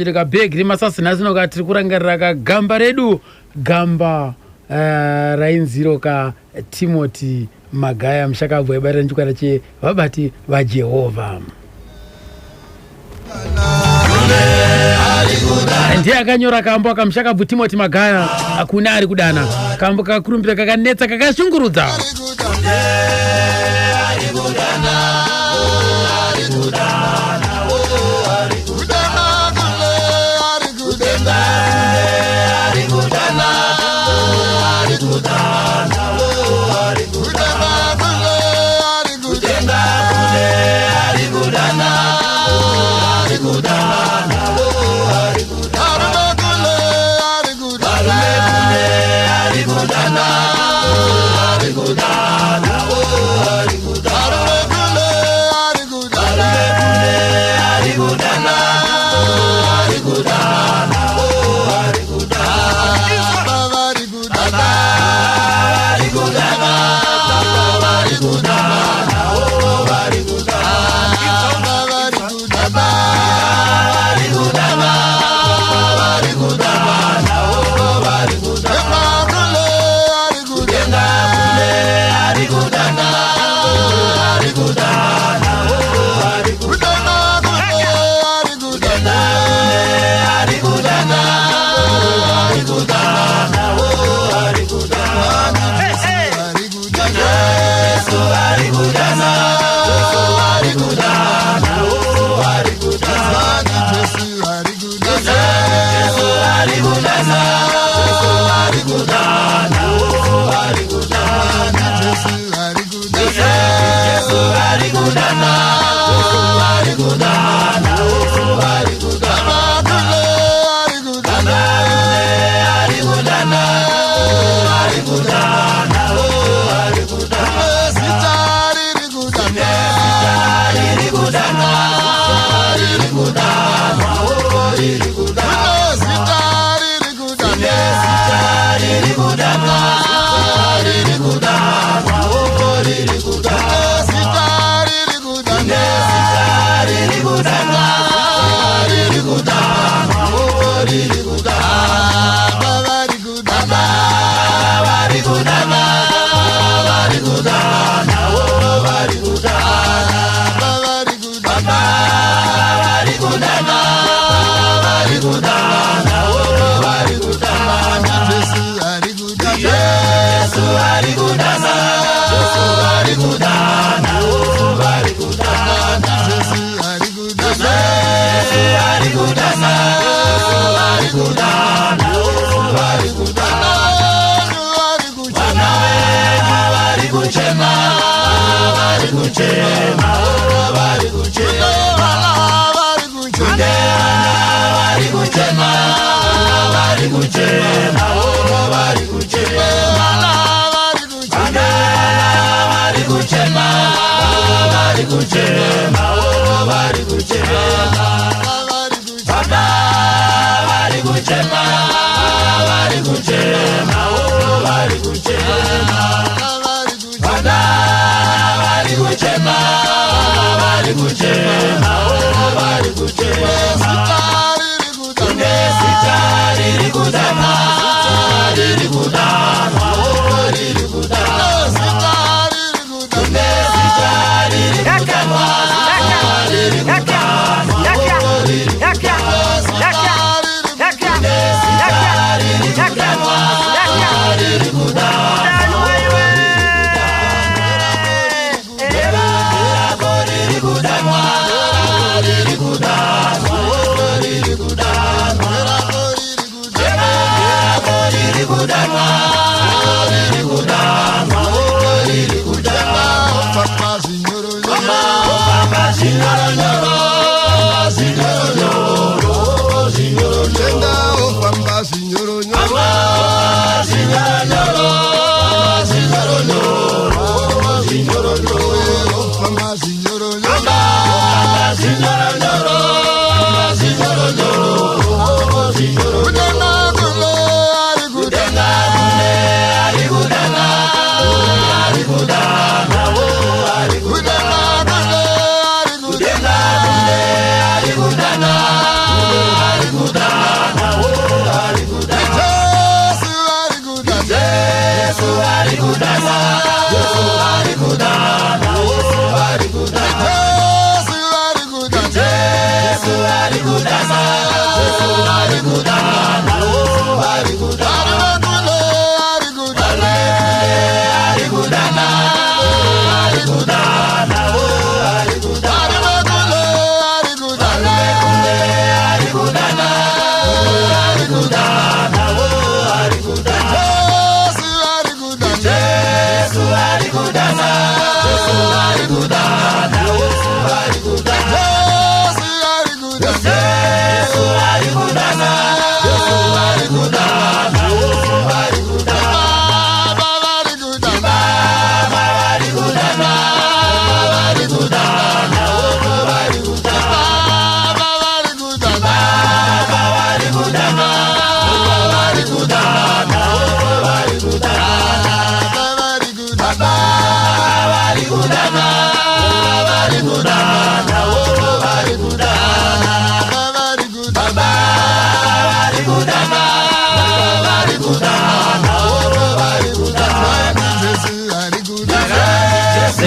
Jirika big rimasasi nazino ka tirikurangirira ka gamba redu gamba rainziro ka Timothy Magaya mshakabva ibata nchikwata che vabati vaJehovha. Ndiye akanyora kambo akamshakabva Timothy Magaya akuna ari kudana kambo kakurumbira kakanetsa kakashungurudza.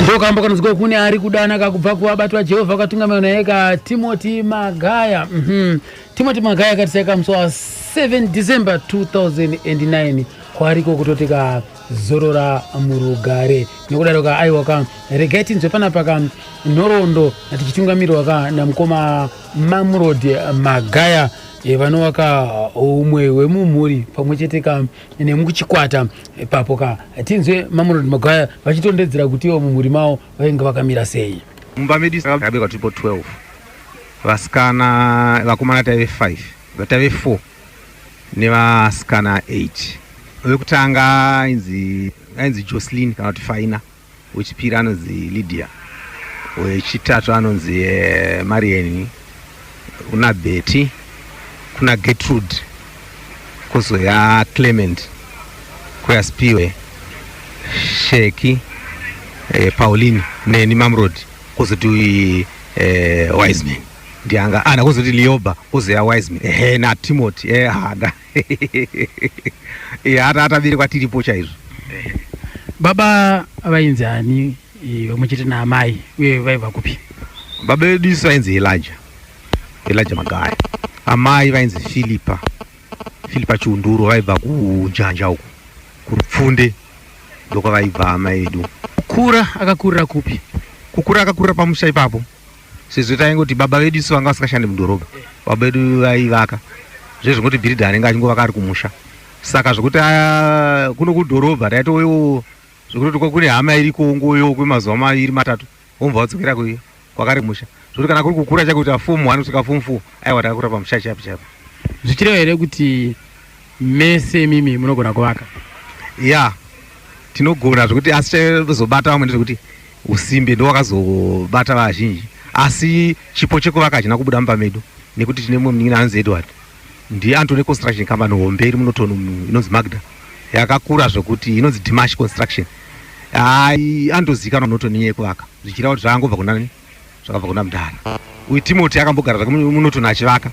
Ndoka ambako nziko kune ari kudana kakubva kuvabatwa Jehovha katungamira naye Timothy Magaya. Timothy Magaya katiseka musi wa 7 December 2009 kwariko kutoteka zorora murugare nekudaroka aiwaka regai tinzwe panapa nhoroondo tichitungamirwa namukoma Mamrod Magaya vanovaka umwe wemumhuri pamwe chete nemuchikwata papo tinzwe Mamrod Magaya vachitondedzera kuti ivo mumhuri mavo vainge vakamira sei. Mumba medu takabekwa tiripo 12 vasikana vakomana taive 5 vataive 4 nevasikana 8. Wekutanga ainzi Jocelyn kana kuti Faina, wechipiri anonzi Lydia, wechitatu anonzi Marian, kuna Betty, kuna Gertrude, kozoya Clement, koya Spiwe, Sheki, Pauline neni Mamrod, kozoti Wiseman ndianga ana kozoti Lioba, kozoya Wiseman na Timothy hada hata biri kwatiripo chaizvo. Baba vainzi ani vamwe chete naamai uye vaibva kupi? Baba vedu isu vainzi Elijah Magaya, amai vainzi Philippa Chiunduro, vaibva kunjanja uko kurupfunde ndoko vaibva amai vedu. Kukura akakurira kupi? Kukura akakurira pamusha ipapo, sezvo taingoti baba vedu isu vanga vasikashande mudhorobha, baba vedu vaivaka zvezvingoti bhiridha anenge achingovaka ari kumusha, saka zvokuti kuno kudhorobha taitowewo zvokuti kune hama iriko ngoyo kwemazuva mairi matatu womva wadzokera kwakari musha, zvokuti kana kuri kukura chakuti form 1 kusvika form 4 aiwa takakura pamusha chapi. Zvichireva here kuti mese mimi munogona kuvaka? Ya, tinogona zvokuti asi chaizobata vamwe ndezvokuti usimbe ndo wakazobata vazhinji, asi chipo chekuvaka hachina kubuda mumba medu nekuti tine mumwe munin'ina anonzi Edward, ndiye Antony Construction Company hombe iri munotono inonzi Magda, yakakura zvokuti inonzi Dimash Construction. Andozikanwa munotoni yekuvaka zvichireva kuti zvangobva kunani, zvakabva kuna Mudhara. Uyu Timothy akambogara zvake munotoni achivaka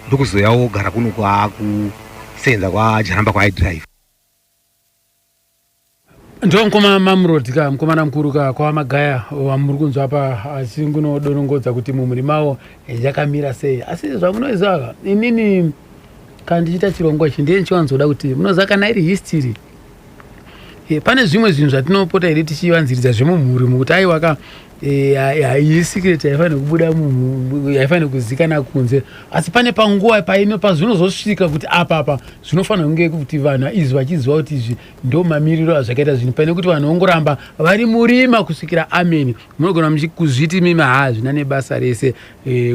ndokuzoyawo ogara kuno kwakusenza kwaJaramba kwaidrive. Ndo mukoma Mamrod mukomana mukuru kwa Magaya wamuri kunzwa apa asingunodonongodza kuti mumhuri mavo yakamira sei, asi zvamunoziva inini kandichita chirongwa ichi ndiye ndichiwanzoda kuti munoziva kana iri history pane zvimwe zvinhu zvatinopota here tichivanziridza zvemumhuri mukuti aiwaka secret haifanira kubuda haifanira kuzikana kunze, asi pane panguva pazvinozosvika kuti apa zvinofanira kunge kuti vanhu izvi vachiziva kuti izvi ndo mamiriro azvakaita zvinhu, pane kuti vanhu vongoramba vari murima kusvikira amen. Munogona kuzviti mimi zvina nebasa rese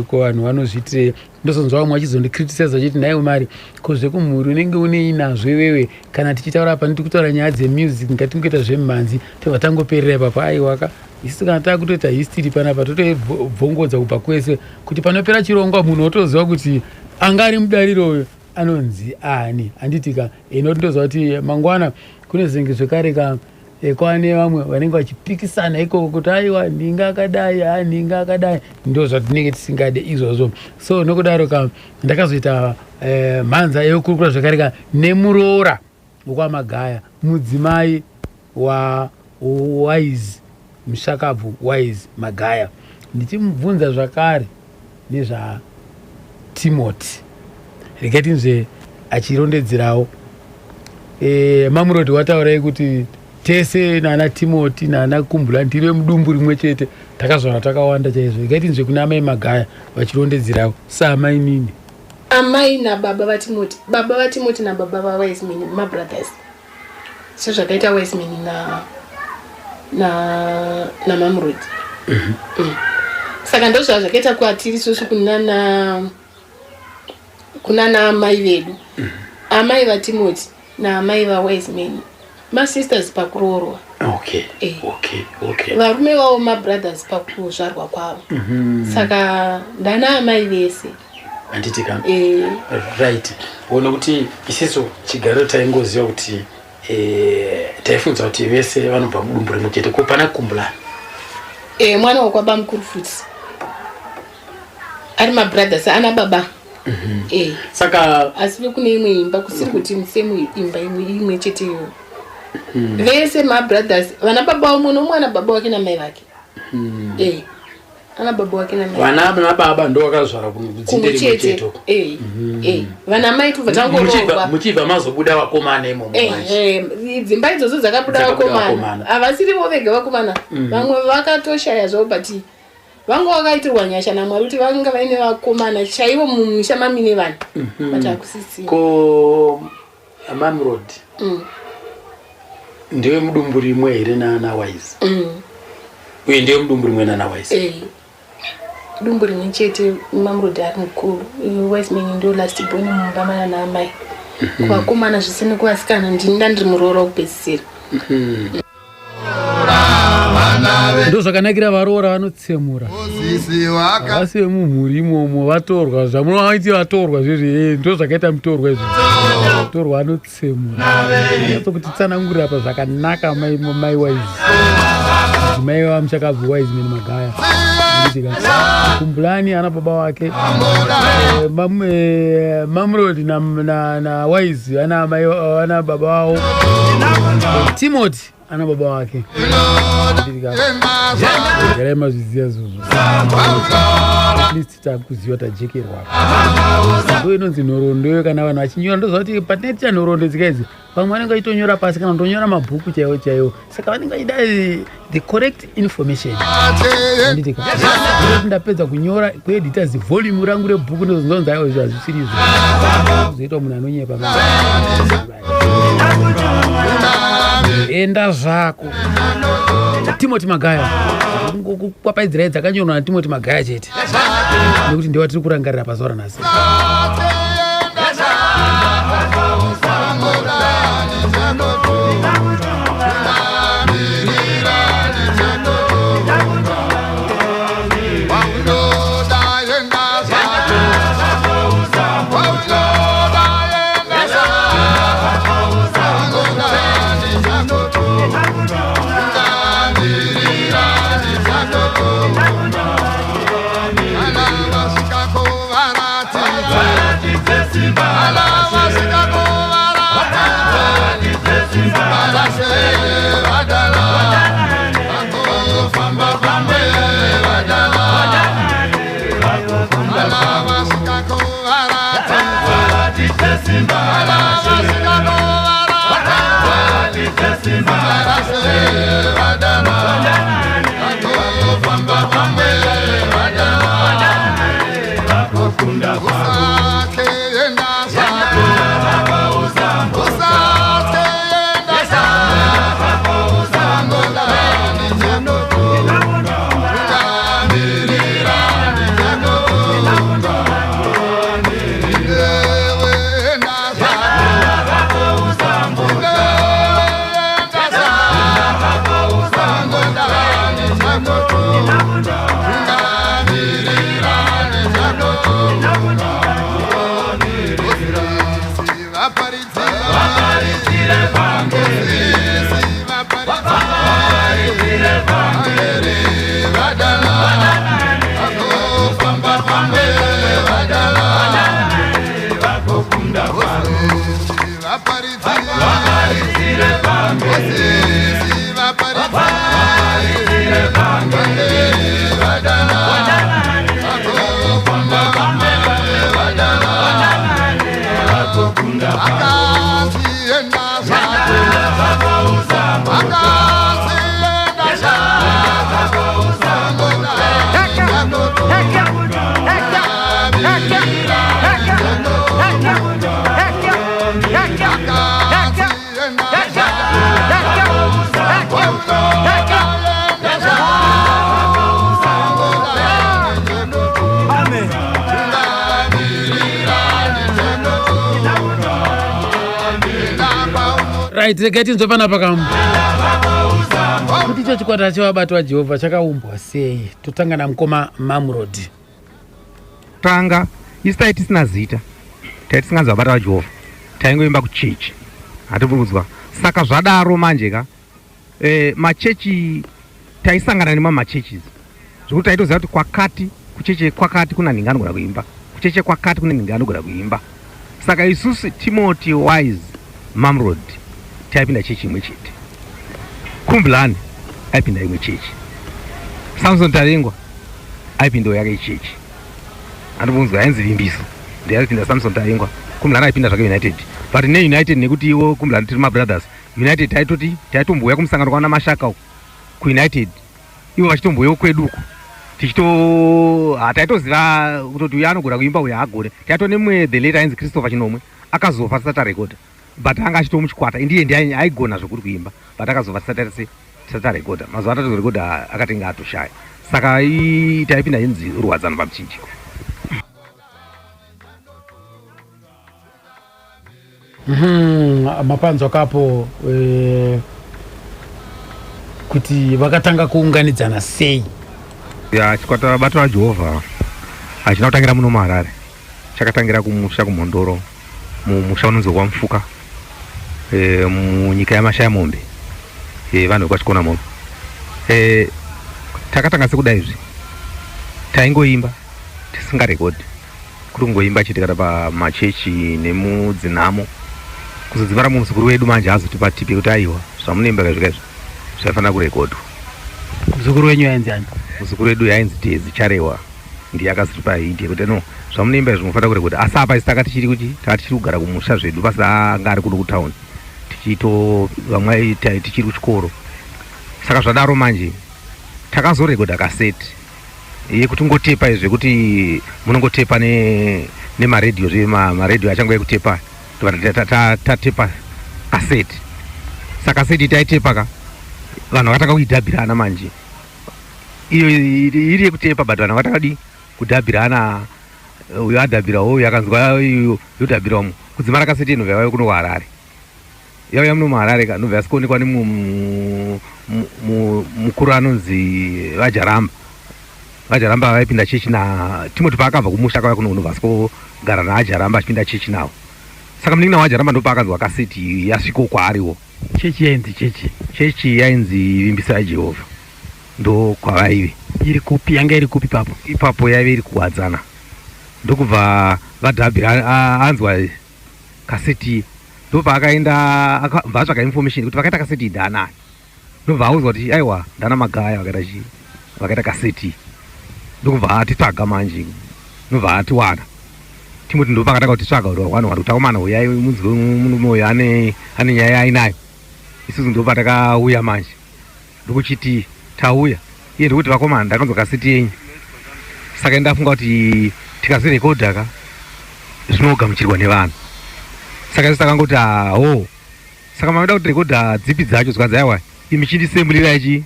ko vanhu vanozvitire. Ndosonzwa vamwe vachizondicriticize vachiti naiwe mari kozvekumhuri unenge uneinazvo iwewe, kana tichitaura apa ndiri kutaura nyaya dzemusic ngatingoita zvemimhanzi tobva tangoperera ipapo aiwaka. Isi kana takutoita history panapa totovhongodza kubva kwese kuti panopera chirongwa munhu otoziva kuti angari mudariro uyo anonzi ani. Handitika inoti ndoziva kuti mangwana kune zvinenge zvekare kwane vamwe vanenge vachipikisana ikoko kuti aiwa ndinga akadai ndo zvatinenge tisingade izvozvo. So nokudaro ndakazoita mhanza yokurukura zvekare nemuroora wekwaMagaya, mudzimai Wise Mushakabvu Wise Magaya, ndichimubvunza zvakare nezva Timothy. rikatinzve achirondedzerawo. Mamelodi wataurai kuti tese nana Timothy nana Kumbula ndiri mudumbu rimwe chete, takazwana takawanda chaizvo. Rikatinzve kuna amai Magaya vachirondedzerawo saamai nini. Amai nababa vaTimothy, baba vaTimothy nababa vaWiseman mabrothers. Sezvakaita Wiseman na Mamelodi. Saka ndozva zvakaita kwatiri isusu kunana amai vedu. Amai vaTimothy na amai vaWiseman masisters pakuroorwa. Varume vavo mabrothers pakuzvarwa kwavo. Saka ndana amai vese. Anditika. Right. Uone kuti isiso chigaro taingoziva kuti taifunza kuti vese vanobva mudumbu rimwe chete, ko pana Kumbula. Mwana wakwaba mukuru futi. Ari mabrothers ana baba. Saka asi kune imwe imba kusiri kuti musemu imba imwe chete yo. Vese mabrothers vana baba umwe nomwana baba wake namai vake. Ana baba wake namai. Vana baba ndo vakazvara kudzinde rimwe chete. Vana mai tu vatangorova. Muchibva mazobuda vakomana imomo. Dzimba idzodzo dzakabuda vakomana. Avasiri vo vega vakomana. Vamwe vakatoshaya zvo but vangu vakaitirwa nyasha naMwari kuti vanga vaine vakomana chaivo mumisha mamine vanhu. Vatakusisi. Ko Mamelodi. Ndiwe mudumbu rimwe here nana Wise. Uye ndiwe mudumbu rimwe nana Wise. Dumbu rimwe chete Mamelodi ari mukuru. Wiseman ndio last born mumba na amai. Vakomana zvisina kuvasikana ndiri muroora wekupedzisira. Ndo zvakanakira varoora vanotsemura. Vasi vemumhuri imomo vatorwa zvamunovaiti vatorwa zvizvi ndo zvakaita mutorwa izvi. Mutorwa anotsemura. Kuti tsanangurira pa zvakanaka mai Wise. Mai vamuchakabva Wiseman Magaya. Kumbulani ana baba wake. Mamelodi na Wise ana baba wao. Timothy ana baba wake. Garema zviziya zuzu. At least takuziva tajekerwa. Ndo inonzi nhoroondo kana vanhu vachinyora ndozvati patinoita nhoroondo dzikaidzi vamwe vanenge vachitonyora pasi kana kutonyora mabhuku chaiwo. Saka vanenge vachida the correct information. Anditika. Ndapedza kunyora kuedita volume rangu rebhuku ndozonzi aiwa izvo hazvisiri izvo. Zoita munhu anonyepa. Enda zvako. Timothy Magaya. Kwapaidzirai dzakanyorwa naTimothy Magaya chete. Nekuti ndiwa tiri kurangarira pazuva ranhasi. right regai tinzwe panapa kamwe kuti icho chikwata chevabati vajehovha chakaumbwa sei. Totanga namukoma Mamurodi. Tanga isi tai tisina zita, tai tisinganzi vabata vajehovha, taingoimba kuchechi, hatibudzwa. Saka zvadaro manje ka machechi taisangana nemamachechi zvokuti taitoziva kuti kwakati kucheche kwakati kuna nhingi anogona kuimba, kucheche kwakati kuna nhingi anogona kuimba. Saka isusu Timothy Wise Mamrod taipinda chechi imwe chete, Kumblani aipinda imwe chechi, Samson Tarengwa aipindawo yake chechi. Andibunzwa ainzi Vimbiso ndiye aipinda Samson Tarengwa, Kumblani aipinda zvake United. But ne United nekuti iwo Kumblani tiri mabrothers, United taitomboya kumusangano kwana Mashaka ku United, ivo vachitomboyawo kweduku taitoziva kuti uyo anogona kuimba uyo agone. Taito nemwe the late ainzi Christopher Chinomwe akazofa tisati rekoda, but anga achitomuchikwata indiye ndiye aigona zvokuri kuimba, but akazofa tisati rekoda. Mazuva atatu rekoda akatenga atoshaya. Saka taipinda inzi Rwadzano pamuchinjiko. Mapanzwa kapo kuti vakatanga kuunganidzana sei. Chikwata vabata vajehovha hachina kutangira muno muHarare, chakatangira kumusha kuMhondoro, mumusha unonzi waMufuka, munyika yaMashaya Mombe, vanhu vekwachikona mono. Takatanga sekudai izvi, taingoimba tisingarekodhi, kuri kungoimba chete kana pamachechi nemudzinamo, kuzodzimara muzukuru wedu manje azotipa tipi kuti aiwa zvamunoimba kazvikaizvo zvaifanira kurekodhwa. Muzukuru wenyu yainzi ani? Muzukuru wedu yainzi Tezi Charewa, ndiye akazotipa hiti kuti no zvamunoimba izvo munofanira kurekodha. Asi apa isi taka tichiri kugara kumusha zvedu pasi anga ari kuno kutauni, vamwe tichiri kuchikoro. Saka zvadaro manje takazorekodha kaseti yekuti ngotepa izvi kuti munongotepa nemaredhiyo maredhiyo achangoya kutepa, tatepa kaseti. Saka kaseti taitepa ka vanhu vakataka kuidhabhirana manje, iyo iri yekutepa, but vanhu vakataka kudhabhirana, uyo adhabhirawo uyo akanzwa yodhabhirawo. Kudzimara kaseti inobva yauya kuno kuHarare, yauya muno muHarare ka nobva yasikuonekwa nemukuru anonzi Vajaramba vaipinda chechi na Timothy paakabva kumusha kauya kuno kunobva asikogara naAjaramba achipinda chechi nawo. Saka munin'ina waAjaramba ndopaakanzwa kaseti yasviko kwaariwo. Chechi yainzi chechi yainzi Vimbiso yaJehovha, ndo kwavaive. Iri kupi? Yanga iri kupi papo? Ipapo yaive iri kuwadzana, ndokubva vadhabhira anzwa kaseti, ndopaakaenda akabva atsvaka information kuti vakaita kaseti idhana, ndobva audzwa kuti aiwa Ndana Magaya vakaita kaseti, ndokubva atitsvaga manje, ndobva atiwana. Timoti ndopakataka kutitsvaga kuti vanhu vari kutaumana uyai munzwe munume uyo ane nyaya ainayo. Isusu ndopatakauya manje, ndokuchiti tauya iye ndokuti vakomana ndakanzwa kaseti yenyu. Saka ndafunga kuti tikazirekodha ka zvinogamuchirwa nevanhu. Saka isi takangoti saka manoda kuti rekodha dzipi dzacho zvikanzi aiwa imi chindisemburirai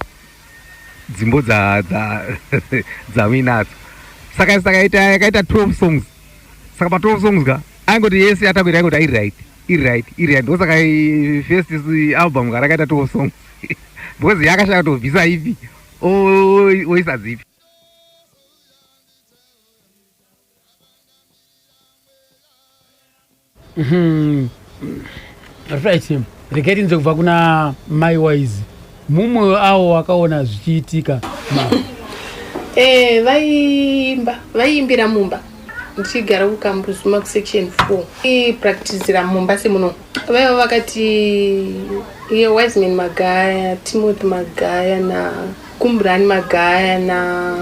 dzimbo dzamuinadzo. Saka isi yakaita 12 songs. Saka pa 12 songs ka aingoti yese atabira aingoti iri right. Ndosaka first album ka rakaita 12 songs because yakashaka kutobvisa ipi oisa dzipi. Right. Regai tinzwe kubva kuna Mai Wise, mumwe avo wakaona zvichiitika. Vaiimbira mumba ndichigara kuKambuzuma kusection 4 ipracticira mumba semuno. Vaiva vakati iye Wiseman Magaya, Timothy Magaya na Kumblani Magaya na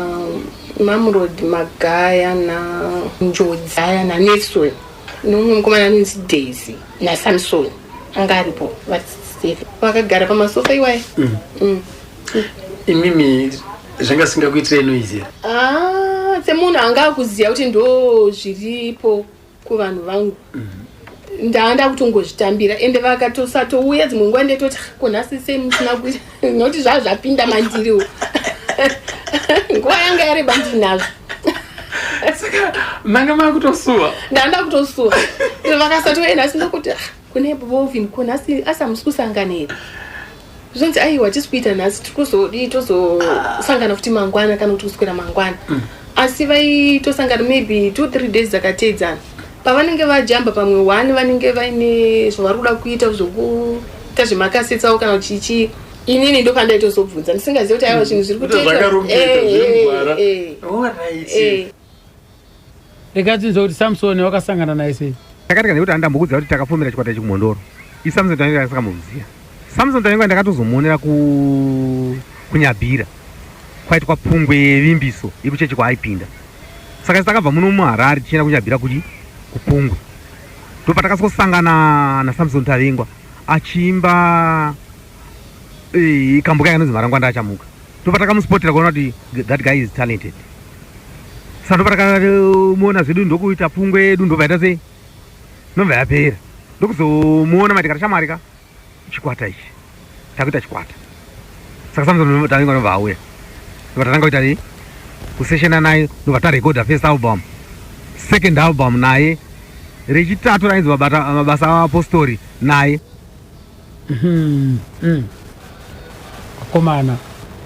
Mamrod Magaya na Njodzi na Nelson nomumwe mukomana anonzi Daisy na Samson anga aripo vakagara pamasofa iwaye. Imimi zvanga singakuitira inoizira semunhu anga akuziva kuti ndo zviripo kuvanhu vangu, ndaanda kutongozvitambira ende vakatosatouya dzimwe nguva ndetoti kunhasi sei musina kuita nokuti zvazvapinda mandiriwo nguva yanga yareba ndinazvo. Saka manga makutosuwa, ndaanda kutosuwa vakasatoenda sinokuti kune bobovin kuna asamusi kusanganira zvonzi aiwa tisikuita nhasi tozosangana futi mangwana kana kuti kuswera mangwana asi vaitosangana maybe 2-3 days dzakateedzana pavanenge vajamba pamwe 1 vanenge vaine zvavari kuda kuita zvokuita zvemakasetsawo kana chichi inini ndo pandaitozobvunza ndisingazivi kuti aiwa zvinhu zviri kutoita rekatinzwa kuti Samson wakasangana naye sei takatika nekuti andambokudza kuti takafomera chikwata chimondoro iSamson tainga sakamuziya Samson tainga ndakatozomuonera kunyabhira kwaitwa pungwe vimbiso ikuchechi kwaaipinda saka takabva muno muHarare tichienda kunyabhira kuti kupungwe ndo patakasosangana naSamson Tavengwa achiimba kambuka yanonzi Marangwanda achamuka ndo patakamuspotera kuona kuti that guy is talented saka ndo patakamuona zvedu ndokuita pungwe yedu ndobvaita sei nobva yapera ndokuzomuona matikati shamarika chikwata ichi takuita chikwata saka Samson Tavengwa nobva auya nobva tatanga kuita kuseshena naye nobva tarekodha first album second album naye rechitatu rainzi mabasa apostori naye akomana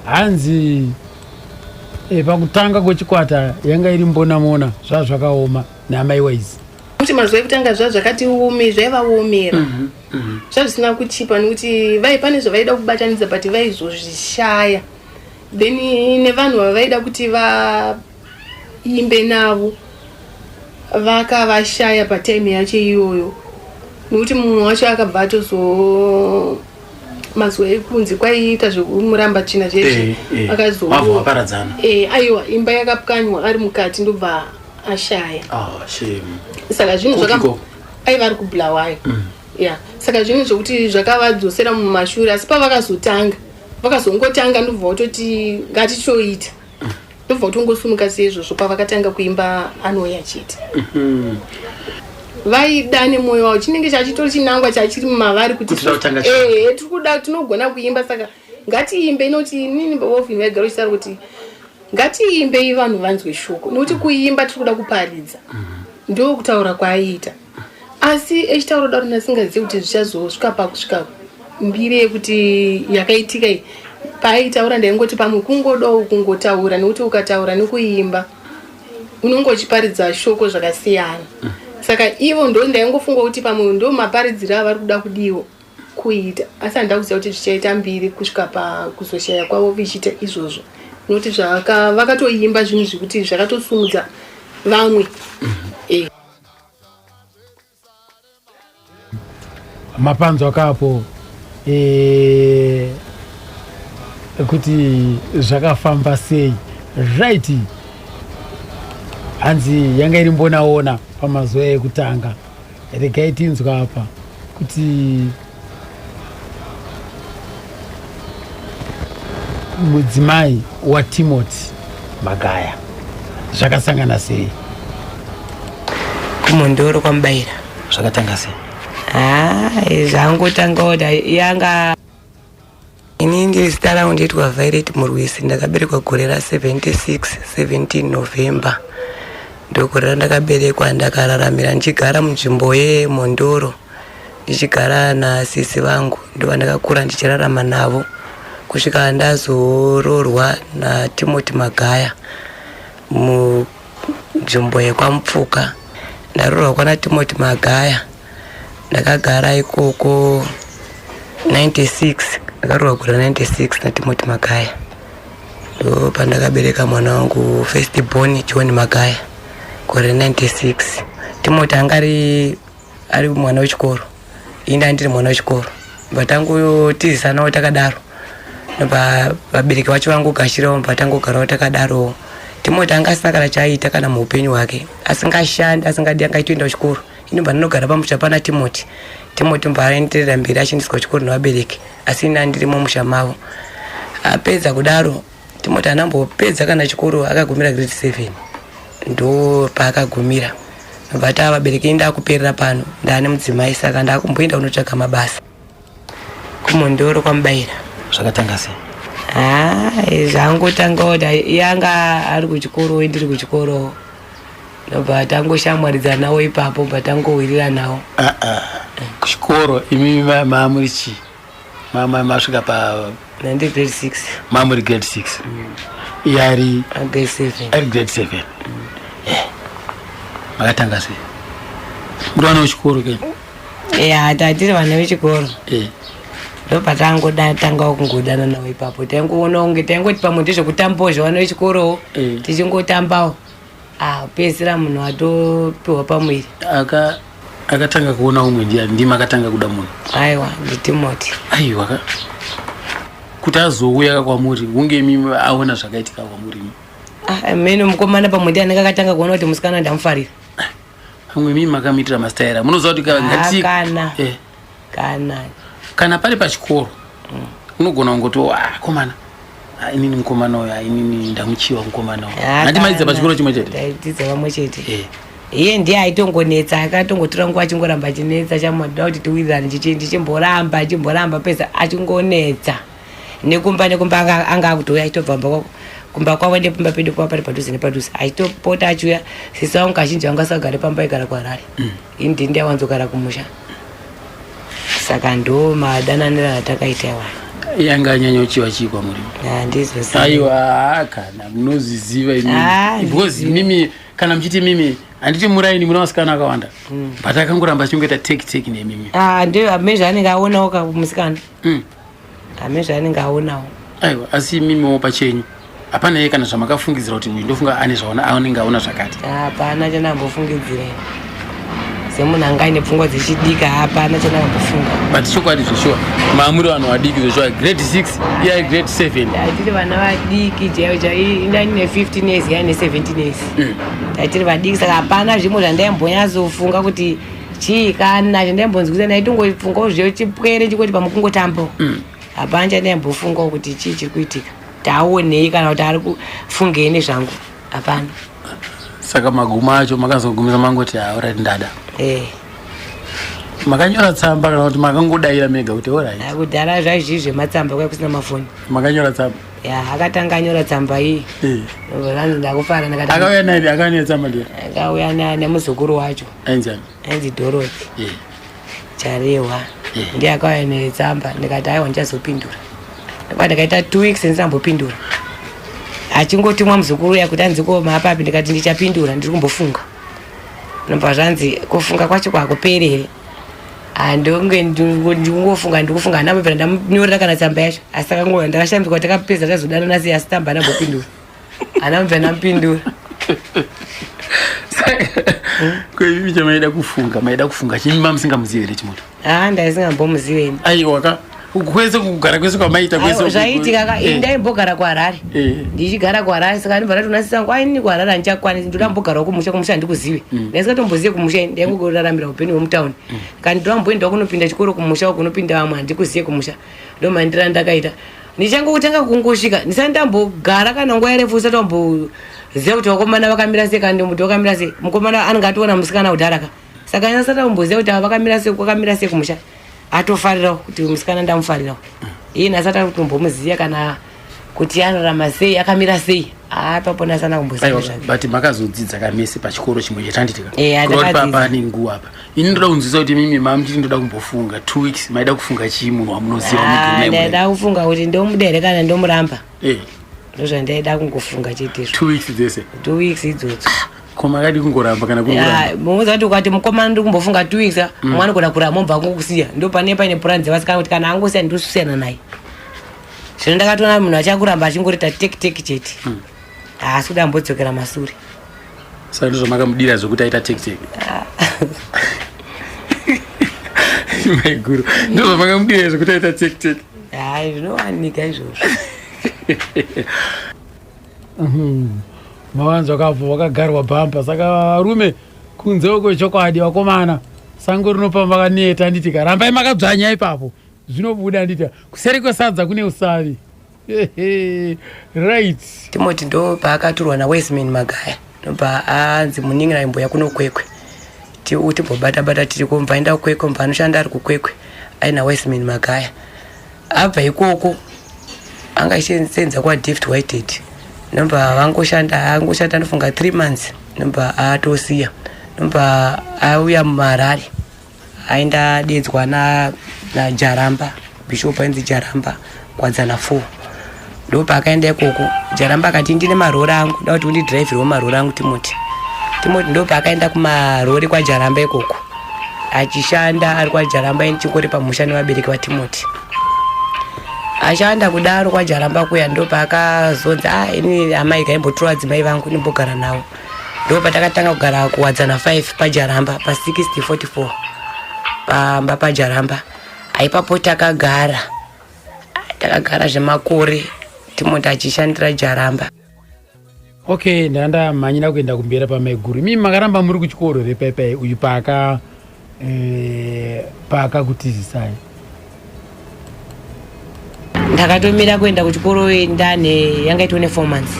hanzi pakutanga kwechikwata yanga iri mbonamona zvazvakaoma naamai waizi kuti mazuva ekutanga zvazvakati ume zvaivaomera zvazvisina kuchipa nekuti pane zvavaida kubatanidza but vaizozvishaya then nevanhu vavaida kuti vaimbe navo vakavashaya patime yacho iyoyo nekuti mumwe wacho akabva atozo mazuva ekunzi kwaiita zvekumuramba tsvina zveshe akazoparadzana aiwa imba yakapwanywa ari mukati ndobva ashaya saka zvinhu aiva ari kubulawayo saka zvinhu zvokuti zvakavadzosera mumashure asi pavakazotanga vakazongotanga ndobva watoti ngatichoita ndobva kutongosumuka seizvozvo pavakatanga kuimba anoya chete vaida nemwoyo wavo chinenge chachitori chinangwa chachiri mumavari kuti tiri kuda tinogona kuimba saka ngatiimbe inoti inini bovin vaigara uchitaura kuti ngatiimbei vanhu vanzwe shoko nokuti kuimba tiri kuda kuparidza ndo kutaura kwaaiita asi echitaura dauro nasingazivi kuti zvichazosvika pakusvika mbiri yekuti yakaitika iyi paaitaura ndaingoti pamwe kungodawo kungotaura nekuti ukataura nekuimba unonge uchiparidza shoko zvakasiyana saka ivo ndo ndaingofunga kuti pamwe ndo maparidziro avari kuda kudiwo kuita asi handida kuziva kuti zvichaita mbiri kusvika pakuzoshaya kwavo vichiita izvozvo nokuti vakatoimba zvinhu zvekuti zvakatosumudza vamwe mapanzo akapo kuti zvakafamba sei zvaiti hanzi yanga iri mbonaona pamazuva ekutanga regai tinzwa apa kuti mudzimai waTimothy Magaya zvakasangana sei kumondoro kwamubayira zvakatanga sei zvangotanga oda yanga ini ndiri zita rangu nditwa Violet Murwisi ndakaberekwa gore ra17 November ndogore randakaberekwa ndakararamira ndichigara munzvimbo yeMondoro ndichigara nasisi vangu ndovandakakura ndichirarama navo kusvika ndazororwa naTimothy Magaya munzvimbo yekwamupfuka ndarorwa kwana Timothy Magaya ndakagara ikoko 96 ndakarorwa gore 96 naTimothy Magaya ndo pandakabereka mwana wangu first born John Magaya gore 96 Timothy angari ari mwana wechikoro ina ndiri mwana wechikoro vatangotizisanawo takadaro vabereki vacho vangogashirawo vatangogarawo takadaro Timothy angasina kana chaiita kana muupenyu hwake asingashandi asingadi angaitoenda kuchikoro inobva ndinogara pamusha pana Timothy mbaaenderera mberi achiendeswa kuchikoro nevabereki asi ina ndirimo musha mavo apedza kudaro Timothy anambopedza kana chikoro akagumira grade 7 ndo paakagumira nobva taa vabereki ndakuperera pano ndaane mudzimai saka ndakumboenda kunotsvaga mabasa kumondoro kwamubayira zvakatanga sei zvangotanga oda yanga ari kuchikoro ndiri kuchikoro nobva tangoshamwaridzana nawo ipapo bva tangowirira nawo kuchikoro imi maamuri chii masvika pa nandi grade 6 maamuri grade 6 yari grade 7 ari grade 7 makatanga sei muri vana vechikoro ke tatiri vana vechikoro ndopatangotangawo kungodana nawo ipapo taingoona kunge taingoti pamwe ndezvekutambawo zvevana vechikorowo tichingotambawo pedzisira munhu atopiwa pamwiri akatanga kuona umwe ndima akatanga kuda munhu aiwa nditimoti aiwa kuti azouya kwamuri unge mimi aona zvakaitika kwamuri mene mukomana pamwe ndi anenge akatanga kuona kuti musikana ndamufarira amwe mimi makamitira mastaira munoziva kuti kana pari pachikoro unogona kungoti komana inini mukomana uyo inini ndamuchiwa mukomana uyo handimaidza pachikoro chimwe chete taididza pamwe chete iye ndiye aitongonetsa akatongotora nguva achingoramba achinetsa chamoda kuti tiwirirane chimboramba pesa achingonetsa nekumba anga akutoya aitobva kumba kwavo nepumba pedu kwava pari padhuze nepadhuze aitopota achiuya sisi vangu kazhinji vanga sagare pamba igara kwarari ini ndindi awanzogara kumusha saka ndo madananira atakaita iwa yanga anyanya uchiwa chii kwamuri handizoziva aiwa kana munoziziva because mimi kana muchiti mimi handiti muraini muna vasikana akawanda but akangoramba achingoita teki nemimi ndio ame zvaanenge aonawo kamusikana ame zvaanenge aonawo aiwa asi mimiwo pachenyu hapana iye kana zvamakafungidzira kuti uyu ndofunga ane zvaona anenge aona zvakati hapana chandambofungidzira semunhu anga aine pfungwa dzechidika hapana chandambofunga but chokwadi zveshuwa maamuri vanhu vadiki zveshuwa grade 6 iye ari grade 7 tatiri vana vadiki ndaine 15 years yaine 17 years tatiri vadiki saka hapana zvimwe zvandaimbonyatsofunga kuti chii kana chandaimbonzwisa ndaitongofungawo zveyo chipwere chikoti pamukungotambawo hapana chandaimbofungawo kuti chii chiri kuitika taonei kana kuti ari kufungei nezvangu hapana saka maguma acho makazogumisa mangoti orati ndada makanyora tsamba kana kuti makangodayira mega kuti orai kudhara zvaizvii zvematsamba kwai kusina mafoni makanyora tsamba akatanga anyora tsamba iyi ranzi ndakufara akauya naini akauya tsamba ndiyo akauya nemuzukuru wacho ainzi Dorothy Charehwa ndiye akauya netsamba ndikati aiwa ndichazopindura ndikaita 2 weeks ndisambopindura achingotumwa muzukuru uya kuti anzikoma apapi ndikati ndichapindura ndiri kumbofunga nobva zvanzi kufunga kwacho kwakuperere ndingofunga hana mabvira ndamunyorera kana tsamba yacho asi takangova ndakashambikwa takapedza tazodanana sei asi tamba anambopindura hana mabvira ndamupindura kweivi chamaida kufunga chimi mamusingamuzivi here chimoto ndaisingambomuziweni aiwa kwese kugara kwese kwamaita kwese zvaitika ndaimbogara kuharare ndichigara kuharare saka ndibva ndati unasisangu aini kuharare handichakwanisi ndodambogarawo kumusha handikuzive ndaisingatombozive kumusha ndaingoraramira upenyu hwemutauni kandi ndoamboendawo kunopinda chikoro kumusha kunopinda vamwe handikuzive kumusha ndomandira ndakaita ndichangotanga kungosvika ndisati ndambogara kana nguva refu usati wamboziva kuti vakomana vakamira sei kandi muti wakamira sei mukomana anenge ationa musikana kudharaka saka ndasati wamboziva kuti vakamira sei kwakamira sei kumusha atofarirawo kuti musikana ndamufarirawo iye nasati kutombomuziya kana kuti anorama sei akamira sei papo nasana kumboziva but makazodzidza kamese pachikoro chimwe chetanditika kuti papane nguva apa ini ndoda kunzwisa kuti mimi mamtiti ndoda kumbofunga 2 weeks maida kufunga chii munhu wamunoziva ndaida kufunga kuti ndomuderekana ndomuramba ndozvandaida kungofunga chetezvo 2 weeks dzese 2 weeks idzodzo koma akadi kungoramba kana muza kuti ukati mukomana ndiri kumbofunga 2 weeks mwana gona kuramba mubva kungokusiya ndo pane paine purani dzevasikana kuti kana angosiya ndosiyana naye zvino ndakatoona munhu achakuramba achingorita teki chete asi kuti ambodzokera masure saka ndozvamakamudira zvokuti aita teki maiguru ndozvamakamudira zvokuti aita teki zvinowanika izvozvo mavanzi wakabva wakagarwa bhampa saka varume kunze uko chokwadi vakomana sango rinopamba kaneta handitika rambai makadzvanya ipapo zvinobuda handita kuseri kwesadza kune usavi right timoti ndo paakaturwa naWestman Magaya nobva anzi muningira imbo yakunokwekwe timbobata tiri kumva aenda kukwekwe mba anoshanda ari kukwekwe aina Westman Magaya abva ikoko anga ichisenza kwaDavid Whitehead nomba vangoshanda ndofunga 3 months nomba atosiya nomba auya muMarare aenda dedzwa na Jaramba, Bishop ainzi Jaramba kwadzana 4. Ndo paakaenda ikoko Jaramba akati ndine marori angu, da kuti undidhiraivhirwe marori angu Timoti ndo paakaenda kumarori kwa Jaramba ikoko achishanda ari kwa Jaramba chingori pamusha nevabereki vaTimoti. Ashanda kudaro kwa Jaramba kuya ndo paakazonza ini amai kaimbotora adzimai vangu nimbogara nawo. Ndo patakatanga kugara kuwadzana 5 paJaramba pa 6044 pamba paJaramba. Aipapo takagara zvemakore Timoti achishandira Jaramba. Okay, ndanda manyira kuenda kumbera pamaiguru. Mimi makaramba muri kuchikoro repepe uyu paka kutizisai. Ndakatomira kuenda kuchikoro ndane yanga ito 4 months.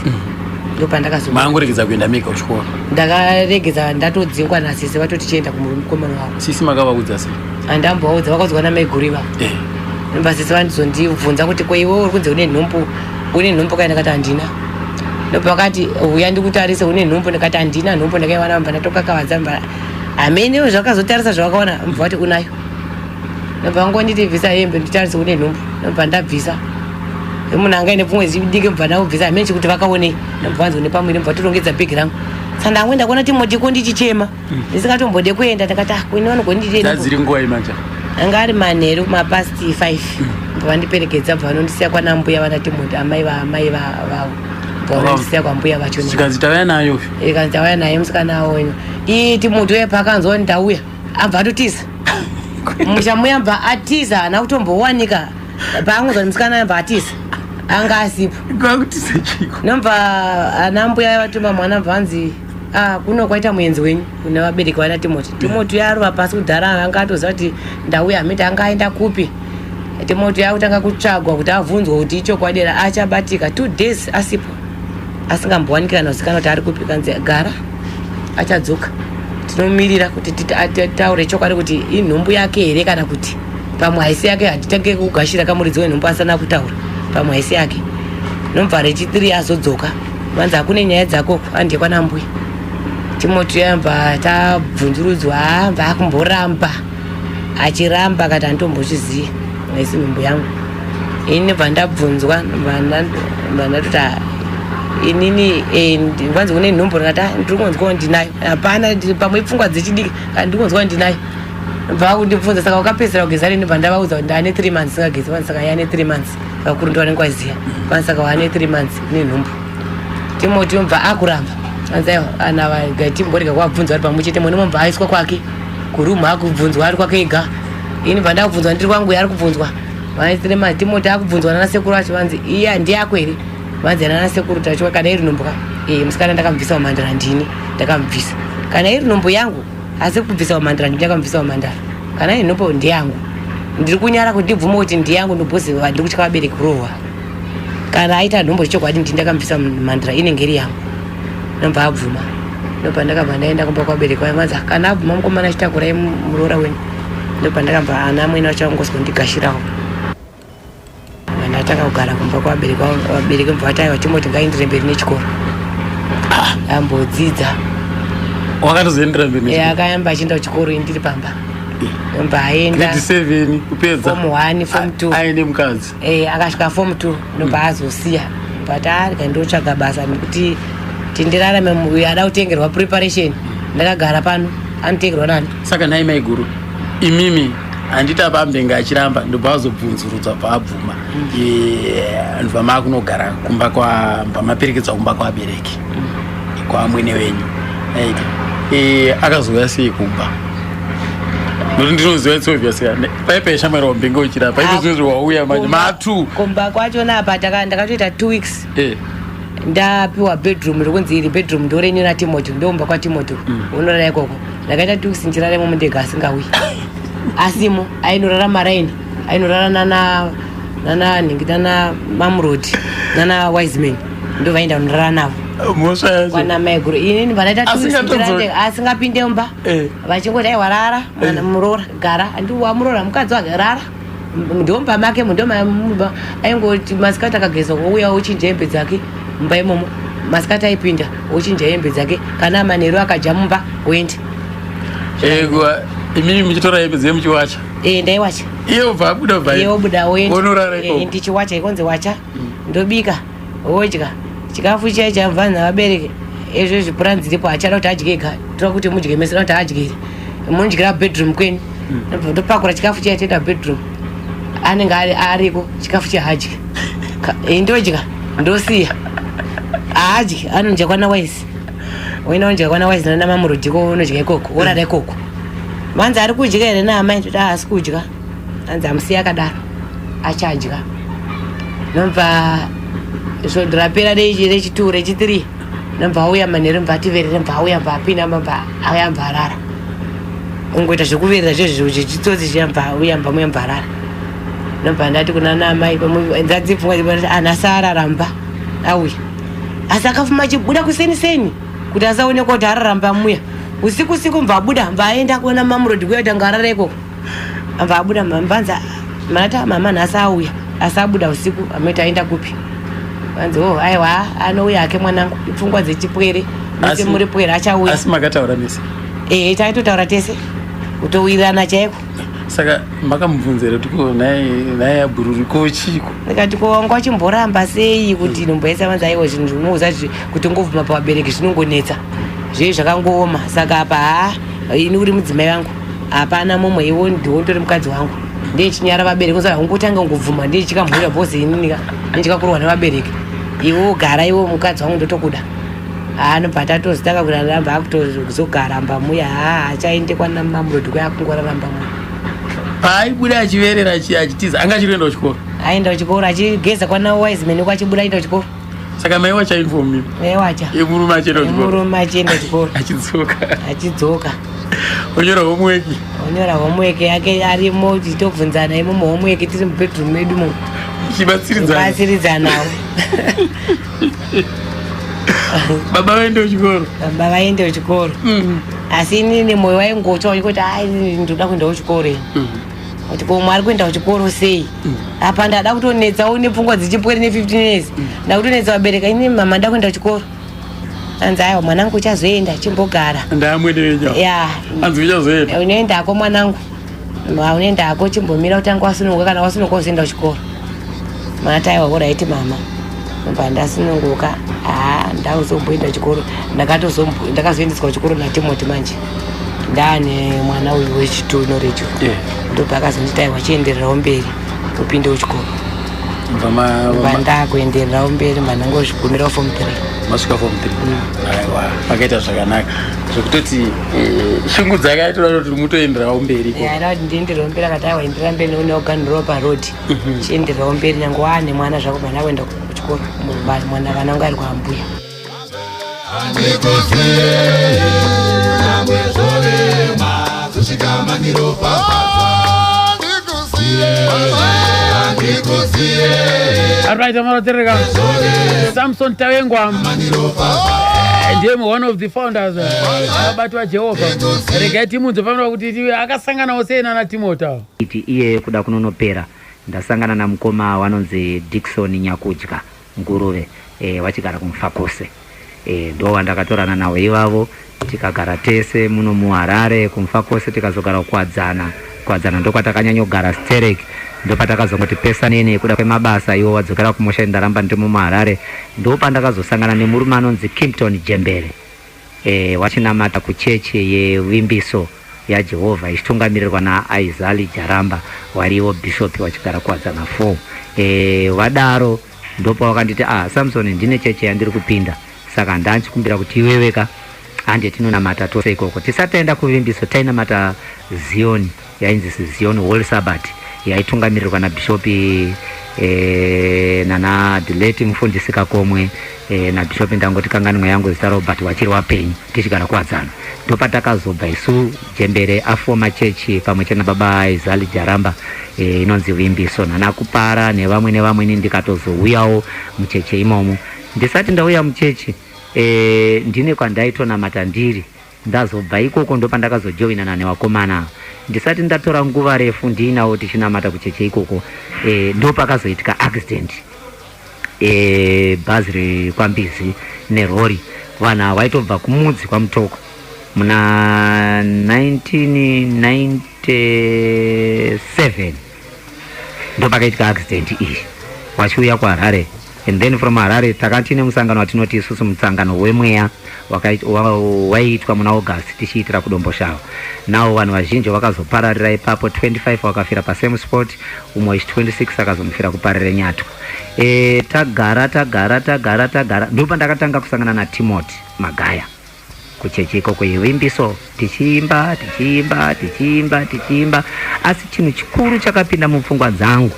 Ndo pandakazo. Mangoregeza kuenda meka kuchikoro. Ndakaregeza ndatodzingwa nasisi vatoti chienda kumukomana wako. Sisi makavaudza sei? Andamboudza vakazwa na maiguriva. Mbasisi vanzondibvunza kuti kweiwe uri kunze une nhumbu kana ndakati handina. Ndo pakati uya ndikutarise une nhumbu ndakati handina nhumbu ndakaiwana mba ndatokakavadza mba amene zvakazotarisa zvakaona mbva vati unayo. Ndo pangonditi bvisa hembe nditarise une nhumbu mbva ndabvisa. Munhu anga ine pfungwe diki mbva ndabvisa amene kuti vakaonei mbva vanzone pamwe mbva torongedza bhegi rangu. Saka amwe ndakuona Timoti kondichichema ndisingatombode kuenda ndakati kwini vanogonditenda. Dziri nguva imanja. Anga ari manheru mapast 5 vandiperekedza bva vanondisiya kwana mbuya vana Timoti amai vavo vanondisiya kwambuya vacho. Chikanzi tauya nayo. Ikanzi tauya naye musikana wawo. Timoti uye pakanzwa ndauya abva atotiza. Musha muya mbva atiza haana kutombowanika paangozwa musikana mbva atiza anga asipo. Kwakutiza chiko. Nobva ana mbuya vatuma mwana mbva vanzi kuno kwaita muenzi wenyu kune vabereki vana Timoti. Timoti yarova pasi kudhara anga atoziva kuti ndauya hamiti anga aenda kupi. Timoti yakutanga kutsvagwa kuti avhunzwa kuti ichokwadera achabatika 2 days asipo asingambowanikira nazikanwa kuti ari kupi. Kanzi gara achadzoka tinomirira kuti taure chokwadi kuti inhumbu yake here kana kuti pamwe haisi yake hatitange kugashira kamuridzi wenhumbu asana kutaura pamwe haisi yake. Nobva rechi3 azodzoka vanzi hakune nyaya dzakoko andie kwana mbuya. Timoti yamba tabvunzurudzwa mba akumboramba achiramba kati handitombochiziva naisi nhumbu yangu. Ini bva ndabvunzwa mba ndatoti inini vanzi une nhumbu ndikati ndiri kunzwa ndinayo hapana pamwe pfungwa dzechidiki ndiri kunzwa ndinayo. Bva kundibvunza saka wakapedzera kugeza rini bva ndavaudza kuti ndane 3 months singagezi vanzi saka yane 3 months vakuru ndiwanenge waziya vanzi saka wane 3 months nenhumbu. Timoti mbva akuramba vanzi aiwa ana timborega kuabvunzwa ari pamwe chete mune mbva aiswa kwake kurumu akubvunzwa ari kwake ega. Ini bva ndabvunzwa ndiri kwangu ari kubvunzwa vanzi Timoti akubvunzwa nana sekuru acho vanzi iye handii yako here vanzi nana sekuru tacho kana iri nhumbu musikana ndakamubvisa wamhandara ndini ndakamubvisa kana iri nhumbu yangu asi kubvisa wamhandara ndini ndakamubvisa wamhandara kana iri nhumbu ndiyangu ndiri kunyara kuti ndibvume kuti ndiyangu ndobhozi handiri kutya vabereki kurohwa. Kana aita nhumbu zvechokwadi ndini ndakamubvisa mhandara inenge iri yangu nobva abvuma. Ndobva ndakabva ndaenda kumba kwabereki vayo vanzi kana abvuma mukomana achitakurai muroora wenyu. Ndobva ndakabva ana amweni vachangozondigashirawo ndatanga kugara kumba kwabereki vavo. Vabereki mbva vati aiwa Timoti ngaindire mberi nechikoro ambodzidza. Wakatozoendera mberi nechikoro? Akayamba achienda kuchikoro ndiri pamba. Mbva aenda grade 7 kupedza form 1 form 2 aine mukadzi. Akasvika form 2 ndobva azosiya but ndotsvaga basa nekuti tindirarame ada kutengerwa preparation ndakagara pano anotengerwa nani. Saka nai maiguru imimi handiti apambenga achiramba ndobva azobvunzurudzwa paabvuma ndobva makunogara kumba kwamba maperekedzwa kumba kwavabereki kwamwene wenyu. Akazouya sei kumba? Nokuti ndinoziva it's obvious paipai shamwari wambenga uchirapa ipozvinozvi wauya manje matu kumba kwachona apa ndakatoita 2 weeks ndapiwa bedroom rokunzi iri bedroom ndorenyu naTimoti ndomba kwaTimoti unorara ikoko. Ndakaita 2 weeks ndichiraramo mundega asingauyi asimo ainorara maraini ainorara nana mamurodi nana wiseman ndovaenda unorara navo kwana maiguru. Inini vanaita 2 weeks asingapinde mba vachingoti aiwa rara muroora gara andiwamurora mukadzi wake rara ndomba make mundoma aingoti masikati akageza wouya uchinja hembe dzake mumba imomo masikati aipinda uchinja hembe dzake kana manheru akaja mumba uende. Imimi muchitora epize muchiwacha. Ndaiwacha. Iyo bva buda bva. Iyo buda woenda. Onorara iko. Ndichiwacha ikonze wacha. Ndobika. Wodya. Chikafu chiya chabvanza vabereki. Ezvo zvipuranzi dziripo achada kuti adye ega. Tira kuti mudye mesera kuti adyire. Munodyira bedroom kweni. Ndopakura chikafu chiya toenda bedroom. Anenge ariko chikafu chihadye. Ndodya. Ndosiya. Adye. Anodya kwana wise. Unodya kwana wise nana mamurudiko unodya ikoko. Orara ikoko. Manzi ari kudya here naamai kuti haasi kudya. Manzi amusiya akadaro. Achadya. Nobva zvodhirapera rechitu rechi3 nobva auya manheru mbva ativerere mbva auya mbva apinda mbva auya mbva arara. Ungoita zvekuverera zvezvo zvechitsotsi chiya mbva auya mbva muya mbva arara. Nobva ndati kuna naamai ndadzipfungwa anhasi araramba auya. Asi akafuma achibuda kuseniseni kuti asaonekwa kuti araramba muya. Usiku mbva abuda mbva aenda kuona mamurodi kuya kuti anga arara ikoko. Mbva abuda mbanza manata mama nhasi auya. Asabuda usiku ameti aenda kupi. Vanzi aiwa anouya ake mwanangu ipfungwa dzechipwere mese muri pwere achauya. Asi makataura mese. Taitotaura tese kutowirirana chaiko. Saka makamubvunzira kuti naye abhururi kochiko. Ndikati kongo chimboramba sei kuti nomboisa vanzi aiwa zvinhu zvinouza kuti ngovuma pavabereki zvinongonetsa zvei zvakangooma. Saka apa ini uri mudzimai wangu hapana mumwe iwo ndiwo ndori mukadzi wangu. Ndiye chinyara vabereki saka ungotanga ngovuma ndiye chikamhurira bhozi inini ndichikakurwa nevabereki. Iwo gara iwo mukadzi wangu ndotokuda. Nobva tatozitanga kuti aramba akutozogara mbamuya achaende kwana mamurodi kwakungoraramba muya. Paaibuda achiverera achitiza anga achitoenda kuchikoro. Aenda kuchikoro achigeza kwana wiseman kwachibuda aenda kuchikoro. Saka mai wacha inform me. Mai wacha. Murume achienda kuchikoro. Murume achienda kuchikoro. Achidzoka. Onyora homework yake arimo titobvunzana imomo homework tiri mubedroom medu mo. Chibatsiridzanawo. Baba vaende kuchikoro. Baba vaende kuchikoro. Asi inini moyo waingotsva kuti ndoda kuenda kuchikoro. Kuti komwe kuenda kuchikoro sei. Apa ndada kutonetsawo nepfungwa dzichipwere ne15 years. Ndakutonetsa vabereka ini mama nda kuenda kuchikoro. Anzi aiwa mwanangu uchazoenda chimbogara. Ndamwedera. Ya. Anzi uchazoenda. Unoendako mwanangu. Unoendako chimbomira utanga wasunuka kana wasunuka uzoenda kuchikoro. Manati aiwa oraiti mama. Mbva ndasununguka. Ndauzomboenda chikoro. Ndakazoendeswa kuchikoro naTimothy manje. Ndane mwana uyu wechitu norecho. Ndobva akazonditi aiwa chiendererawo mberi upinde kuchikoro. Mbva ndakuendererawo mberi mwanangu ozvigumirawo form 3. Masvika form 3. Aiwa pakaita zvakanaka zvekutoti shungu dzakaitira kuti mutoenderawo mberi. Aida kuti ndiendererawo mberi akati aiwa enderera mberi neoganirawo paroad. Chiendererawo mberi nyange waane mwana zvako bva ndakuenda kuchikoro. Mwana vanangu ari kwambuya. Alright, Amaraterega. Samson Tawengwa. Ndiye one of the founders abatu wa Jehova. Rega timu nzofana kuti akasangana osena na Timota. Iye kuda kunonopera. Ndasangana na mkoma wanonzi Dickson Nyakudya Nguruve wachigara kumfakose. Ndo wandakatorana nawe ivavo tikagara tese muno muHarare kumfakose tikazogara kwadzana ndo kwatakanyanyogara Sterek ndo patakazongoti pesa nene kuda kwemabasa iwo wadzokera kumusha ndaramba ndi muHarare ndo pandakazosangana nemurume anonzi Kimpton Jembere wachinamata kucheche yeVimbiso yaJehovha ichitungamirirwa naAizali Jaramba wariwo bishop wachigara kwadzana 4 vadaro ndopa wakanditi Samson ndine cheche yandiri kupinda saka ndanchikumbira kuti iweweka hande tinonamata tose ikoko tisataenda kuVimbiso tainamata Zion yainzi Zion Whole Sabbath yaitungamirirwa nabishopi nana Delete mufundisi Kakomwe nabishopi ndangoti kanganwa yangu zita Robert wachiri wapenyu tichigara kwadzana ndopatakazobva isu Jembere afoma chechi pamwe chena baba Aizali Jaramba inonzi Vimbiso nanakupara nevamwe ndikatozouyawo mucheche imomo ndisati ndauya muchechi ndine kwandaitonamata ndiri ndazobva ikoko ndo pandakazojoinana nevakomana ndisati ndatora nguva refu ndinawo tichinamata kucheche ikoko ndo pakazoitika accident bhazi rekwambizi nerori vanhu vaitobva kumudzi kwaMutoko muna 1997 ndo pakaitika accident iyi wachiuya kuHarare, and then from Harare takati nemusangano watinoti isusu mutsangano wemweya waiitwa muna August tichiitira kuDomboshawa. Nawo vanhu vazhinji vakazopararira ipapo, 25 vakafira pasame spot, umwe 26 akazomufira kuparire Nyatwa. Tagara ndipo ndakatanga kusangana naTimothy Magaya kuchechi ikoko kwevimbiso, tichiimba asi chinhu chikuru chakapinda mupfungwa dzangu,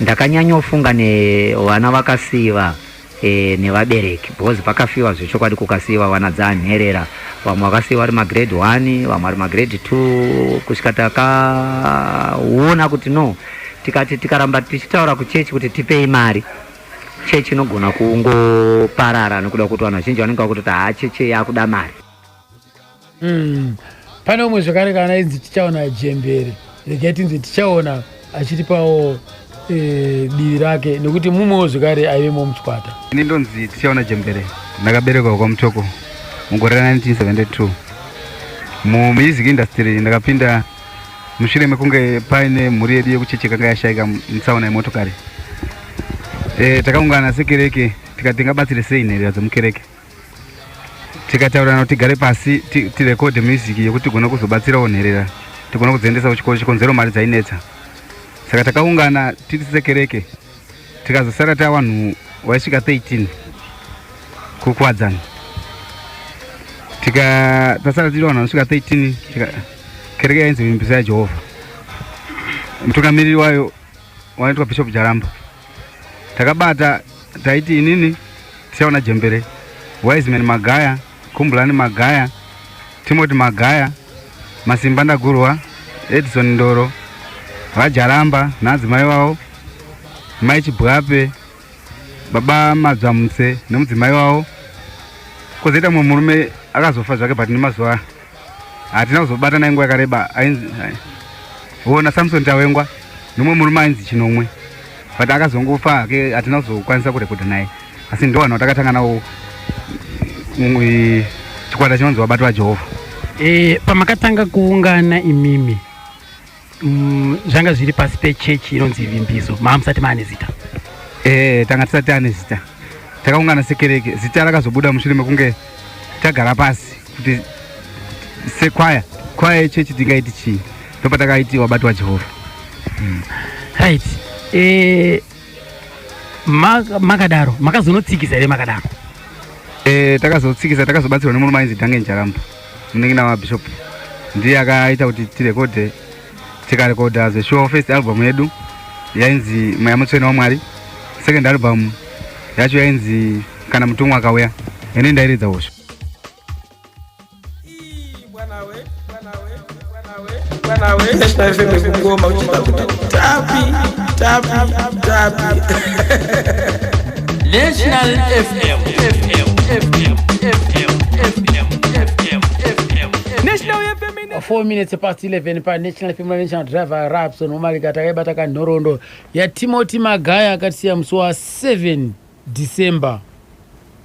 ndakanyanyofunga nevana vakasiiva nevabereki, because pakafiwa zvechokwadi kukasiiva vana dzanherera, vamwe vakasiiva vari magrade 1, vamwe vari magrade 2, kusvika takaona kuti no, tikati tikaramba tichitaura kuchechi kuti tipei mari, chechi inogona kungoparara nekuda kuti vanhu vazhinji vanenge vakuti chechi yakuda mari. Pane umwe zvakare kana inzi tichaona Jembere, regai tinzi tichaona achitipawo divi rake, nekuti mumwewo zvakare aivemo muchikwata. Ini ndonzi tichaona Jembere, ndakaberekwa kwaMutoko mugore ra1972. Mumusic industry ndakapinda mushure mekunge paine mhuri yedu yekuchechi kanga yashaika mutsaona yemotokari. Takaungana sekereke tikati tingabatsire sei nherera dzemukereke. Tikataurana kuti tigare pasi tirekode music yekuti tigona kuzobatsirawo nherera, tigona kudziendesa kuchikoro chikonzero mari dzainetsa. Saka takaungana tiri sekereke, tikazosara tavanhu vaisvika 13 kukwadzana. Tasara tiri vanhu vaisvika 13, kereke yainzi Vimbiso yaJehovha. Mutungamiriri wayo wanoitwa Bishop Jaramba. Takabata taiti inini tichaona Jembere, Wiseman Magaya, Kumbulani Magaya, Timothy Magaya, Masimba Ndagurwa, Edison Ndoro, vaJaramba nadzimai wavo, Mai Chibwape, Baba Madzamutse nemudzimai wavo. Kozoita mumwe murume akazofa zvake but nemazuva hatina kuzobata naye nguva yakareba, ona Samson Tawengwa nomwe murume ainzi Chinomwe, but akazongofa hake hatina kuzokwanisa kurekodha naye, asi ndo vanhu vatakatanga nawo chikwata chinonzi Vabati vaJehovha. Pamakatanga kuungana imimi zvanga zviri pasi pechechi inonzi Vimbiso, maamusati maane zita? Tanga tisati ane zita, takaungana sekereke. Zita rakazobuda mushure mekunge tagara pasi kuti sekwaya yechechi tingaiti chii, ndopa takaiti Vabati vaJehovha. Right. Makadaro makazonotsikisa here makadaro? Takazotsikisa, takazobatsirwa nemurume ainzi Dhangen Jaramba, munin'ina waBishop. Ndiye akaita kuti tirekodhe, tikarekodha the show first album yedu yainzi Mweya Mutsvene waMwari, second album yacho yainzi Kana Mutumwa Akauya, ine ndairidza hosho. National FM kungoma uchida kuti tapi. National FM. National FM. 4 minutes past 11 pa National FM National Driver Rapson Umalika takaibata kanhoroondo ya Timothy Magaya akatisiya musi wa 7 December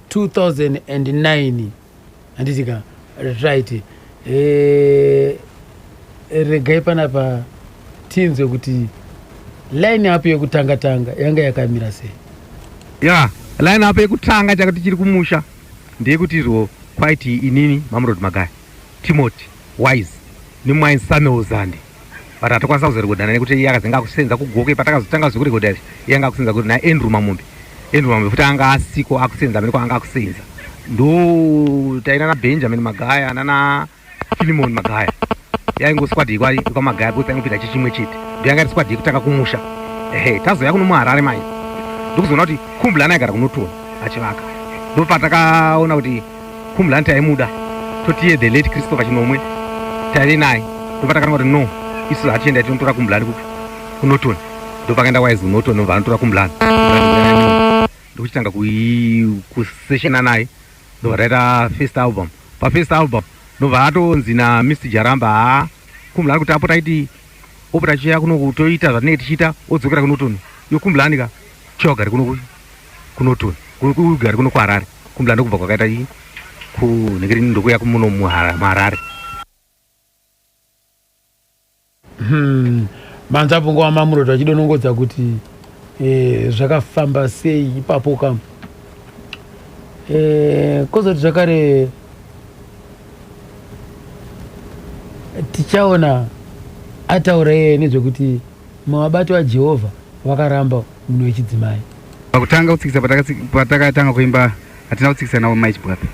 2009. Anditika right. Regai panapa tinzwe kuti line up yekutanga yanga yakamira sei? Line up yekutanga chakati chiri kumusha ndeyekuti ro kwaiti inini Mamrod Magaya, Timothy Wise nemwai Samuel Zandi. But atakwanisa kuzorekodana nekuti yakazenga kusenza kugoke patakazotanga zokurekodha yanga kusenza kuti na Andrew Mamumbi futi anga asiko akusenza amene kwanga akusenza. Ndo taina na Benjamin Magaya nana Philemon Magaya. Yaingo squad ikwali kwa Magaya kuti angopita chichimwe chete. Ndiyanga squad yekutanga kumusha. Tazo yakuno muHarare mai. Ndikuzona kuti Kumbulani agara kunotona achivaka. Ndo patakaona kuti Kumbulani taimuda. Totiye the late Christopher Chinomwe tari naye. Ndo patakana kuti no, isu hatienda tinotora Kumbulani kunotona. Ndo pakaenda Wise unotona ndo vanotora Kumbulani. Ndokuchitanga kuseshena naye. Ndo varaita first album. Pa first album ndo vatonzi na Mr. Jaramba Kumbulani kuti apo taiti opera chiya kuno kutoita zvatinenge tichiita odzokera kunotoni. Yo Kumbulani ka chogari kunotoni. Kugari kuno kuHarare. Kumbulani ndokubva kwakaita kunekeri ndokuya kumuno muharare. Manzapo ngwa Mamuroto achidonongodza kuti zvakafamba sei ipapo kam. Kozoti zvakare tichaona ataura nezvekuti mabato aJehovha vakaramba munhu wechidzimai. Pakutanga kutsikisa patakatanga kuimba hatina kutsikisa nawo maIchibwape.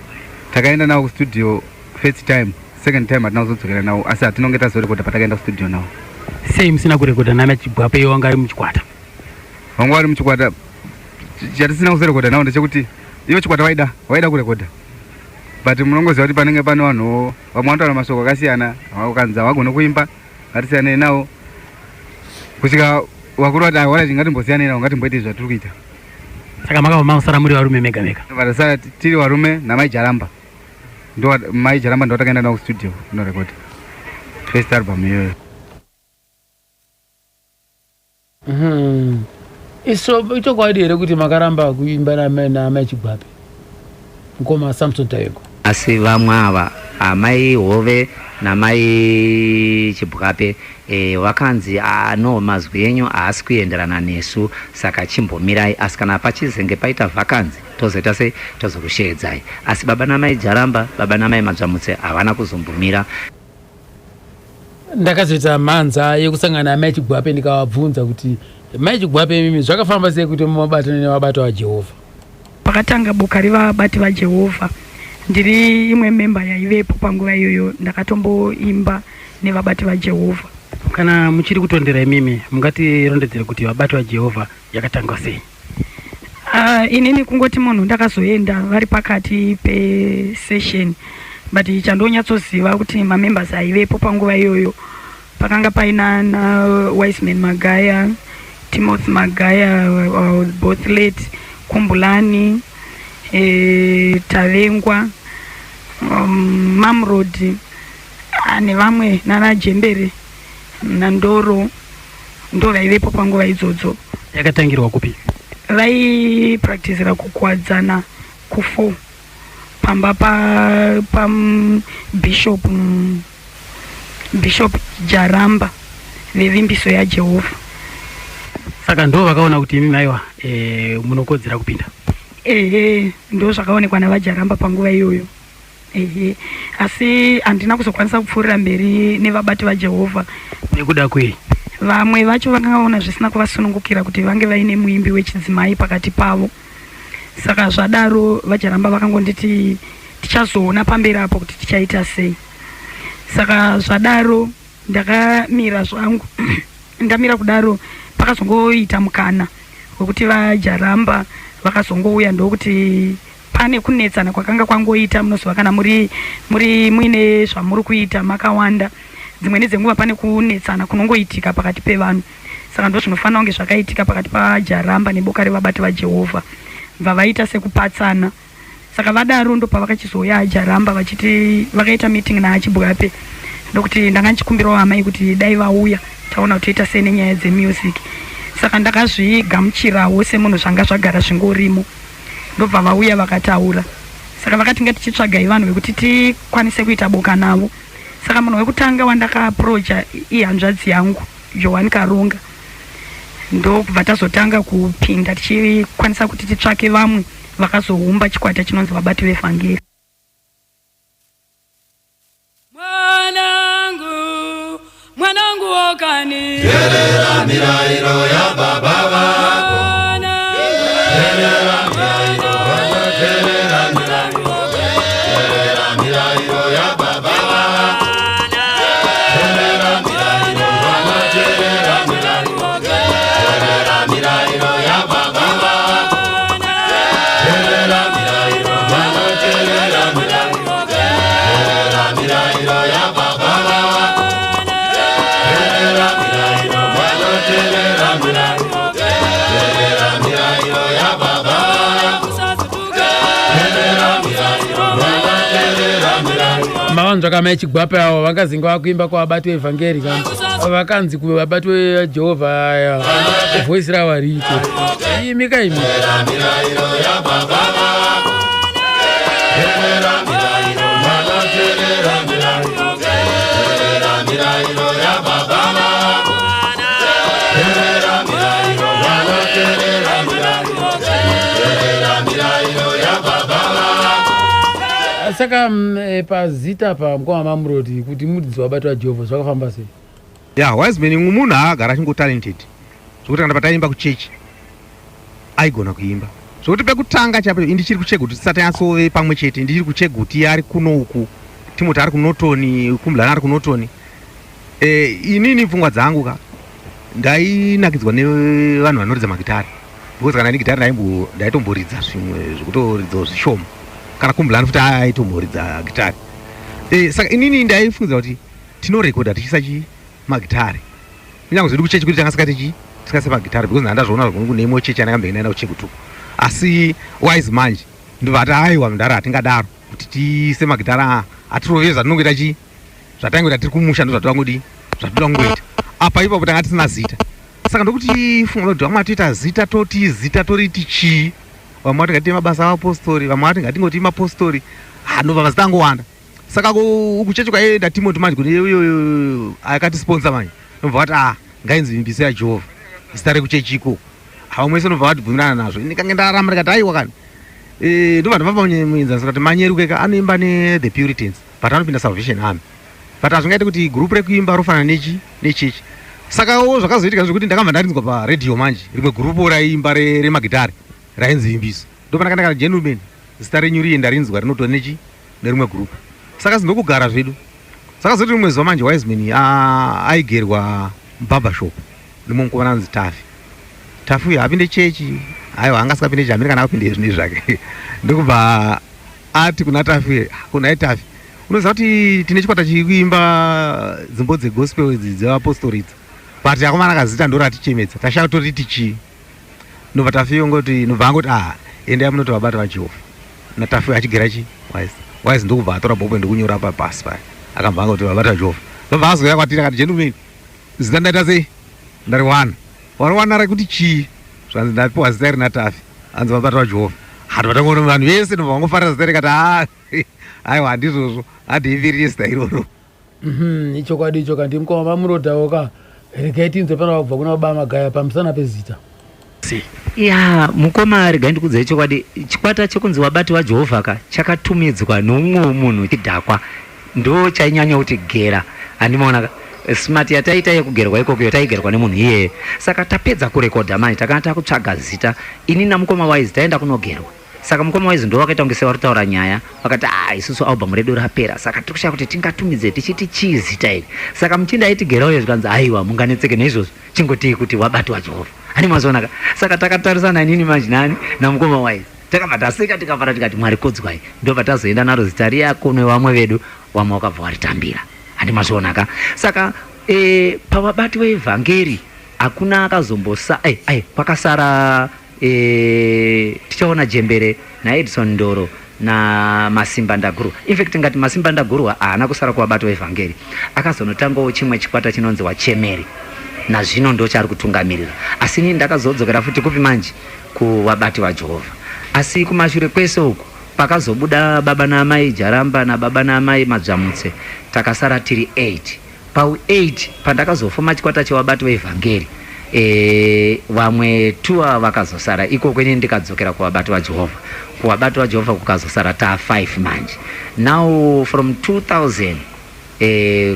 Takaenda nawo kustudio first time, second time hatina kuzodzokera nawo asi hatinonge tazorekodha patakaenda kustudio nawo. Sei musina kurekodha namaIchibwape wanga ari muchikwata? Wanga ari muchikwata chatisina kuzorekodha nawo ndechekuti ivo chikwata waida kurekodha. But munongoziva kuti panenge pano vanhu vamwe vanotaura mashoko akasiyana, vakanza vagona kuimba ngatisiyane nawo. Kusvika wakuru vati wala tingatimbosiyane nawo ngatimboite zvatiri kuita. Saka makabva mausara muri varume mega mega. Vatasara tiri varume naMaiJaramba. Ndo MaiJaramba ndo takaenda nawo kustudio kunorekodha first album iyoyo. Ichokwadi here kuti makaramba kuimba namaIchibwape ngoma Samson Tayego? Asi vamwe ava amai Hove namai Chibwape vakanzi no mazwi enyu haasi kuenderana nesu saka chimbomirai, asi kana pachizenge paita vakanzi tozoita sei tozokushedzai. Asi baba namai Jaramba, baba namai Madzvamutse havana kuzombomira. Ndakazoita manza yekusangana namaIchibwape ndikavabvunza kuti maIchibwape mimi zvakafamba sei kuti mubatane nevabato vaJehovha? Pakatanga boka revabati vaJehovha ndiri imwe memba yaivepo panguva iyoyo ndakatomboimba nevabati vaJehovha. Kana muchiri kutondera imimi mungatirondedzere kuti vabati vaJehovha yakatanga sei? Inini kungoti munhu ndakazoenda vari pakati pesession, but chandonyatsoziva kuti mamembers aivepo panguva iyoyo pakanga paina Wiseman Magaya, Timothy Magaya, both late, Kumbulani, Tavengwa, Mamrod, nevamwe nana Jembere naNdoro ndo vaivepo panguva idzodzo. Yakatangirwa kupi? Vaipracticera kukwadzana ku4 pamba pa Bishop Jaramba vevimbiso yaJehovha. Saka ndo vakaona kuti imi maiwa munokodzera kupinda? Ndo zvakaonekwa navaJaramba panguva iyoyo. Asi handina kuzokwanisa kupfuurira mberi nevabati vaJehovha. Nekuda kwei? Vamwe vacho vakaona zvisina kuvasunungukira kuti vange vaine muimbi wechidzimai pakati pavo. Saka zvadaro vaJaramba vakangonditi tichazoona pamberi apo kuti tichaita sei. Saka zvadaro ndakamira zvangu. Ndamira kudaro pakazongoita mukana wekuti vaJaramba vakazongouya ndokuti pane kunetsana kwakanga kwangoita munozova kana muri muine zvamuri kuita makawanda. Dzimweni dzenguva pane kunetsana kunongoitika pakati pevanhu. Saka ndo zvinofanira kunge zvakaitika pakati paJaramba neboka revabati vaJehovha. Bva vaita sekupatsana. Saka vadaro ndo pavakachizoya Jaramba vachiti vakaita meeting naAchibwape ndokuti ndanga ndichikumbirawo amai kuti dai vauya taona kuti toita sei nenyaya dzemusic. Saka ndakazvigamuchirawo semunhu zvanga zvagara zvingorimo. Ndobva vauya vakataura. Saka vakati ngatichitsvagai vanhu vekuti tikwanise kuita boka navo. Saka munhu wekutanga wandakaapproacha ihanzvadzi yangu Joan Karonga. Ndobva tazotanga kupinda tichikwanisa kuti titsvake vamwe vakazoumba chikwata chinonzi vabati vevhangeri. Mwanangu okani teerera mirayiro ya baba vako. Teerera mirayiro vako, teerera mirayiro ya baba vako. Teerera mirayiro vako, teerera mirayiro ya baba vako. Teerera mirayiro vako, teerera mirayiro ya baba vako. Mavanzwa kama Chigwape avo vakazinga vakuimba kwavabati vevhangeri kana vakanzi kuvabati vaJehovha aya voice ravo hariko imika imi. saka pazita pa mkoa Mamurodi kuti mudzidzi wabati waJehovha zvakafamba sei? Ya Wiseman munhu agara achingo talented zvokuti kana pataimba kuchechi aigona kuimba zvokuti pekutanga chapo ndichiri kucheguti tisati yatsove pamwe chete ndichiri kucheguti ari kuno uku Timothy ari kunotoni Kumblana ari kunotoni inini pfungwa dzangu ka ndainakidzwa nevanhu vanoridza magitari because kana negitari ndaitomboridza zvimwe zvekutoridza zvishoma kana Kumblana futi aitomboridza gitari saka inini ndaifungidza kuti tinorekodha tichisa magitari kunyange zvedu kuchechi kuti tangasika tikase magitari because ndandazvoona kune imwe chechi anakambe inaenda kuchechi tu asi wise manje ndovati aiwa mudaro atingadaro kuti tiise magitari atiroveza zvatinongoita zvatangoita tiri kumusha ndozvatangodi zvatoda apa ipapo tanga tisina zita saka ndokuti funga kuti vamwe atoita zita toti zita toriti chii vamwe vati ngatiite mabasa avapostori vamwe vati ngatingoti mapostori ndobva mazita angowanda saka kuchechi kwaenda Timothy manje kuti uyo akatisponsor manje nobva vati ngainzi Vimbiso yaJehovha zita rekuchechiko vamwe se nobva vatibvumirana nazvo ndikange ndaramba ndikati aiwa kani ndobva ndabva muenzanisa kuti manyerukeka anoimba neThe Puritans but anopinda Salvation Army but hazvingaite kuti group rekuimba rofanana nechechi sakawo zvakazoitika zvekuti ndakabva ndarinzwa paredhiyo manje rimwe gurupu raimba remagitari rainzi Vimbiso ndopandakandakati gentleman zita renyu riye ndarinzwa rinotori nerimwe gurupu saka zindokugara zvedu saka zoti rimwe zuva manje Wiseman aigerwa mbaba shop nemukomana anzi Tafi uyo apinde chechi aiwa angasikapinde chechi amiri kana apinde zvinezvi zvake ndokubva ati kuna Tafi Tafi unoziva kuti tine chikwata chikuimba dzimbo dzegospel idzi dzevapostori idzi but akomana akazita ndoratichemedza tashaka tori tichii ndobva Tafi ngoti nobva angoti endai munoti vabata vaJehovha naTafi achigera Wise ndokubva atora bhobwe ndikunyora papasi paya akabva angoti vabata Jehovha ndobva azoya kwatiri akati gentleman zita ndaita sei ndari wari rekuti chii zvanzi ndapiwa zita rina Tafi anzi vabata vaJehovha hatovatangoona vanhu vese ndobva vangofarira zita rikati aiwa handizvozvo hadeivirire zita iroro ichokwadi icho kandi mukoma Mamurodhawoka regai tinzwe pana kubva kuna baba Magaya pamusana pezita ya mukoma regai ndikudzai chokwadi chikwata chekunzi wabati waJehovha ka chakatumidzwa noumwe munhu chidhakwa ndo chainyanya kuti gera handimaona smart yataita yekugerwa ikoko taigerwa nemunhu iyeye saka tapedza kurekodha manje takana kutsvaga zita ini namukoma Wise taenda kunogerwa saka mukoma Wise ndo wakaita kunge sevari kutaura nyaya vakati isusu album redu rapera saka tiri kushaya kuti tingatumidze tichiti chii zita iri saka muchinda aitigerawo iyo zvikanzi aiwa munganetseke neizvozvo chingotii kuti wabati waJehovha hani mazonaka saka takatarisana inini manje nani namukoma Wise takabva taseka tikafara tikati Mwari kodzwai ndobva tazoenda naro zita riyako nevamwe vedu vamwe wakabva waritambira handi mazonaka saka pavabati veevhangeri hakuna akazombosa pakasara tichaona Jembere naEdison Ndoro na Masimba Ndaguru. In fact ngati Masimba Ndaguru haana kusara kuvabati veevhangeri akazonotangawo chimwe chikwata chinonzi Wachemeri na zvino ndo chari kutungamirira asi ini ndakazodzokera futi kupi manje kuvabati vaJehovha asi kumashure kwese uku pakazobuda baba naamai Jaramba na baba naamai Madzvamutse takasara tiri 8 pau8 pandakazofoma chikwata chevabati veevhangeri vamwe 2 vakazosara iko kwenye ndikadzokera kuvabati vaJehovha kuvabati vaJehovha kukazosara taa 5 manje now from 2000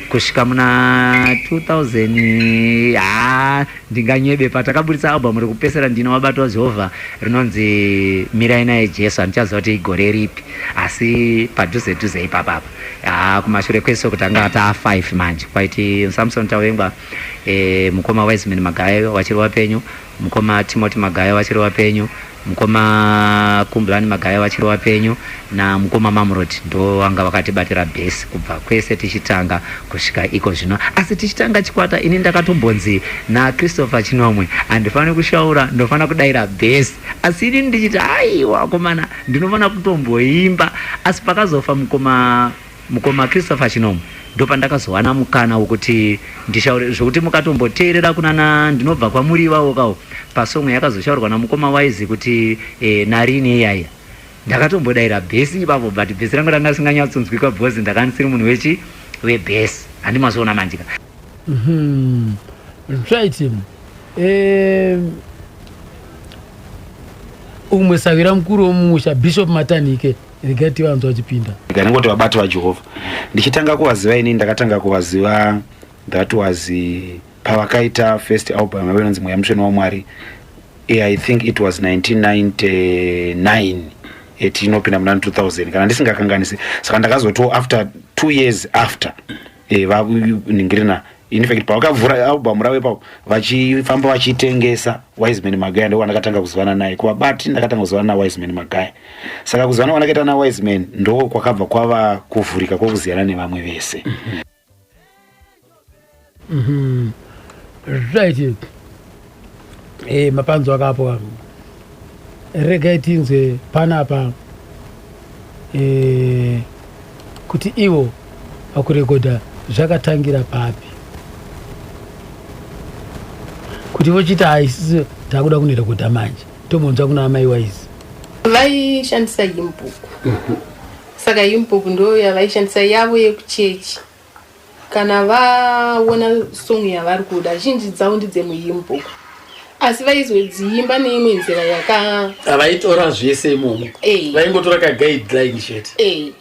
kusvika muna 2000 ndinganyebe patakaburitsa album rekupesera ndina wabati waJehovha rinonzi Mirai Naye Jesu handichaziva kuti igore ripi asi padhuze ipapapa kumashure kwese kutanga taa 5 manje kwaiti Samson Tawengwa mukoma Wiseman Magaya wachiri wapenyu mukoma Timothy Magaya wachiri wapenyu mukoma Kumblani Magaya wachiri wapenyu na mukoma Mamurodi ndo vanga vakatibatira base kubva kwese tichitanga kusvika iko zvino asi tichitanga chikwata ini ndakatombonzi naChristopher Chinomwe handifani kushaura ndofana kudaira base asi ini ndichiti aiwa komana ndinofana kutomboimba asi pakazofa mukoma Christopher Chinomwe ndopandakazowana mukana wokuti ndishaure zvokuti mukatomboteerera kunana ndinobva kwamuri ivavo kawo pasomwe yakazoshaurwa namukoma Wise kuti narini iyaya ndakatombodaira bhesi ipapo but bhesi rangu ranga risinganyatsonzwika bhozi ndakanisiri munhu webhesi handimazoona manjika zvaiti umwe savira mukuru womumusha Bishop Matanike regati vanhu vachipinda nganingoti vabati vaJehovha. Ndichitanga kuvaziva ini ndakatanga kuvaziva that was pavakaita first album yavanonzi Mweya Mutsvene waMwari. I think it was 1999 etinopinda muna 2000 kana ndisingakanganisi. Saka ndakazoto after 2 years after vaningirina in fact pavakavhura album ravo ipapo vachifamba vachitengesa Wiseman Magaya ndo ndakatanga kuzivana naye kuvabati ndakatanga kuzivana na Wiseman Magaya. Saka kuzivana wanakaita na Wiseman ndo kwakabva kwava kuvhurika kwokuziyana nevamwe vese. Right. Mapanzo akapo regai tinzwe panapa kuti ivo vakurekodha zvakatangira papi kuti vochita haisisi takuda kunerekodha manje tomonza kuna amai Wise vaishandisa himbook. Saka himbook ndo yavaishandisa yavo yekuchechi. Kana vaona song yavari kuda zhinji dzavo ndedzemuhimbook, asi vaizodziimba neimwe nzira havaitora zvese imomo, vaingotora kaguideline chete.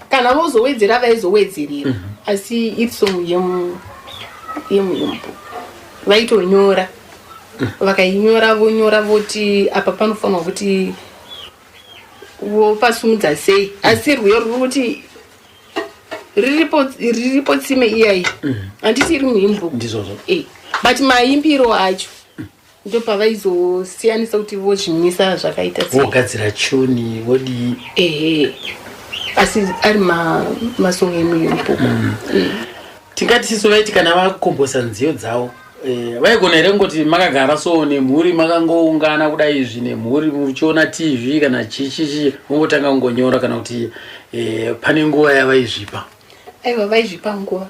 Kana vozowedzera vaizowedzerera, asi iri song yemuhimbook vaitonyora. Vakainyora vonyora voti apa panofanwa kuti vopasumudza sei, asi rwiyo ruri kuti riripo tsime iyai handiti iri muhimbook ndizvozvo. But maimbiro acho ndo pavaizosiyanisa kuti vozvinisa zvakaita vogadzira chuni vodi asi ari masong emuhimbook. Tingati siso vaiti kana vakombosa nziyo dzavo vaigona here ngoti makagara so nemhuri makangoungana kudai izvi nemhuri muchiona TV kana chichichi ungotanga kungonyora kana kuti pane nguva yavaizvipa? Aiwa vaizvipa nguva.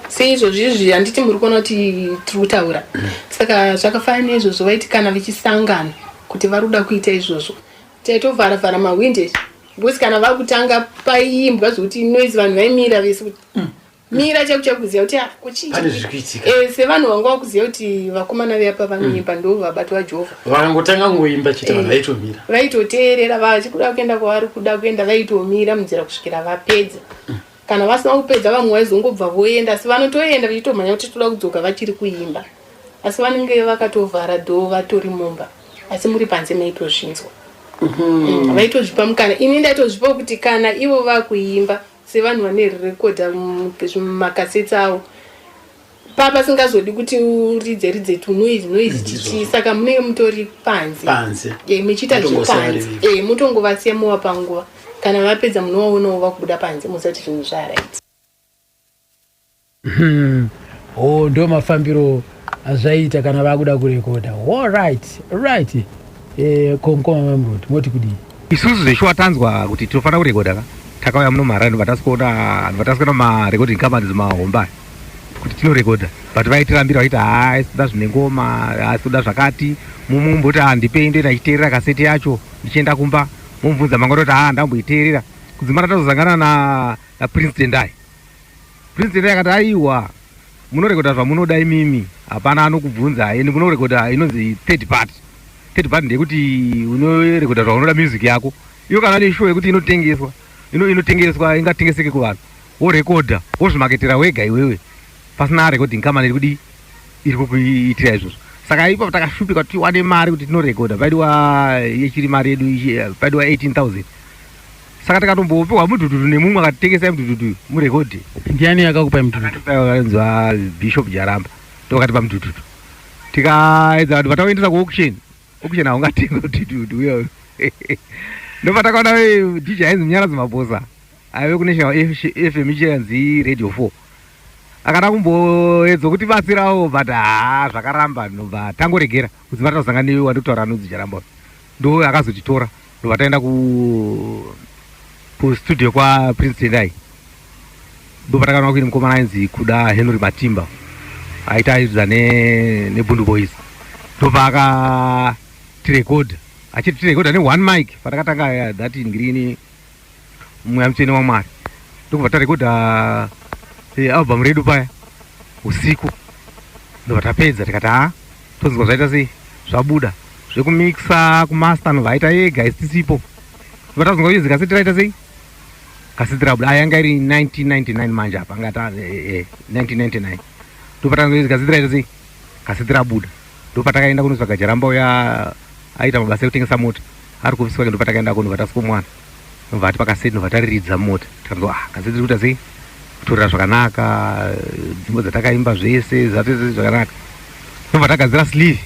Seizvozvizvi handiti muri kuona kuti tiri kutaura. Saka zvakafanana neizvozvo vaiti kana vichisangana kuti vari kuda kuita izvozvo taitovhara mahwinde because kana vakutanga paiimbwa zvokuti noise vanhu vaimira vese kuti mira chakuziva kuti sevanhu vanga vakuziva kuti vakomana veapa vanoimba ndo vabati vaJehovha vakangotanga ngoimba chete vanhu vaitomira vaitoteerera vachikuda kuenda kwavari kuda kuenda vaitomira munzira kusvikira vapedza. Kana vasina kupedza vamwe vaizongobva voenda, asi vanotoenda vachitomhanya kuti toda kudzoka vachiri kuimba, asi vanenge vakatovhara dho vatori mumba, asi muri panze maitozvinzwa. Vaitozvipa mukana. Ini ndaitozvipa kuti kana ivo vakuimba sevanhu vane rekodha mumakaseti avo papa singazodi kuti uridze tunoizi chichi, saka munenge mutori panze muchiita zvepanze mutongovasiya muva panguva. Kana vapedza munovaonawo vakubuda panze musati zvinhu zvaraiti. Ndo mafambiro azvaita kana vakuda kurekodha. Right. Konkoma mamroti moti kudii? Isusu zveshuwa tanzwa kuti tinofanira kurekodha takauya muno Maharare vatasikuona marecording companies mahomba kuti tinorekodha, but vaitirambira vaiti toda zvine ngoma, toda zvakati. Mumumboti handipei ndoenda achiteerera kaseti yacho ndichienda kumba mumvunza mangoroti ndamboiteerera kudzimara tazozangana na Prince Tendai akati aiwa munorekodha zvamunoda imimi hapana anokubvunza, ende munorekodha inonzi third party ndekuti unorekodha zvaunoda music yako iyo. Kana ne show yekuti inotengeswa ingatengeseke kuvanhu worekodha wozvimaketera wega iwewe pasina recording company iri kukuitira izvozvo. Saka ipapo takashupika kuti tiwane mari kuti tinorekodha, paidiwa yechiri mari yedu paidiwa 18,000. Saka takatombopiwa mudhudhudhu nemumwe akatitengesai mudhudhudhu murekodhi. Ndiani akakupa mudhudhudhu? Akakanzwa Bishop Jaramba ndokatipa mudhudhudhu. Tikaedza kuti patakuendesa kuauction haungatenga mudhudhudhu uyo. Ndopatakaona DJ ainzi Munyaradzi Maposa aive kuNational FM ichanzi Radio 4 akada kumboedza kuti batsirawo, but zvakaramba ndobva tangoregera kudzimara tazosangana newe wandikutaura nudzi Jaramba ndo akazotitora ndobva taenda kustudio kwa Prince Tendai. Ndobva takaona kuti mukomana ainzi Kuda Henry Matimba aitaidza neBundu Boys, ndobva akatirekodha achitirekodha ne1 mic patakatanga that ngiri Mweya Mutsvene waMwari. Ndobva tarekodha album redu paya usiku, ndobva tapedza tikati tonzwa zvaita sei zvabuda zvekumixa kumaster nobva aita ega isisipo vatazonga izi kaseti raita sei kaseti rabuda ayanga iri 1999 manje apa ngata 1999 ndopatanga izi kaseti raita sei kaseti rabuda ndopatakaenda kunotsvaga Jaramba uya aita mabasa ekutengesa mota ari kuviswa ndopatakaenda kuno vatasiko mwana vati pakaseti novatariridza mota tikanzwa kaseti rikuita sei kutorera zvakanaka dzimbo dzatakaimba zvese zvatoita zvakanaka ndobva tagadzira sleeve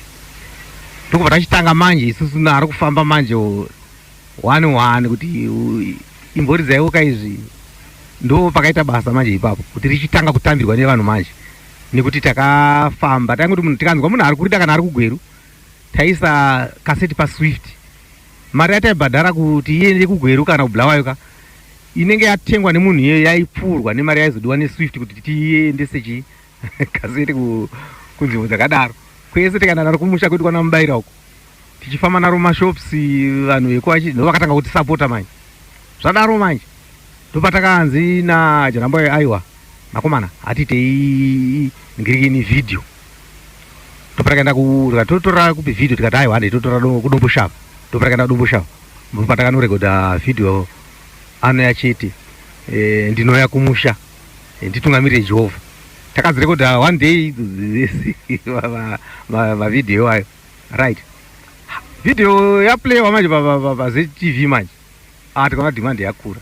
ndokubva tachitanga manje isusu ari kufamba manje 1 kuti imboridzaiwo kaizvi ndo pakaita basa manje ipapo kuti richitanga kutambirwa nevanhu manje nekuti takafamba taingoti munhu tikanzwa munhu ari kurida kana ari kugweru taisa kaseti paSwift mari yataibhadhara kuti iende kugweru kana kubulawayoka inenge yatengwa nemunhu iye yaipfurwa nemari yaizodiwa neSwift kuti tiendese kaseti kunzvimbo dzakadaro kwese tikana naro kumusha kwedu kwana mubaira uko tichifamba naro mashops vanhu vekwachi ndovakatanga kuti sapota manje zvadaro manje ndopatakaanzi naJaramba aiwa makomana hatitei ngirikini video ndopatakaenda totora kupi video tikati aiwa hande totora kudomboshava ndopatakaenda kudomboshava ndopatakaanorekodha video ano yachete ndinoya kumusha nditungamirire Jehovha takazirekodha one day mavideo ayo right video yaplaywa manje paZTV manje tikaona demand yakura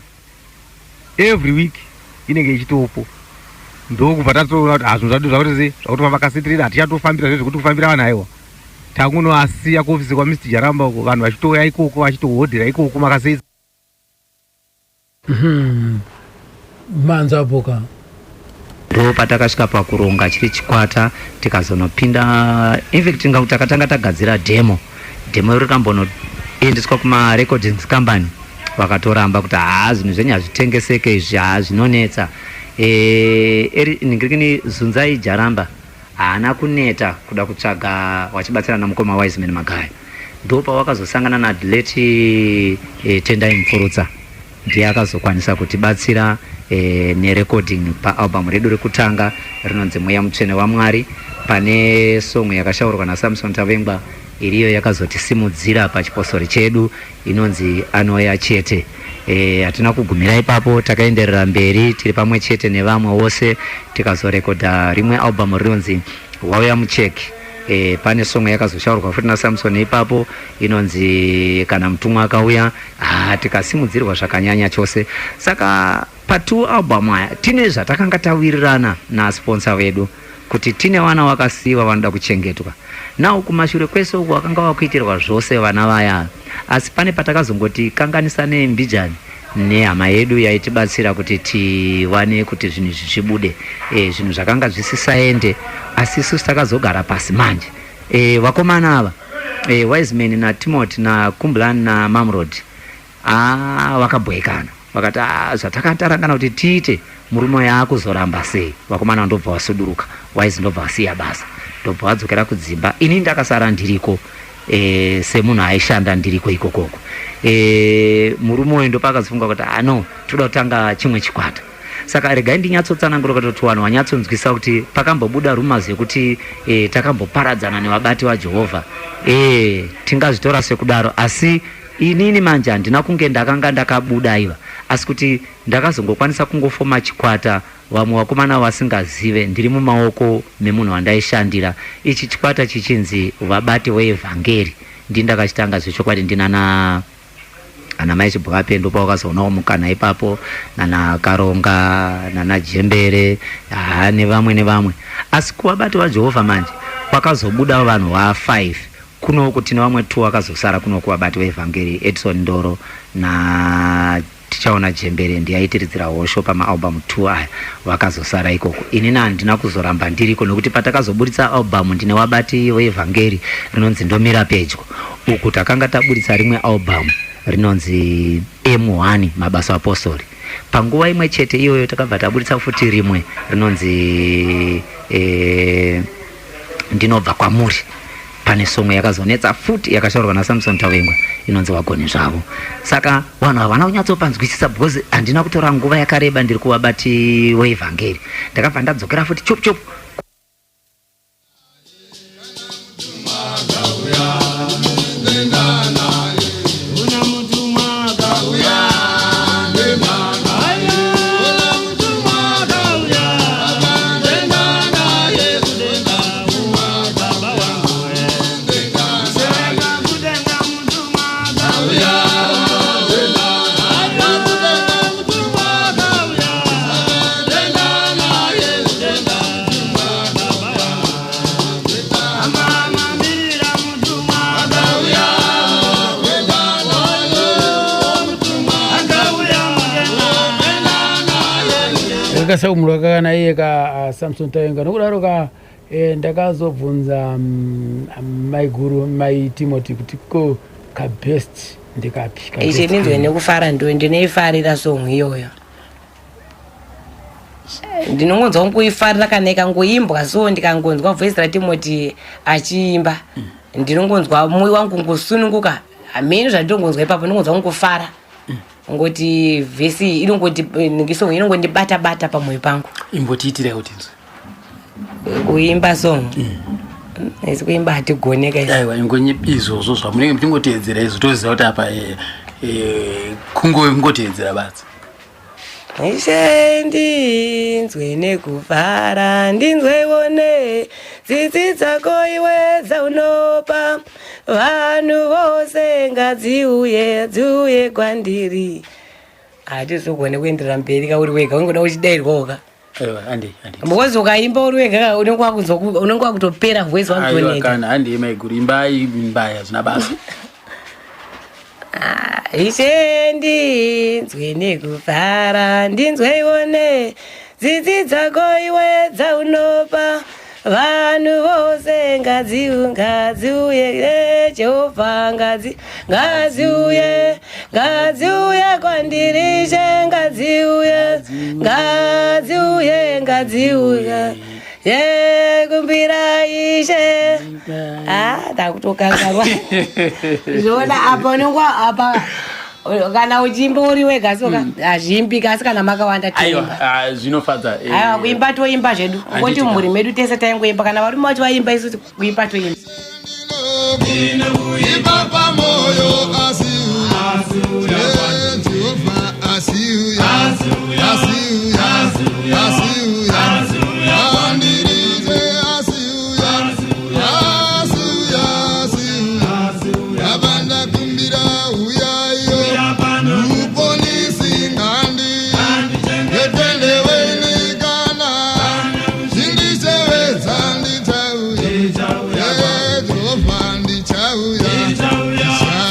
every week inenge ichitopo ndokubva tatoona kuti zvinhu zvadu zvakuti sei zvakuti mavakasitirira hatichatofambira zvezvekuti kufambira vanhu aiwa takunoasiya kuofisi kwa Mr. Jaramba uko vanhu vachitouya ikoko vachitohodhera ikoko makasei manzo apoka ndo patakasvika pakuronga chiri chikwata tikazonopinda infact takatanga tagadzira demo rikambonoendeswa kuma recordings company vakatoramba kuti zvinhu zvenyu hazvitengeseke izvi zvinonetsa ningirikini Zunzai Jaramba haana kuneta kuda kutsvaga wachibatsira namukoma Wiseman Magaya ndo pawakazosangana naDleti Tendai Mfurutsa ndiye akazokwanisa kutibatsira nerecording paalbum redu rekutanga rinonzi Mweya Mutsvene waMwari pane song yakashaurwa naSamson Tavengwa iriyo yakazotisimudzira pachipostori chedu inonzi Anoya Chete. Hatina kugumira ipapo, takaenderera mberi tiri pamwe chete nevamwe wose tikazorekodha rimwe album rinonzi Wauya Mucheki. Pane song yakazoshaurwa futi naSamson ipapo inonzi Kana Mutumwa Akauya. Tikasimudzirwa zvakanyanya chose. Saka pa2 album aya tine zvatakanga tawirirana nasponsor vedu kuti tine vana vakasiiwa vanoda kuchengetwa. Nawo kumashure kwese uko vakanga vakuitirwa zvose vana vaya, asi pane patakazongoti kanganisa neMbijani nehama yedu yaitibatsira kuti tiwane kuti zvinhu zvibude, zvinhu zvakanga zvisisaende, asi isusu takazogara pasi manje. Vakomana ava Wiseman na Timothy na Kumblani na Mamrod vakabwekana vakati zvatakarangana kuti tiite murume yaakuzoramba sei. Vakomana ndobva vasuduruka, Wise ndobva vasiya basa, ndobva vadzokera kudzimba. Ini ndakasara ndiriko semunhu aishanda ndiriko ikokoko. Murume uyu ndopakazofunga kuti no, toda kutanga chimwe chikwata. Saka regai ndinyatsotsanangura kuti vanhu vanyatsonzwisa kuti pakambobuda rumors yekuti takamboparadzana nevabati vaJehovha. Tingazvitora sekudaro, asi inini manje handina kunge ndakanga ndakabuda iva, asi kuti ndakazongokwanisa kungofoma chikwata vamwe vakomana vasingazive ndiri mumaoko memunhu wandaishandira. Ichi chikwata chichinzi Vabati veEvhangeri. Ndakachitanga zvechokwadi ndina ana mai Chibwape, ndopa wakazoonawo mukana ipapo nana Karonga nana Jembere nevamwe. Asi kuvabati vaJehovha manje kwakazobuda vanhu va5 kuno kuti nevamwe 2 vakazosara kuno kuvabati veEvhangeri, Edson Ndoro na tichaona Jembere ndiyaitiridzira hosho pamaalbum 2 aya vakazosara ikoko. Ini handina kuzoramba ndiriko nokuti patakazoburitsa album ndine Vabati veEvhangeri rinonzi Ndomira Pedyo, uku takanga taburitsa rimwe album rinonzi M1 Mabasa Apostori. Panguva imwe chete iyoyo takabva taburitsa futi rimwe rinonzi Ndinobva Kwamuri. Pane song yakazonetsa futi yakashaurwa naSamson Tavengwa inonzi Vagoni Zvavo. Saka vanhu havana kunyatsopanzwisisa because handina kutora nguva yakareba ndiri kuvabati veEvhangeri. Ndakabva ndadzokera futi chop Una mutumwa akauya akasaumulwa kana iye ka Samson Tawenga nokudaro ka ndakazobvunza maiguru mai Timothy kuti ko ka best ndikapi ichi ndinzwe nekufara ndinoifarira song iyoyo ndinongonzwa kuifarira kana ikangoimbwa so ndikangonzwa voice raTimothy achiimba ndinongonzwa mwoyo wangu ngosununguka amene zvandinongonzwa ipapo ndinongonzwa kufara ngoti vhesi inongondibata bata pamwoyo pangu. Imbotiitira kuti kuimba song isi kuimba hatigoneka isi aiwa ingonye izvozvo zvamunenge muchingoteedzera izvo toziva kuti apa kungoteedzera basi. Ishe ndinzwe nekufara ndinzwewone tsitsi dzako iwe dzaunopa vanhu vose ngadziuye kwandiri. Hatizogone kuenderera mberi kauri wega ungoda uchidairwawoka mukozi ukaimba uri wega unenge wakutopera voice wakuzoneta handei maiguru imbai hazvina basa. Ishe ndinzwe nekufara ndinzweione tsitsi dzako iwe dzaunopa vanhu vose ngadziuye Jehovha ngadziuye kwandiri Ishe ngadziuye kumbira Ishe takutokangarwa zvoda apa nongwa apa kana uchimba uri wega soka hazvimbi kasi kana makawanda toimba zvinofadza aiwa kuimba toimba zvedu ngoti mhuri medu tese taingoimba kana varume vacho vaimba isuti kuimba toimba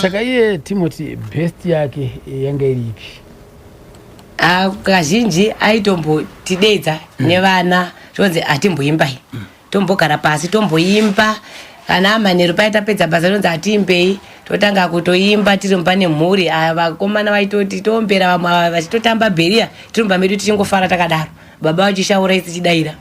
saka iye Timothy best yake yanga iri ipi? Kazhinji aitombotidedza nevana zvonzi atimboimbai tombogara pasi tomboimba kana amanheru paita pedza basa zvonzi atiimbei totanga kutoimba tiri mumba nemhuri. Vakomana vaitoti tombera vamwe vachitotamba bheria tiri mumba medu tichingofara takadaro baba vachishaura isi chidaira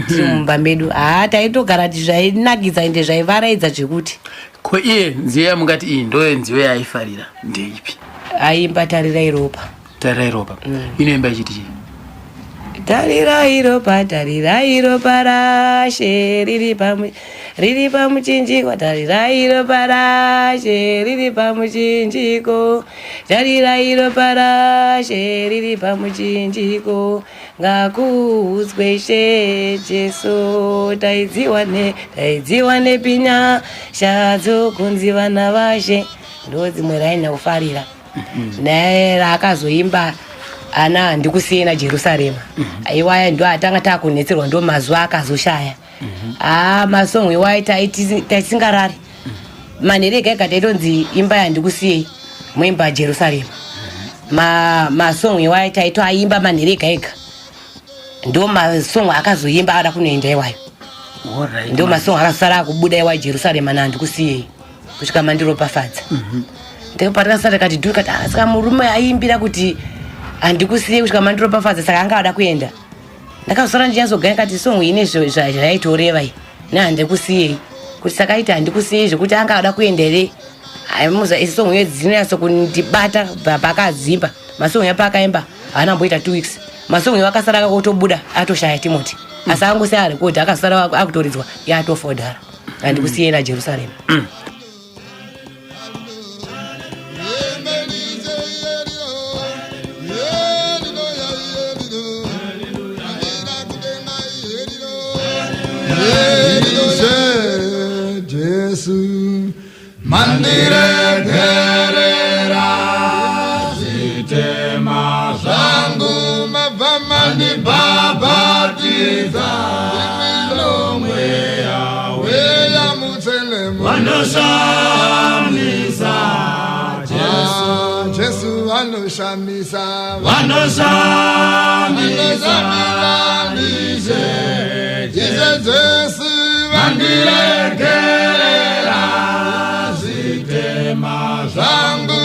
tiri mumba medu. Taitogara zvainakidza ende zvaivaraidza zvekuti ko iye nziyo yamungati iyi ndo nziyo yaaifarira ndeipi? Aimba Tarirai ropa. Tarirai ropa inoimba ichiti chii? Tarirai ropa rashe riri pamuchinjiko tarirai ropa rashe riri pamuchinjiko tarirai ropa rashe riri pamuchinjiko ngakuudzwe Ishe Jesu taidziwa nepinya shadzo kunzi vana vashe ndo dzimwe raina kufarira naye raakazoimba ana ndikusiye naJerusarema aiwaya ndo atanga takunetserwa ndo mazuva akazoshaya masong iwaya taisingarari manheru ega ega taitonzi imba yandikusiye muimba Jerusarema masong iwaya taitoaimba manheru ega ega ndo masong akazoimba ada kunoenda iwayo ndo masong akasara akubuda iwayo Jerusarema nandikusiye kusvika mandiropafadza ndikopatakasara kati dhuri kati saka murume aimbira kuti handikusiye kusvika mandiropafadza saka anga ada kuenda. Ndakazosara ndichazogaya kati song ine zvaitoreva iyi nehandikusiye kuti saka iti handikusiye zvekuti anga ada kuenda here. Aimuza isi song iyo dzinonatso kundibata pakadzimba. Masong yapakaimba haana mboita 2 weeks masong iyo akasara akakotobuda atoshaya Timothy asi angosiya arekodhi akasara akutoridzwa yatofodhara handikusiye naJerusarema. Jesu mandiregerera zitema zangu mavamani babatiza milomweya weya mutselemo wanoshamisa Jesu vanoshamisa Jesu vandiregerera zvitema zvangu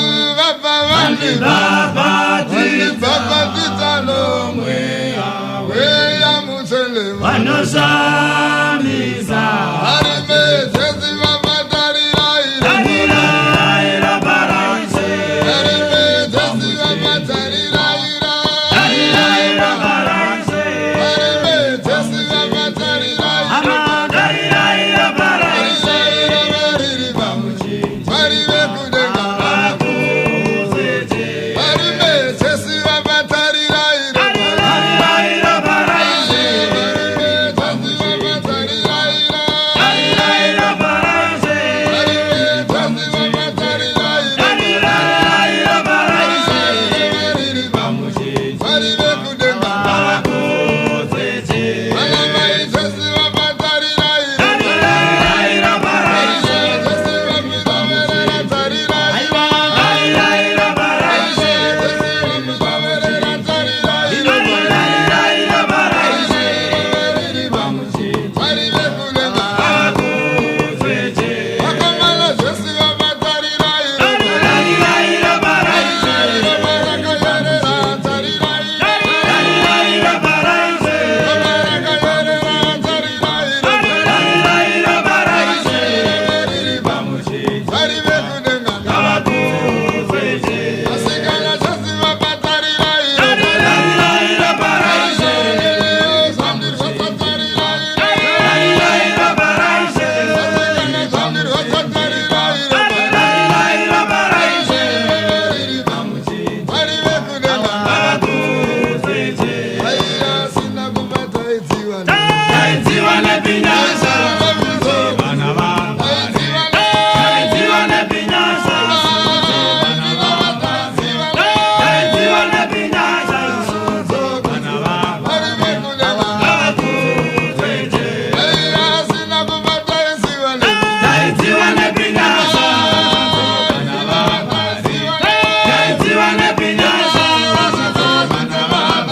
vandibhabhatidza nomweya weya mutsele vanoshamisa varimedzezi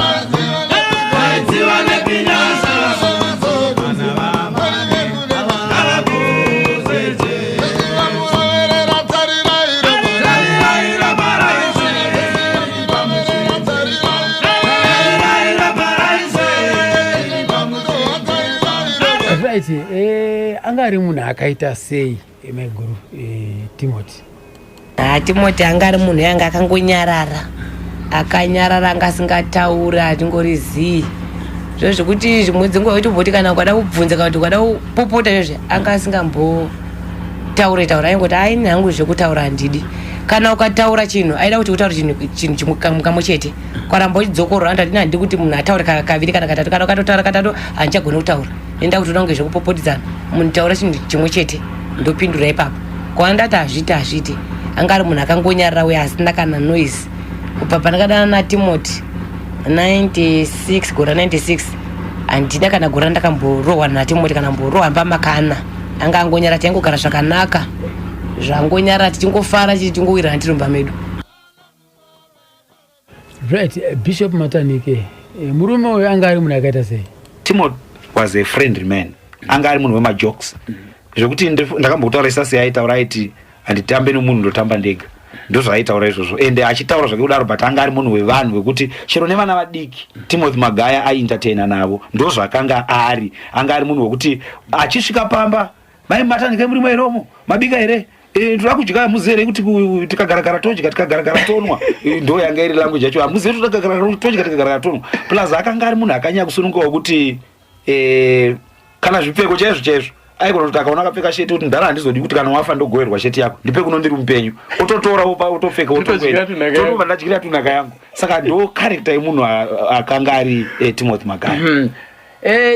angari munhu akaita sei emeguru Timothy? Timothy angari munhu yanga akangonyarara akanyarara anga asingataura atingorizivi zviro zvekuti zvimwe dzenguva uchibvoti kana ukada kubvunza kana kuti ukada kupopota izvozvo anga asingambotaura aingoti aini hangu zvekutaura handidi. Kana ukataura chinhu aida kuti utaure chinhu kamwe chete kwaramba uchidzokorora andati handidi kuti munhu ataure kaviri kana katatu kana ukatotaura katatu handichagona kutaura nenda kuti unonge zvekupopotedzana munhu taura chinhu chimwe chete ndopindura ipapo kwandati hazviti anga ari munhu akangonyarara uye asina kana noise kubva pandakadana naTimothy 96 gora 96 handina kana gora ndakamborohwa naTimothy kana mborohwa pamakana anga angonyarara taingogara zvakanaka zvangonyarara tichingofara tichingowirana tirumba medu. Right, Bishop Matanike, murume uyu anga ari munhu akaita sei? Timothy was a friendly man. Anga ari munhu wemajokes. Zvekuti ndakambotaura isasi aitaura aiti handitambe nomunhu ndotamba ndega. Ndozvaitaura izvozvo. Ende achitaura zvakudaro but anga ari munhu wevanhu wekuti chero nevana vadiki Timothy Magaya aientertaina navo. Ndozvakanga ari. Anga ari munhu wekuti achisvika pamba mai Matanike muri mweromo mabika here turi kudya muzere kuti tikagara todya tikagara tonwa ndo yanga iri language yacho amuzere tikagara todya tikagara tonwa plus akanga ari munhu akanya kusunungawo kuti kana zvipfeko chaizvo aigona kuti akaona akapfeka sheti kuti ndara handizodi kuti kana wafa ndogoverwa sheti yako ndipe kuno ndiri mupenyu ototora otopfeka otokwenda ndadyira tunaka yangu saka ndo character yemunhu akanga ari Timothy Magaya.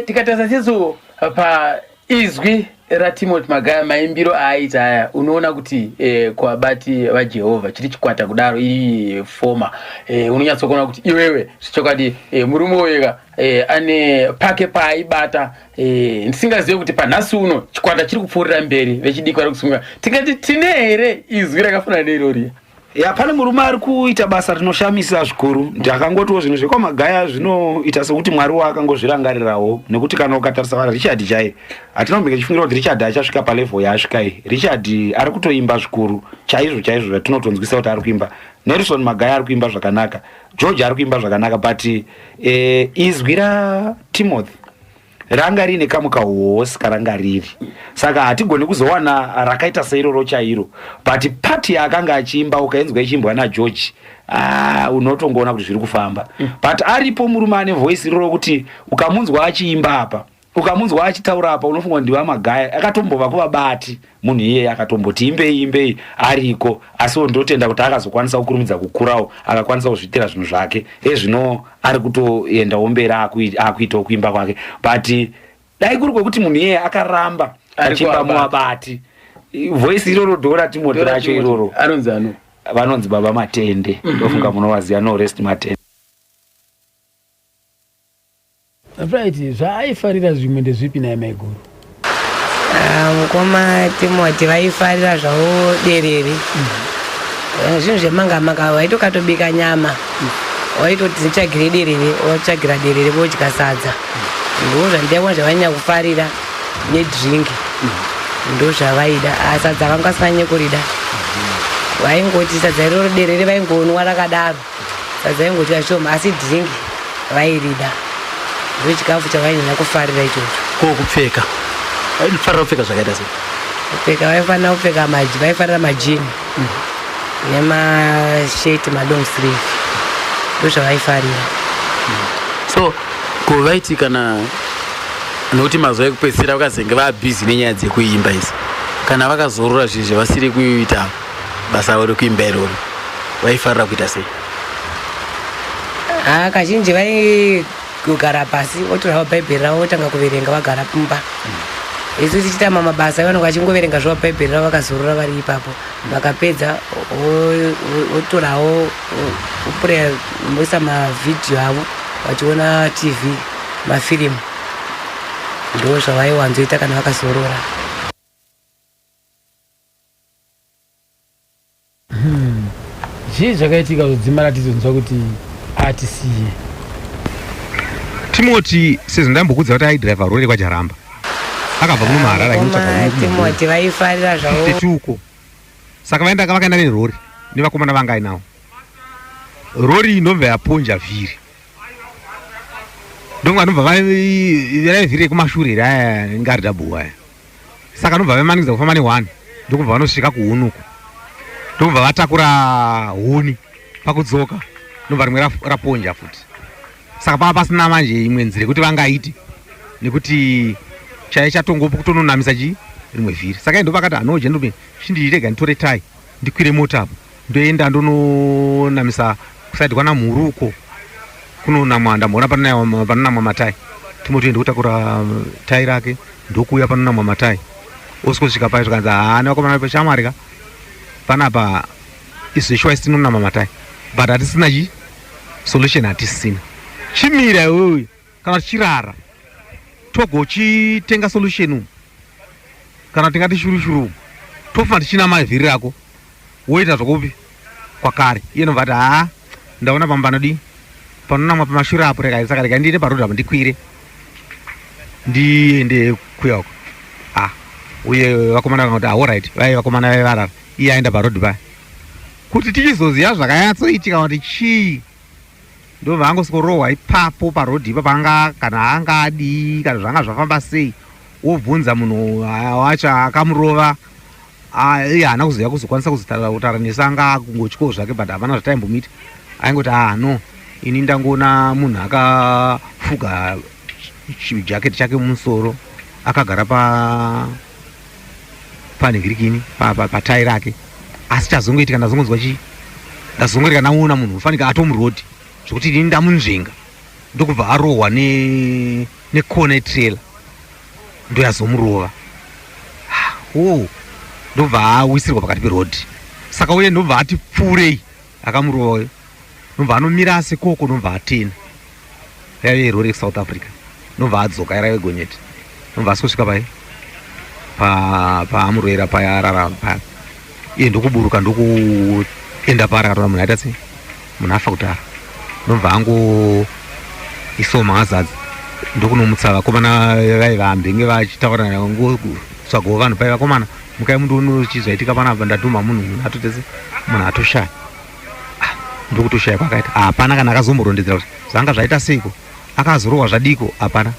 Tikatasa seso pa izwi raTimothy Magaya maimbiro aaita aya unoona kuti kuabati vaJehovha chiri chikwata kudaro iri foma unonyatsokuona kuti iwewe zvichokwadi murume wega ane pake paaibata ndisingazive kuti panhasi uno chikwata chiri kupfuurira mberi vechidiki vari kusunga tingati tine here izwi rakafanana neirori. ya pane murume ari kuita basa rinoshamisa zvikuru. Ndakangotiwo zvinhu zvekwamagaya zvinoita sekuti Mwari wakangozvirangarirawo, nekuti kana ukatarisa vana Richard chai hatina kumbenge chifungira kuti Richard achasvika palevel yaasvika iyi. Richard ari kutoimba zvikuru chaizvo zvatinotonzwisa kuti ari kuimba. Nelson Magaya ari kuimba zvakanaka, George ari kuimba zvakanaka, but izwi raTimothy ranga rine kamukahosi karanga riri, saka hatigoni kuzowana rakaita seiroro chairo, but pati yaakanga achiimba ukaenzwa ichiimbwa naGeorge unotongoona kuti zviri kufamba. But aripo murume ane voice iroro kuti ukamunzwa achiimba apa, ukamunzwa achitaura apa, unofunga ndiwa Magaya. Akatombova kuvabati munhu iye akatomboti imbei ariko, asi ndotenda kuti akazokwanisa kukurumidza kukurawo, akakwanisa kuzvitira zvinhu zvake. Zvino ari kutoendawo mberi akuitawo kuimba kwake, but dai kuri kwekuti munhu iye akaramba achimba muvabati, voice iroro Dora Timothy racho iroro vanonzi Baba Matende. Ndofunga munovaziva, no rest Matende. Right, zvaifarira zvimwe ndezvipi naye Maiguru? Mukoma Timothy vaifarira zvavo derere, zvinhu zvemanga waitokatobika nyama, waitoti ndichagira derere, wachagira derere vodya sadza. Ndo zvandaona zvavanyanya kufarira nedringi, ndo zvavaida. Sadza vanga vasinganye kurida, vaingoti sadza iroro derere vaingonwa rakadaro, sadza vaingoti ashoma, asi dringi vairida. Chikafu chavainyanya kufarira ichocho. Kupfeka vaifarira kupfeka zvakaita sei? Kupfeka vaifanira kupfeka vaifarira majini nemasheti madong sleeve, ndo zvavaifarira. So kuvaiti kana nokuti mazuva ekupedzisira vakazenge vabhizi nenyaya dzekuimba idzi, kana vakazorora zvinhu vasiri kuita basa ravo rekuimba iroro, vaifarira kuita sei? Kazhinji vai kugara pasi votorawo bhaibheri ravo votanga kuverenga vagara pumba. Isu tichita mabasa vanenge vachingoverenga zvavo bhaibheri ravo vakazorora vari ipapo. Vakapedza votorawo voisa mavhidhiyo avo vachiona TV, mafirimu. Ndo zvavaiwanzoita kana vakazorora. Zvii zvakaitika kudzimara tizonzwa kuti atisiye? Timothy sezindambokudza kuti aidhiraivha rori kwaJaramba, akabva kuno Maharara Timothy vaifarira zvavo tuko, saka vakaenda nerori nevakomana vanga ainawo. Rori ndobva yaponja vhiri, ndonga ndobva vhiri yekumashure raya ngaridhabhu waya, saka ndobva vamanikidza kufamba ne1, ndokubva vanosvika kuhunuko, ndobva vatakura huni pakudzoka, ndobva rimwe raponja futi. Saka pava pasina manje imwe nzira kuti vangaiti, nekuti chatongopo kutononamisa rimwe vhiri. Saka ndo vakati anoje ndobe chindirega nditore tai ndikwire mota apo ndoenda ndononamisa kusadi kwana muruko kunonamwa, ndamboona panonamwa matai. Timothy ende kutakura tai rake ndokuuya panonamwa matai, osvika pai zvikanzi haana vakomana pashamarika panapa izveshuwa isinonamwa matai, but hatisina solution, hatisina chimira iwewe kana chirara togochitenga solution, kana tingati shurushuru tofana tichina mavhiri rako woita zvokupi kwakare. Iye nobva ati ndaona pambanodi panonamwa pamashure apo, saka rega ndiende parodhi apo ndikwire ndiende kuyako. Uye vakomana vakati alright, vai vakomana vaivarara, iye aenda parodhi paya kuti tichizoziva zvakanyatsoitika kuti chii. Ndobva angosorohwa ipapo parodhi ipa panga kana anga adi kana zvanga zvafamba sei, wobvunza munhu wacho akamurova, iye haana kuziva kuzokwanisa kutaura nesu, anga kungotyawo zvake, but havana zvataimbomita. Aingoti no, ini ndangoona munhu akafuga chijaketi chake mumusoro akagara panhingirikini patai rake, asi chazongoitika ndazongonzwa ndazongorega naona munhu ufanika atomurodhi zvokuti ini ndamunzvenga, ndokubva arohwa nekona yetrela ndoyazomurova. Ndobva awisirwa pakati perodhi, saka uye ndobva ati pfuurei akamurova uyo, ndobva anomira sekoko, ndobva atena yaive rori yeSouth Africa, ndobva adzoka yaraive gonyeti, ndobva asosvika pai paamuroera paya arara paya. Iye ndokuburuka enda para katona munhu aita sei munhu afa kutara ndobva hangu isoma azadzi ndokunomutsa vakomana vaivambenge vachitaura tsvagawo vanhu pai vakomana mukai mundu unochizvaitika panapa ndatuma munhu atotese munhu atoshaya ndokutoshaya kwakaita hapana kana akazomborondedzera kuti zvanga zvaita seiko akazorohwa zvadiko hapana.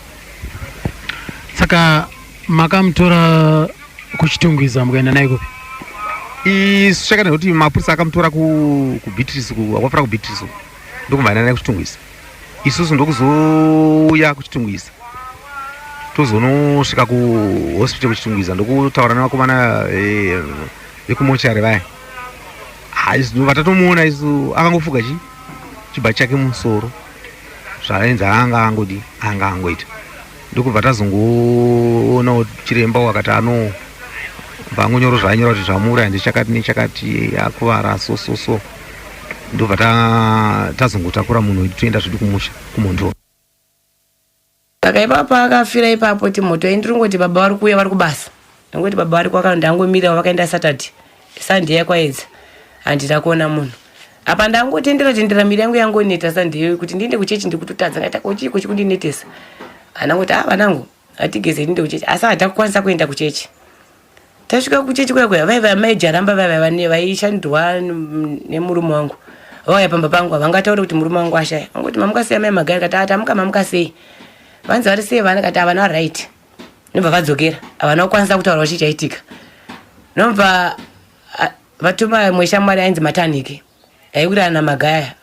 Saka makamutora kuchitungwiza mukaenda naye kupi? Isu chakana kuti mapurisa akamutora kuBeatrice akafara kuBeatrice ndokumvaina naye kuchitungwiza. Isusu ndokuzouya kuchitungwiza tozonosvika kuhospital kuchitungwiza ndokutaura navakomana vekumochari vaya vatatomuona isu akangofuga chibhachi chake mumusoro zvaenza anga angoita ndokubva tazongoona chiremba wakati vangonyoro zvanyora kuti zvamura ndichakati nechakati akuvara so ndobva tazongotakura munhu toenda zvedu kumusha kumondoro. Saka ipapo akafira ipapo Timoto ndingoti baba vari kuuya vari kubasa ndingoti baba vari kwakanda angomira vakaenda Saturday Sunday yakwaedza handina kuona munhu apa ndangotendera miri yangu yangoneta Sunday kuti ndiende kuchechi ndikutotadza ngaita kuchiko chikundinetesa anangoti vanangu atigeze ndiende kuchechi asi hatakukwanisa kuenda kuchechi. Tasvika kuchechi kwakwe vaiva maijaramba vaiva vaishandwa nemurume wangu vauya pamba pangu havangataura kuti murume wangu ashaya angoti mamukasiya mai Magaya kati atamuka mamukasei vanzi vari sei vana kati havana right nobva vadzokera havana kukwanisa kutaura vachichaitika nobva vatuma mweshamwari ainzi Matanike aikurana naMagaya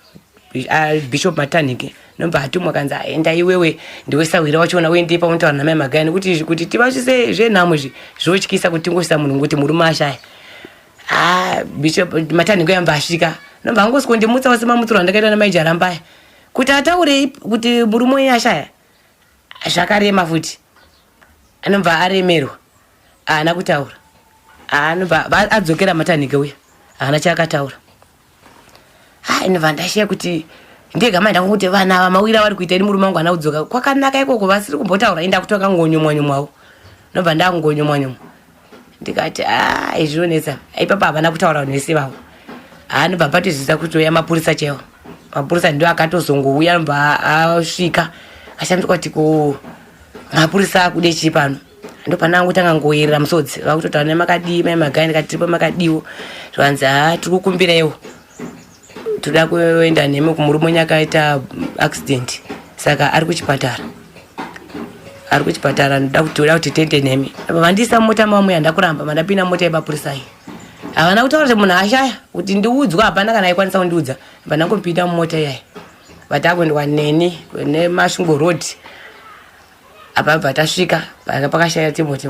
Bishop Matanike nobva atumwa kanzi aenda iwewe ndiwesawira wachiona uendepa unotaura namai Magaya nekuti kuti tivachise zvenhamo zvotyisa kuti tingosisa munhu ngokuti murume ashaya. Bishop Matanike yamba asvika nobva angosiko ndimutsa wasemamutsiro ndakaita namaijarambaya kuti ataurei kuti murume uyu ashaya zvakarema futi anobva aremerwa haana kutaura anobva adzokera Matanike uya haana chaakataura. Inobva ndashiya kuti ndegama ndangokuti vana vamawira vari kuita ini murume wangu haana kudzoka kwakanaka ikoko vasiri kumbotaura enda kutoka ngonyomwanyomwawo nobva ndangonyomwanyomwa ndikati izvinonetsa ipapo havana kutaura vanhu vese vavo nobva patozvisa kutoya mapurisa chaiwo mapurisa ndo akatozongouya nobva asvika ashambidzwa kuti mapurisa akude chii pano ndopanangotanga ngoyerera musodzi vakutotaura nemakadii mai Magaya ndikati tiripo makadiwo zvanzi tiri kukumbiraiwo toda kuenda nemi kumurume wenyu akaita accident saka ari kuchipatara ndoda kuti tende nemi vandiisa mota mamwe yandakuramba mandapinda mota yemapurisa iyi havana kutaura kuti munhu ashaya kuti ndiudzwa hapana kana aikwanisa kundiudza vandangopinda mumota iyayi vatakuendwa neni neMashungo Road apa bva tasvika pakashaya Timothy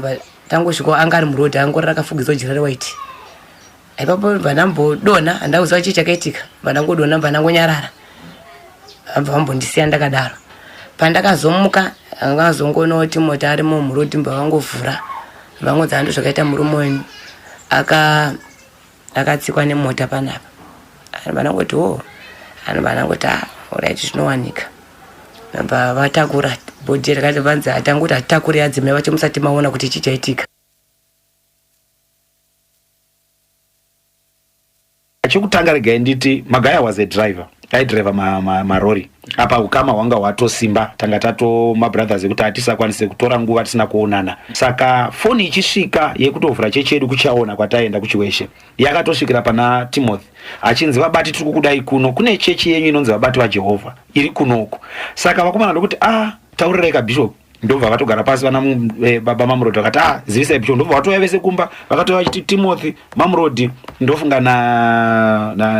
tangosvikawo anga ari muroad angori rakafugidzwa jira rewaiti ipapo vandambodonha handauziva chii chakaitika vandangodonha vandangonyarara abva vambondisiya ndakadaro pandakazomuka angazongonawo Timothy ari mumuroad mba vangovhura vangodza ndo zvakaita murume wenyu akatsikwa nemota panapa vanangoti vanangoti alright zvinowanika namba vatakura bhodhi rakati vanzi hatangoti hatitakuri adzimai vacho musati maona kuti chichaitika. Chekutanga regai nditi Magaya was a driver aidriva marori apa ukama hwanga hwatosimba tanga tato mabrothers ekuti hatisakwanise kutora nguva tisina kuonana saka foni ichisvika yekutovhura chechi yedu kuchaona kwataenda kuchiweshe yakatosvikira pana Timothy achinzi vabati tiri kukudai kuno kune chechi yenyu inonzi vabati vaJehovha iri kunoko saka vakomana ndokuti taurirai Bishop ndobva vatogara pasi vana baba Mamurodi vakati zivisai Bishop ndobva vatoya vese kumba vakatova vachiti Timothy Mamurodi ndofunga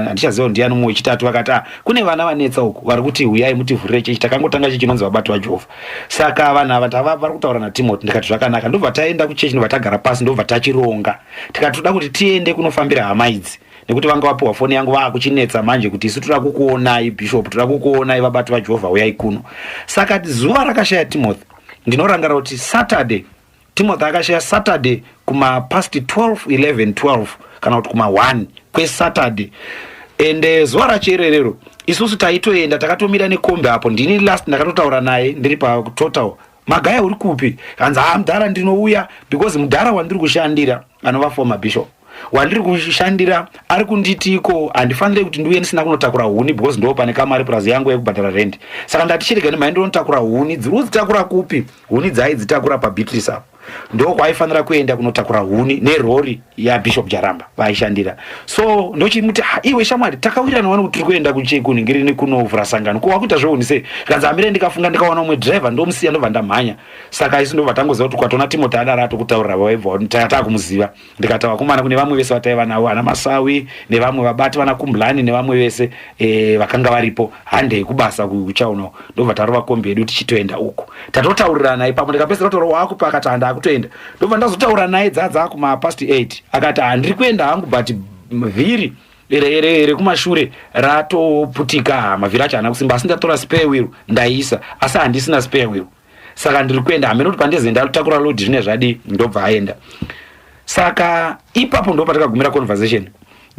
handichaziva ndiani mumwe wechitatu vakati kune vana vanetsa uku vari kuti huyai mutivhurire chechi takangotanga chechi inonzi vabati vaJehovha saka vanhu ava vari kutaura naTimothy ndikati zvakanaka ndobva taenda kuchechi ndobva tagara pasi ndobva tachironga tikati toda kuti tiende kunofambira hama idzi nekuti vanga vapiwa foni yangu vakuchinetsa manje kuti isu toda kukuonai Bishop toda kukuonai vabati vaJehovha huyai kuno saka zuva rakashaya Timothy ndinorangira kuti Saturday Timothy akashaya Saturday kuma past 11 kana kuti kuma 1 kweSaturday ende zuva rachererero isusu taitoenda takatomira nekombe apo ndini last ndakatotaura naye ndiri pa total Magaya uri kupi kanza mudhara ndinouya because mudhara wandiri kushandira anova former Bishop wandiri kushandira ari kunditiko handifanire kuti ndiuye ndisina kunotakura huni because ndo pane kamari plus yangu yekubhadhara rent. Saka ndati chirega nemhai ndonotakura huni, dziri kudzitakura kupi? Huni dzaidzitakura paBeatrice apo ndo kwaifanira kuenda kunotakura huni nerori yaBishop Jaramba vaishandira. So ndochimuti iwe shamwari takawirirana wani kuti tiri kuenda kuningireni kunovhura sangano ko wakuita zvouni sei? Kanzi amire ndikafunga ndikaona umwe driver ndomusiya ndobva ndamhanya. Saka isi ndobva tangoziva kuti kwatona Timothy adara atokutaurira vaibva takumuziva. Ndikati vakomana kune vamwe vese vataiva navo ana Masawi nevamwe vabati vana Kumblani nevamwe vese vakanga varipo handei kubasa kuchauno. Ndobva tarova kombi yedu tichitoenda uko tatotaurirana ipapo ndikapedzera kutaura wakupa akati handa kutoenda. Ndobva ndazotaura naye dzadza kuma past 8 akati handiri kuenda hangu but vhiri rekumashure ratoputika, mavhiri acho haana kusimba, asi ndatora spare wheel ndaisa, asi handisina spare wheel. Saka ndiri kuenda hamene kuti pandezenda takura load zvine zvadi, ndobva aenda. Saka ipapo ndo patakagumira conversation.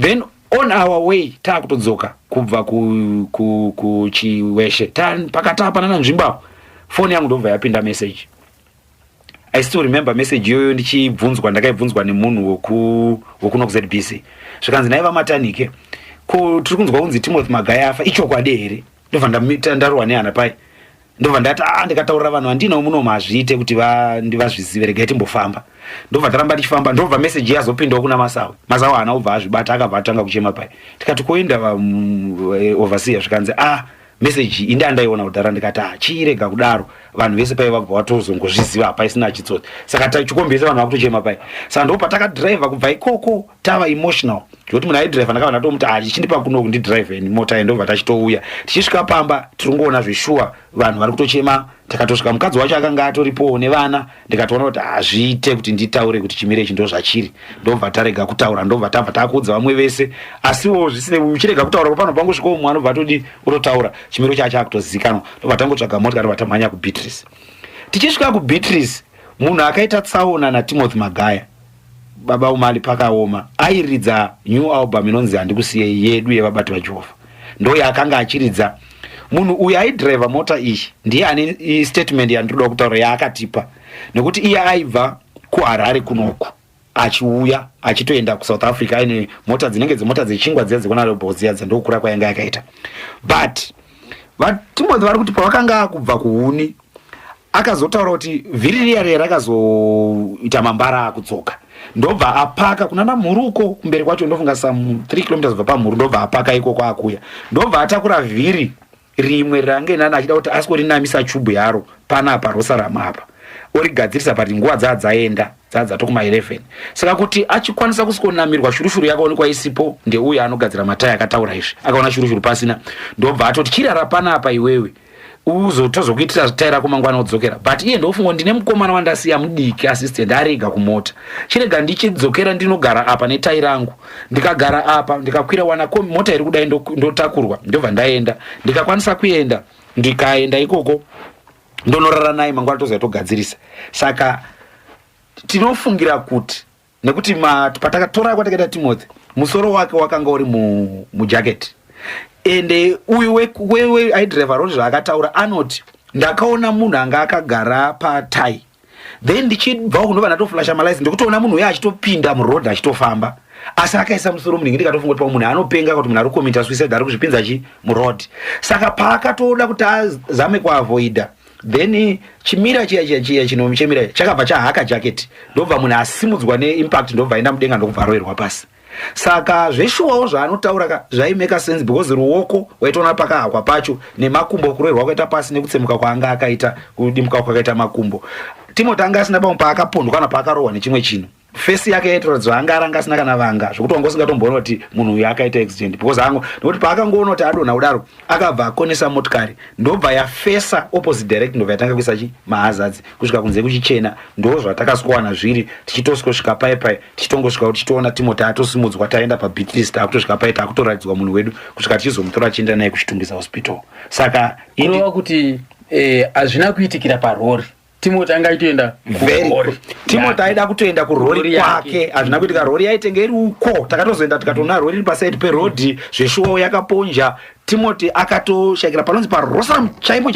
Then on our way takutodzoka kubva kuchiweshe pakatapanana nzvimbo, phone yangu ndobva yapinda message. I still remember message yoyo ndakaibvunzwa nemunhu wokuno kuZBC. Zvikanzi naiva matanike ko tiri kunzwa kunzi Timothy Magaya afa, ichokwadi here? Ndobva ndarohwa nehana pai. Ndobva ndati ndikataurira vanhu handinawo muno mazviite kuti ndivazvizive, regai timbofamba. Ndobva ndaramba ndichifamba, ndobva message yazopindawo kuna Masawi haana kubva azvibata, akabva atanga kuchema pai. Tikati koenda overseer, zvikanzi message indandaiona kudhara. Ndikati chirega kudaro, vanhu vese pai vabva watozongozviziva apa isina chitsotsi. Saka tachikombesa vanhu vakutochema pai. Saka ndo patakadrive kubva ikoko tava emotional kuti munhu aidrive ndakava ndatomuti chichindipa kuno kundidrive mota ndobva tachitouya tichisvika pamba tiringoona zveshuwa vanhu vari kutochema. Takatosvika mukadzi wacho akanga atoripo nevana, ndikatoona kuti zviite kuti nditaure kuti chimire ichi ndo zvachiri. Ndobva tarega kutaura, ndobva tabva takuudza vamwe vese, asiwo zvisine uchirega kutaura pano pangosvika umwe anobva atodi utotaura chimiro chacho akutozikanwa. Ndobva tangotsvaga motikari ndobva tamhanya kuBeatrice. Tichisvika kuBeatrice, munhu akaita tsaona naTimothy Magaya, baba umali pakaoma, airidza new album inonzi Handikusiye yedu yevabati vaJehovha. Ndo yaakanga achiridza. Munhu uyu aidrive mota iyi ndiye ane statement yandinoda kutaura yaakatipa, nekuti iye aibva kuHarare kunoku achiuya achitoenda kuSouth Africa aine mota dzinenge dzimota dzechingwa dziya dzekuna Robozia dzandokura kwayanga yakaita. But Timothy vari kuti pavakanga kubva kuhuni akazotaura kuti vhiri riya rakazoita mambara akudzoka, ndobva apaka kunana Mhuruko kumberi kwacho, ndofunga some 3 km kubva paMhuru, ndobva apaka ikoko akuya. Ndobva atakura vhiri rimwe range nana achida kuti asikorinamisa chubu yaro panapa Rosarama apa origadzirisa pati nguva dzaenda dzatokuma 11. Saka kuti achikwanisa kusikonamirwa shurushuru yakaonekwa isipo, ndeuyo anogadzira mataya akataura izvi, akaona shurushuru pasina. Ndobva atoti chirara panapa iwewe uzotozokuitira taira kumangwana udzokera. But iye ndofunga ndine mukomana wandasiya mudiki assistant arega kumota, chirega ndichidzokera ndinogara apa netai rangu. Ndikagara apa ndikakwira wana mota iri kudai ndotakurwa, ndobva ndaenda. Ndikakwanisa kuenda ndikaenda ikoko ndonorara naye mangwana tozotogadzirisa. Saka tinofungira kuti nekuti patakatora kwatakaita Timothy musoro wake wakanga uri mujacket. Ende uyu wewe aidriver rori zvaakataura anoti ndakaona munhu anga akagara patai, then ndichibva kunova ndatoflasha malaisi ndikutoona munhu uya achitopinda muroad achitofamba, asi akaisa musoro muningi. Ndikatofunga kuti munhu anopenga kuti munhu ari kukomita suicide ari kuzvipinza muroad. Saka paakatoda kuti azame kuavoida, then chimira chiya chinomuchemira chakabva chahaka jacket, ndobva munhu asimudzwa neimpact, ndobva aenda mudenga ndokubva aroverwa pasi. Saka zveshuwawo zvaanotaura zvaimeka sense because ruoko waitoona pakahakwa pacho nemakumbo kuroverwa kwaita pasi nekutsemuka kwaanga akaita kudimuka kwakaita makumbo. Timothy anga asina pamwe paakapondwa kana paakarohwa nechimwe chinhu. Face yake yaitoratidza anga aranga asina kana vanga, zvokuti wanga usingatomboona kuti munhu uyu akaita accident because nekuti paakangoona kuti adonha kudaro akabva akonesa motikari, ndobva yafesa opposite direct, ndobva yatanga kuisa mahazards kusvika kunze kuchichena. Ndo zvatakasikowana zviri tichitosvika paipai tichitongosvika kuti tichitoona Timothy atosimudzwa taenda paBeatrice takutosvika pai takutoratidzwa munhu wedu kusvika tichizomutora tichienda naye kuchitungisa hospital. Saka kurova kuti hazvina kuitikira parori. Timothy angaitoenda kurori. Timothy aida kutoenda kurori kwake, hazvina kuitika. Rori yaitenge iri uko, takatozoenda tikatoona rori iri paside peroad, zveshuwo yakaponja, Timothy akatoshakira panonzi paRosaram chaipo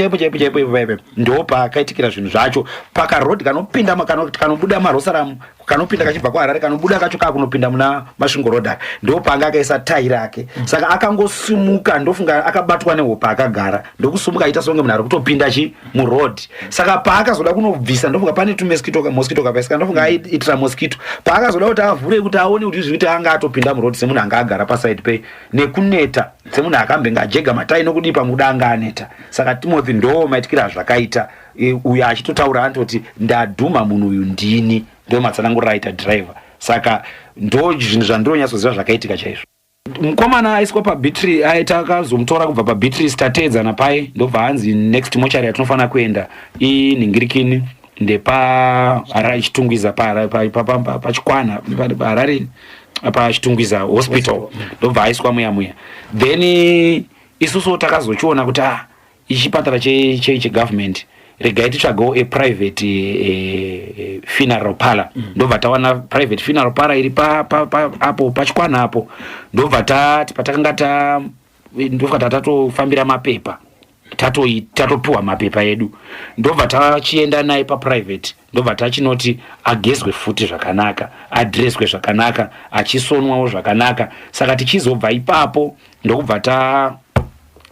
ndo paakaitikira zvinhu zvacho pakarodi kanopinda kanobuda maRosaram kanopinda kachibva kwaHarare kanobuda kacho kakunopinda muna Masvingo Road ndo paanga akaisa tayi rake saka akangosimuka ndofunga akabatwa nehopa akagara ndokusumuka aita songe munhu ari kutopinda muroad saka paakazoda kunobvisa ndofunga pane mosquito kapaisika ndofunga aitira mosquito paakazoda kuti avhure kuti aone kuti zvikuti anga atopinda muroad semunhu anga agara paside pay nekuneta semunhu akambenga ajega matayi nokudipa muda anga aneta saka Timothy ndo maitikira zvakaita uyo achitotaura antoti ndadhuma munhu uyu ndini ndo matsanangurira aita driver saka ndo zvinhu zvandinonyatsoziva zvakaitika chaizvo. Mukomana aiswa paBitri aita akazomutora kubva paBitri statedzana paye ndobva hanzi next mochari yatinofana kuenda inhingirikini ndepa Chitungwiza pachikwana paHarare paChitungwiza hospital ndobva aiswa muya then isusu takazochiona kuti ichipatara chegovernment regai titsvagawo private funeral parlor ndobva tawana private funeral parlor iri apo pachikwana apo ndobva tati patakanga ndobva tatofambira mapepa tatopuwa mapepa edu ndobva tachienda naye paprivate ndobva tachinoti agezwe futi zvakanaka adresswe zvakanaka achisonwawo zvakanaka saka tichizobva ipapo ndokubva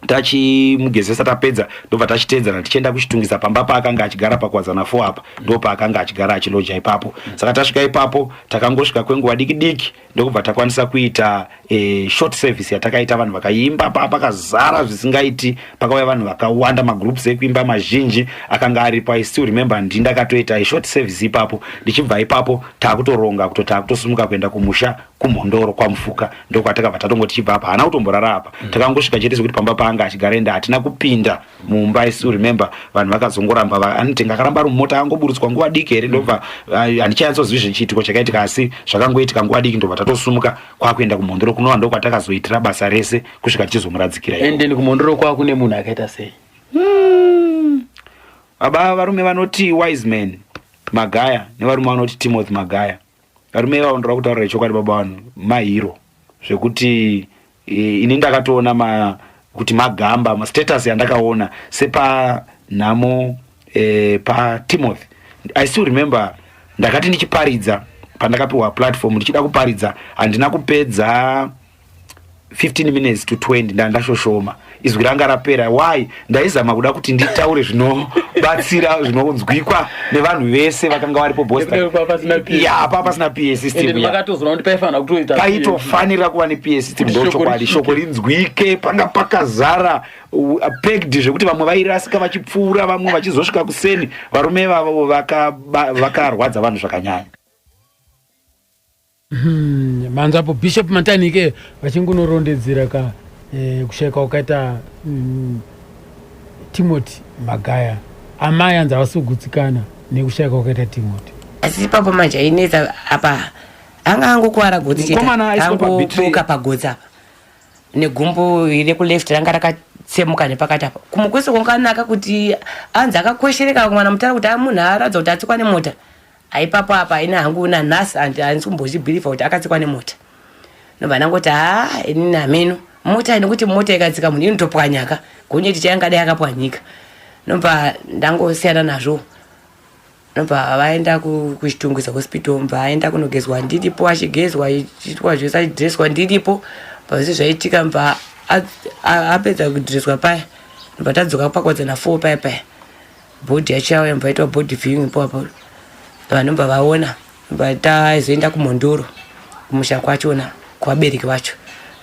tachimugezesa tapedza ndobva tachitedzana tichienda kuChitungwiza pamba paakanga achigara pakwazana 4 apa ndo paakanga achigara achiloja ipapo saka tasvika ipapo takangosvika kwenguva diki ndokubva takwanisa kuita short service yatakaita vanhu vakaimba pakazara zvisingaiti pakauya vanhu vakawanda magroups ekuimba mazhinji akanga aripo. I still remember ndakatoita short service ipapo ndichibva ipapo takutoronga takutosumuka kuenda kumusha kuMhondoro kwaMufuka ndokwatakabva tatongo tichibva apa hana kutomborara apa takangosvika chete sekuti pamba paanga achigara enda hatina kupinda mumba. I still remember vanhu vakazongoramba anotenga akaramba ari mumota angoburutswa nguva diki here ndobva handichanyatsozivi zvichiitiko chakaitika asi zvakangoitika nguva diki ndobva tatosumuka kwakuenda kuMhondoro kunova ndokwatakazoitira basa rese kusvika tichizomuradzikira endeni kuMhondoro kwakune munhu akaita sei baba varume vanoti Wiseman Magaya nevarume vanoti Timothy Magaya varume ivavo ndira kutaurira chokwadi baba vanhu mahiro zvekuti ini ndakatoona kuti magamba mastatus yandakaona sepanhamo paTimothy. I still remember ndakati ndichiparidza pandakapiwa platform ndichida kuparidza handina kupedza 15 minutes to 20 ndashoshoma izwi ranga rapera. Why? Ndaizama kuda kuti nditaure zvinobatsira zvinonzwikwa nevanhu vese vakanga varipo Boston. Apa pasina PA system. Paitofanira kuva nePA system ndochokwadi shoko rinzwike panga pakazara pegged zvekuti vamwe vairasika vachipfuura vamwe vachizosvika kuseni varume vavo vakarwadza vanhu zvakanyanya. Manzapo Bishop Matanike vachingunorondedzera kushaika wakaita Timothy Magaya amai anza vasugutsikana nekushaika wakaita Timothy asi papo manje ainetsa apa anga angokuwara gotsi chete angobuka pagotsi apa negumbo iri kuleft ranga rakatsemuka nepakati apa kumukwese kwanganaka kuti anza akakweshereka kumwana mutara kuti munhu aradza kuti atsikwa nemota aipapo apa ina hangu una nhasi andisumbochibhirifa kuti akatsikwa nemota nobva ndangoti inini hameno mota nekuti mota ikatsika munhu inotopwanyaka gonyeti chayangadai akapwanyika nobva ndangosiyana nazvo nobva vaenda kuChitungwiza hospital mbva aenda kunogezwa ndiripo achigezwa ichitwa zvese achidhireswa ndiripo pazvese zvaitika mbva apedza kudhireswa paya nobva tadzoka pakwadzana 4 paya bhodhi yachauya mbva aitwa bhodhi viewing ipapo vanhu mbva vaona mbva tazoenda kuMhondoro kumusha kwachona kuvabereki vacho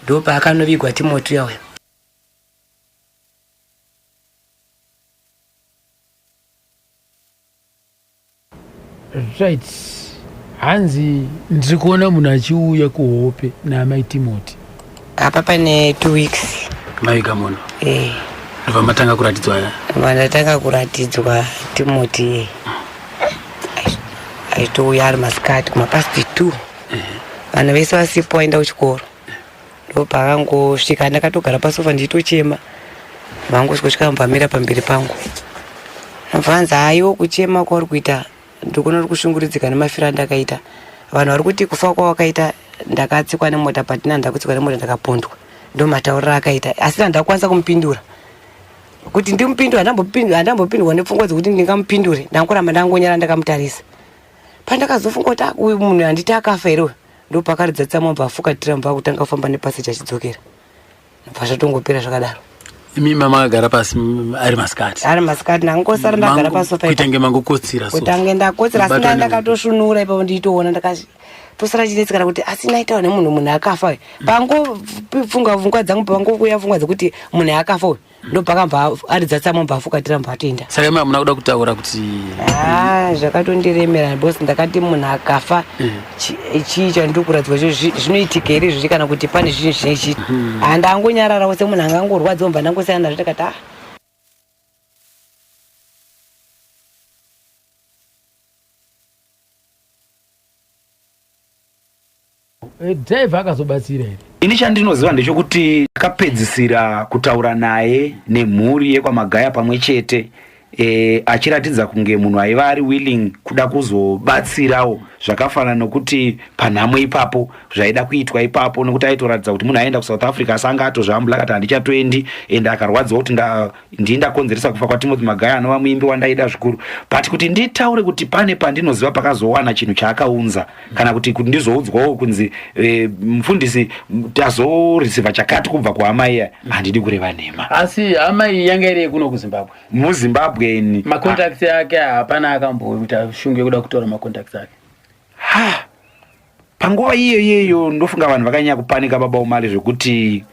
ndopa akanovigwa Timothy yawe. Right. Hanzi ndiri kuona munhu achiuya kuHope naamai Timothy apa pane 2 weeks maika munhu ndobva matanga kuratidzwa ndatanga kuratidzwa Timothy aitouya ari masikati kumapasti 2 vanhu vese vasipo vaenda kuchikoro ndopa akangosvika ndakatogara pasofa ndichitochema vangosvika mbamira pamberi pangu nobvanzi aiwo kuchema kwauri kuita ndikuona uri kushunguridzika nemafiro andakaita vanhu vari kuti kufa kwawakaita ndakatsikwa nemota patina ndakutsikwa nemota ndakapondwa ndo matauriro akaita asi ndakwanisa kumupindura kuti ndimupindura andambopindwa nepfungwa dzekuti ndingamupindure ndankuramba ndangonyara ndakamutarisa pandakazofunga kuti uyu munhu handiti akafa here ndo pakaridza tsamwamba afukatira mba kutanga kufamba nepasi achidzokera pazvatongopera zvakadaro. Imi mama agara pasi ari masikati nangosara ndagara pasofa kuitenge mangokotsira so kutange ndakotsira asi ndakatoshunura ipapo nditoona tosara chidetsikana kuti asi naitawo nemunhu akafa pangofunga dzangu pangokuya pfungwa dzekuti munhu akafa ndo pakamba aridza tsamwamba afukatira mba atoenda. Saka imi hamuna kuda kutaura kuti zvakatondiremera bosi ndakati munhu akafa chii chandiri kuradzwa zvinoitika here izvozvi kana kuti pane zvinhu zvinechiti handangonyararawo semunhu angangorwadziwa mba ndangosiyana nazvo takati driver akazobatsira here. Ini chandinoziva ndechekuti akapedzisira kutaura naye nemhuri yekwaMagaya pamwe chete achiratidza kunge munhu aiva ari willing kuda kuzobatsirawo zvakafanana nokuti panhamo ipapo zvaida kuitwa ipapo nokuti aitoratidza kuti munhu aenda kuSouth Africa asanga atozvambula akati handichatoendi ende akarwadziwa kuti ndakonzeresa kufa kwaTimothy Magaya anova muimbi wandaida zvikuru but kuti nditaure kuti pane pandinoziva pakazowana chinhu chaakaunza kana kuti ndizoudzwawo kunzi mufundisi tazoreceiva chakati kubva kuhama iya handidi kureva nhema. Asi hama iyi yanga iri kuno kuZimbabwe muZimbabwe ni makontakti yake hapana akamboita shungu yekuda kutora makontakti ake. Panguva iyoyo ndofunga vanhu vakanyanya kupanika baba umari zvekuti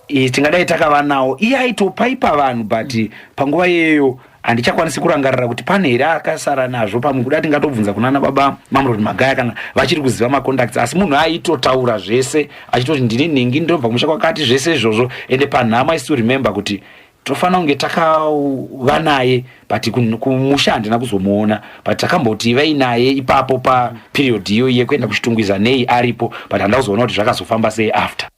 tingadai takava nawo iye aitopaipa vanhu but panguva iyoyo handichakwanisi kurangarira kuti pane here akasara nazvo pamwe kuda tingatobvunza kunana baba Mamrod Magaya kana vachiri kuziva macontacts asi munhu aitotaura zvese achitoti ndini ningi ndobva kumusha kwakati zvese izvozvo ende panhama isi to remember kuti tofanira kunge takava naye but kumusha handina kuzomuona but takamboti vainaye ipapo paperiod iyo yekuenda kuchitungwiza nei aripo but handina kuzoona kuti zvakazofamba sei after.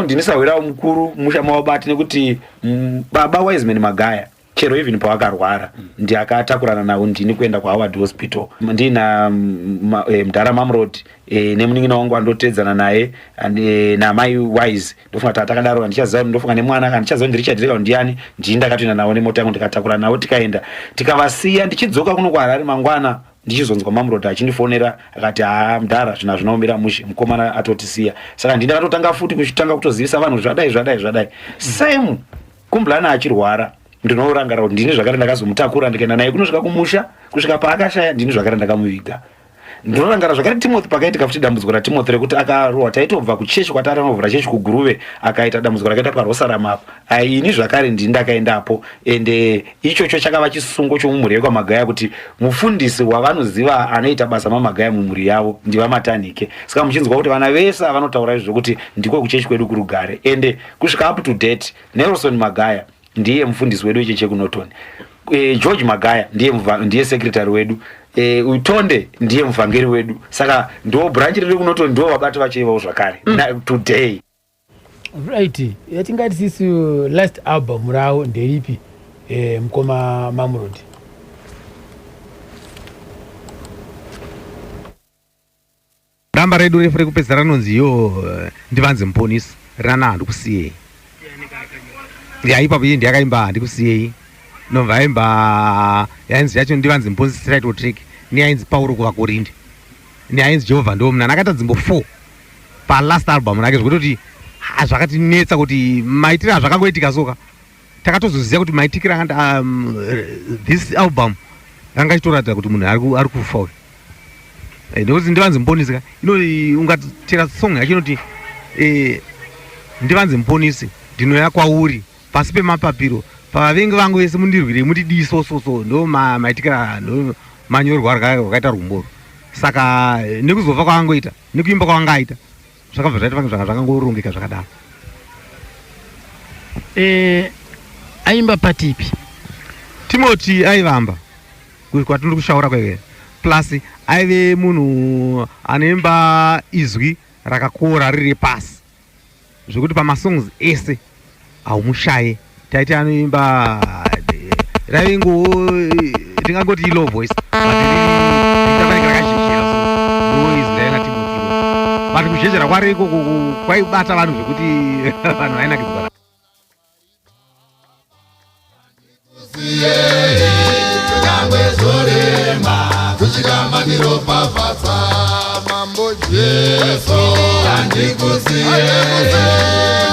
Ndinisawirawo mukuru musha mawabati nekuti baba Wiseman Magaya chero even pavakarwara ndiakatakurana nawo ndini kuenda kuHoward Hospital ndina Mdara Mamrod nemunin'ina wangu andotedzana naye namai Wise ndofunga kuti atakadaro ndichaziva ndofunga nemwana kana ndichaziva ndi Richard Reka ndiani ndakatoenda nawo nemota yangu ndikatakura nawo tikaenda tikavasiya ndichidzoka kuno kuHarare mangwana ndichizonzwa Mamrod achindifonera akati Mdara zvina zvinoomera mushe mukomana atotisiya saka ndakatotanga futi kuchitanga kutozivisa vanhu zvadai same kumbulana achirwara ndinorangarira kuti ndini zvakare ndakazomutakura ndikaenda naye kunosvika kumusha kusvika paakashaya ndini zvakare ndakamuviga ndinorangarira zvakare Timothy pakaitika futi dambudziko raTimothy rekuti akarohwa taitobva kuchechi kwatari anovhura chechi kuGuruve akaita dambudziko rakaita paRosaram apo ini zvakare ndini ndakaendapo ende ichocho chakava chisungo chomumhuri yekwaMagaya kuti mufundisi wavanoziva anoita basa maMagaya mumhuri yavo ndivaMatanhike saka muchinzwa kuti vana vese vanotaura izvo kuti ndiko kuchechi kwedu kuRugare ende kusvika up to date Nelson Magaya ndiye mufundisi wedu wechechi kuNorton George Magaya ndiye secretary wedu Utonde ndiye muvhangeri wedu saka ndo branch riri kuNorton ndo vabati vachivawo zvakare today. Right, yatingati sisi last album rao nderipi mukoma Mamrod? Ramba redu refere kupedzera rinonzi yo ndivanze muponisi rana handikusiyei ipapo iye ndiyakaimba handikusiyei nobva aimba yainzi yacho ndivanze muponisi title track neyainzi Pauro kuvakorinde neyainzi Jehovha ndomuna nakata dzimbo 4 palast album rake zvekutoti zvakatinetsa kuti maitiro azvakangoitika soka takatozoziva kuti maitikiro akanda this album anga chitoratidza kuti munhu ari kufa uyu nekuti ndivanze muponisi ungatera song yacho inoti ndivanze muponisi ndinoya kwauri pasi pemapapiro pavavengi vangu vese mundirwire mutidi so ndo maitikira ndo manyorwa rakaita rumboro saka nekuzofa kwaangoita nekuimba kwaangaita zvakabva zvaita vange zvakangorongeka zvakadaro. Aimba patipi Timothy aivamba kwatiri kushaura kwaive plus aive munhu anoimba izwi rakakora riri pasi zvekuti pamasongs ese haumushaye taiti anoimba tingangoti low voice but itafanira kashishira so noise ndaina Timothy but kuzhezhera kwariko kwaibata vanhu zvekuti vanhu vaina kuzvara Mambo Jesu andikusiye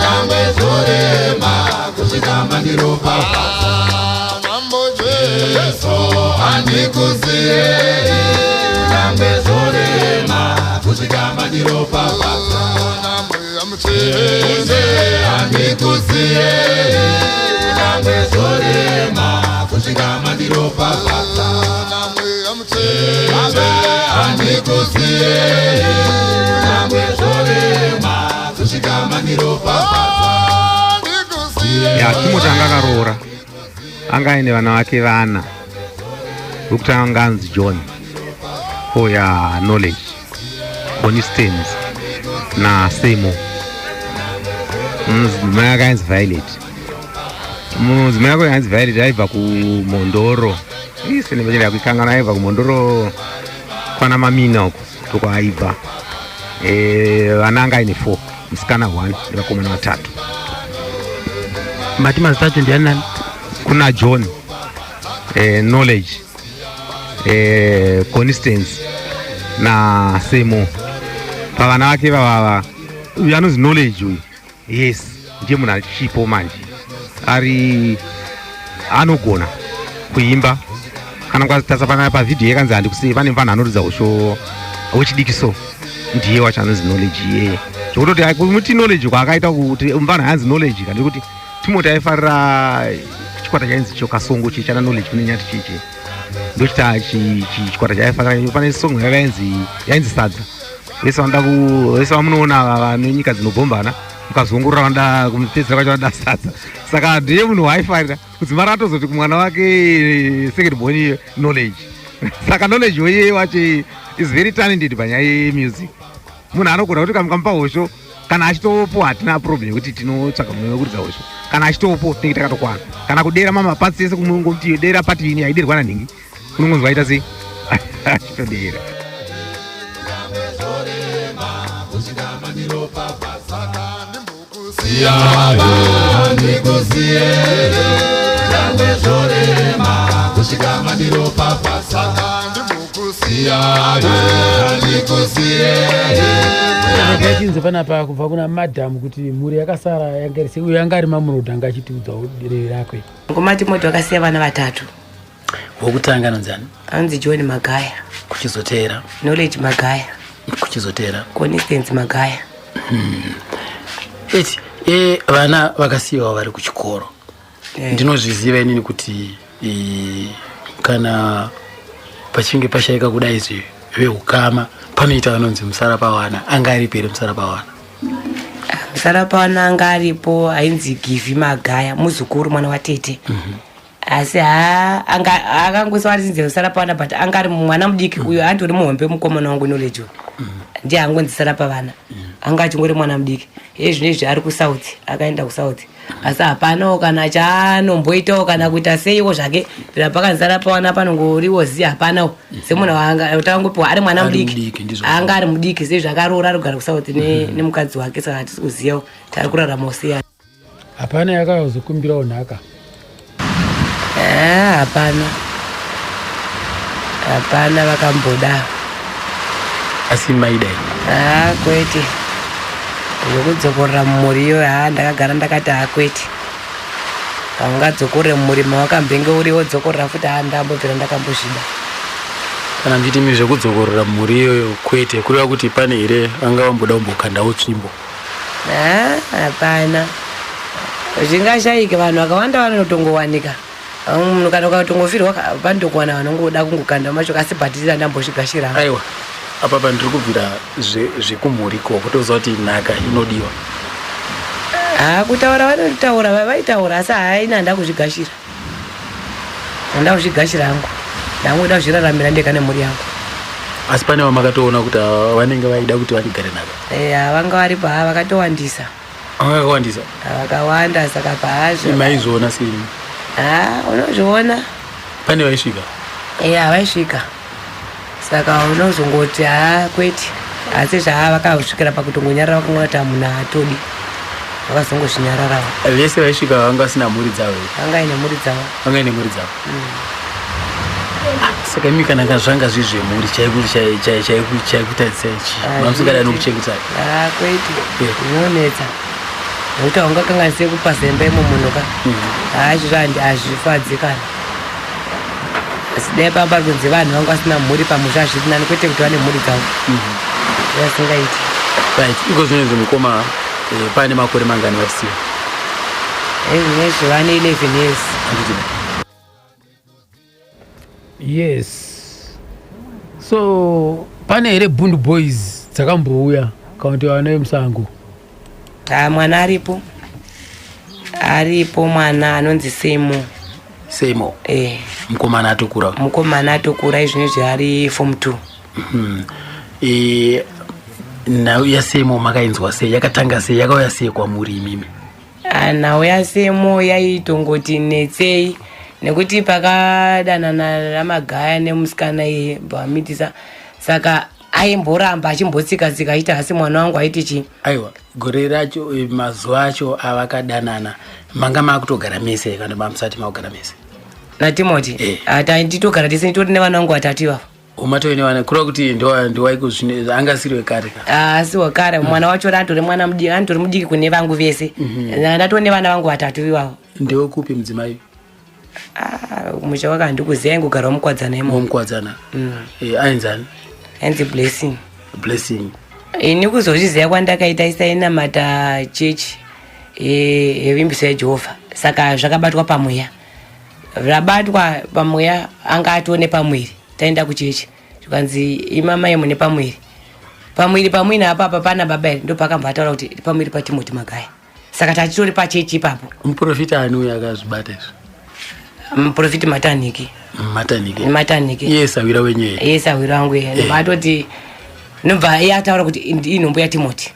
nyangwe zorema kusvika mandiropafadza Mambo Jesu andikusiye nyangwe zorema kusvika mandiropafadza Namwe amutende andikusiye nyangwe zorema kusvika mandiropafadza Namwe amutende andikusiye nyangwe zorema kusvika mandiropafadza ya Timothy akaroora anga aine vana vake vana wekutanga anzi John ya Knowledge, Constance na Semo. Mudzimai wake ainzi Violet. Mudzimai wake ainzi Violet aibva kuMondoro. Sene vachida kuikangana aibva kuMondoro kwana Mamina uko toko aibva. Vana anga aine 4, musikana 1 nevakomana 3. Mati mazita acho ndiani nani? Kuna John, Knowledge, Constance na Semo. Pavana vake vavava uyu anonzi Knowledge uyu, yes, ndiye munhu achipo manje. Ari anogona kuimba. Kana mukatasa pana pavidhiyo yakanzi handikusiye pane vanhu anoridza usho wechidikiso, ndiye wacho anonzi Knowledge iye. Zvokutoti kumuti Knowledge kwaakaita kuti vanhu hanzi Knowledge kandi kuti Timothy aifarira chikwata chainzi chokasongo chichana Knowledge kune nyati chiche. Ndochita chikwata chaifarira pane song yainzi sadza. Vese vamunoona vanenyika dzinobhombana mukazongorora vanoda kumupedzera kwacho vanoda sadza. Saka ndiye munhu waifarira kudzimara atozoti kumwana wake second born Knowledge. Saka Knowledge weye wacho is very talented panyaya yemusic. Munhu anogona kuti kamukamupa hosho kana achitopo hatina problem yekuti tinotsvaga mumwe wekuridza hosho. Kana achitopo tinenge takatokwana. Kana kudera mapatsi ese kumungoti dera pati ini haiderwa nanhingi. Unongonzi waita sei? Achitodera. Ndachinze panapa kubva kuna madhamu kuti mhuri yakasara yangarise uyo yanga ari mamurodha anga achitiudzawo derere rakwe. Ngomati moto wakasiya vana 3. Wokutanga anonzani? Anzi John Magaya. Kuchizotera? Knowledge Magaya. Kuchizotera? Constance Magaya. Eti vana vakasiyiwa vari kuchikoro. Ndinozviziva inini kuti kana pachinge pashayika kudai veukama panoita vanonzi musarapawana. Anga aripo here musarapawana? Musarapawana anga aripo ainzi Givi Magaya, muzukuru mwana watete. Asi akangoswa arinzi musarapawana but anga ari mwana mudiki uyo andori muhombe mukomana wangu Knowledge. Ndiye angonzi sarapavana. Anga achingori mwana mudiki. Zvinezvi ari kuSouth, akaenda kuSouth. Asi hapana kana chaanomboitawo kana kuita seiwo zvake pakanzara pawana panongoriwo ziya hapana semunhu wanga utangopiwa ari mwana mudiki anga ari mudiki sei zvakaroora ari kugara kuSouth nemukadzi wake saka hatisi kuziyawo tari kurarama usiyana. Hapana yakazokumbirawo nhaka? Hapana vakamboda. Asi maidai? Kwete. Yokudzokorera mumuri iyo ndakagara ndakati kwete. Ungadzokorera mumuri mawakambenge uri wodzokorera futi ndambobvira ndakambozvida. Kana nditi zvekudzokorera mumuri iyo kwete kureva kuti pane here anga vamboda kumbokandawo tsvimbo? Hapana. Zvingashayike vanhu vakawanda vanotongowanika. Munhu kana ukatongofirwa panotokuwana vanongoda kungokanda macho kasi bhatirira ndambozvigashira. Aiwa. Apa pandiri kubvira zvekumhuriko kutoziva kuti nhaka inodiwa. Kutaura vanotaura vaitaura asi haina ndakuzvigashira. Ndakuzvigashira hangu. Ndangoda kuzviraramira ndeka nemhuri yangu. Asi pane vamakatoona kuti vanenge vaida kuti vanigare nhaka? Vanga varipo vakatowandisa. Vakawandisa? Vakawanda saka pahazvo. Maizviona sei? Unozviona. Pane vaisvika? Vaisvika saka unozongoti kwete asi zvavakasvikira pakutongonyarara vakangoti munhu haatodi vakazongozvinyararawo. Vese vaisvika vanga vasina mhuri dzavo. Vanga ine mhuri dzavo. Vanga ine mhuri dzavo. Saka imi kana zvanga zvizvemhuri chaikutarisai mamusingadani nokuchengeta. Kwete zvinonetsa nokuti haungakanganise kupa zemba imomunoka hazvifadzi kana asi dai pamba kunzi vanhu vanga vasina mhuri pamusha hazviri nani kwete kuti vane mhuri dzavo vasingaiti. Right, iko zvinonzi mukoma pane makore mangani vatisiwa? Zvinezvi vane 11 years. Yes. So pane here Bundu Boys dzakambouya kana kuti vana vemusango? Mwana aripo mwana anonzi Semo. Mukomana atokura izvinezvi ari form 2. Nhau yaSemo makainzwa sei? Yakatanga sei? Yakauya sei kwamuri imimi? Nhau yaSemo yaitongoti netsei nekuti pakadanana ramagaya nemusikana iye Bhamitisa saka aimboramba achimbotsika-tsika aiti asi mwana wangu aiti chii. Aiwa, gore racho mazuva acho avakadanana manga makutogara mese kana mamusati makugara mese? naTimothy nditogara tese nditori nevana vangu vatatu ivavo. Umatoine vana kureva kuti ndiwaiko anga siri wekare? Si wekare. Mwana wacho atori mwana mudiki, antori mudiki kune vangu vese. Ndatone vana vangu vatatu ivavo. Ndewekupi mudzimai? Musha wakandikuziva ingogara mukwadzana imo. Mukwadzana. Ainzani? Ainzi Blessing. Blessing. Ini kuzozviziva kwandakaita isainamata chechi yevimbiso yaJehovha. Saka zvakabatwa pamweya. Zvabatwa pamweya anga atone pamwiri. Taenda kuchechi. Zvikanzi imamai mune pamwiri. Pamwiri apa pana baba ere ndo pakambataura kuti pamwiri paTimothy Magaya. Saka tachitori pachechi ipapo. Muprofita ani uya akazvibata izvo? Muprofita Mataniki. Yes, awira wenyewe. Yes, awira wangu yeye. Batoti nobva yataura kuti inombo yaTimothy.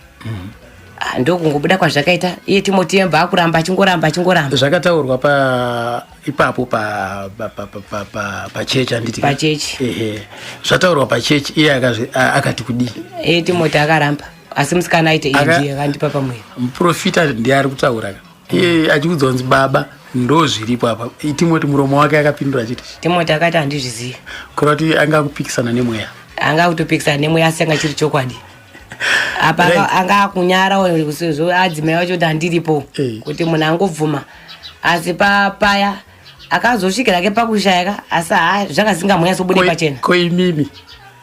Ndokungobuda kwazvakaita iye Timothy yemba akuramba achingoramba. Zvakataurwa ipapo pa chechi anditi. Pa chechi. Zvataurwa pa chechi iye akati kudi. Timothy akaramba. Asi musikana aite ndiye akandipa pamwe. Muprofita ndiye ari kutaura. Iye achikudzonzi baba ndo zviripo apa. Timothy muromo wake akapindura achiti. Timothy akati andizvizivi. Kurati anga kupikisana nemweya. Anga kutopikisana nemweya asanga chiri chokwadi. Apa anga kunyara kusezvo adzimai wacho kuti andiripo kuti munhu angobvuma asi paya akazosvikira ke pakushayaka asi zvakazinga mweya sobude pachena ko imimi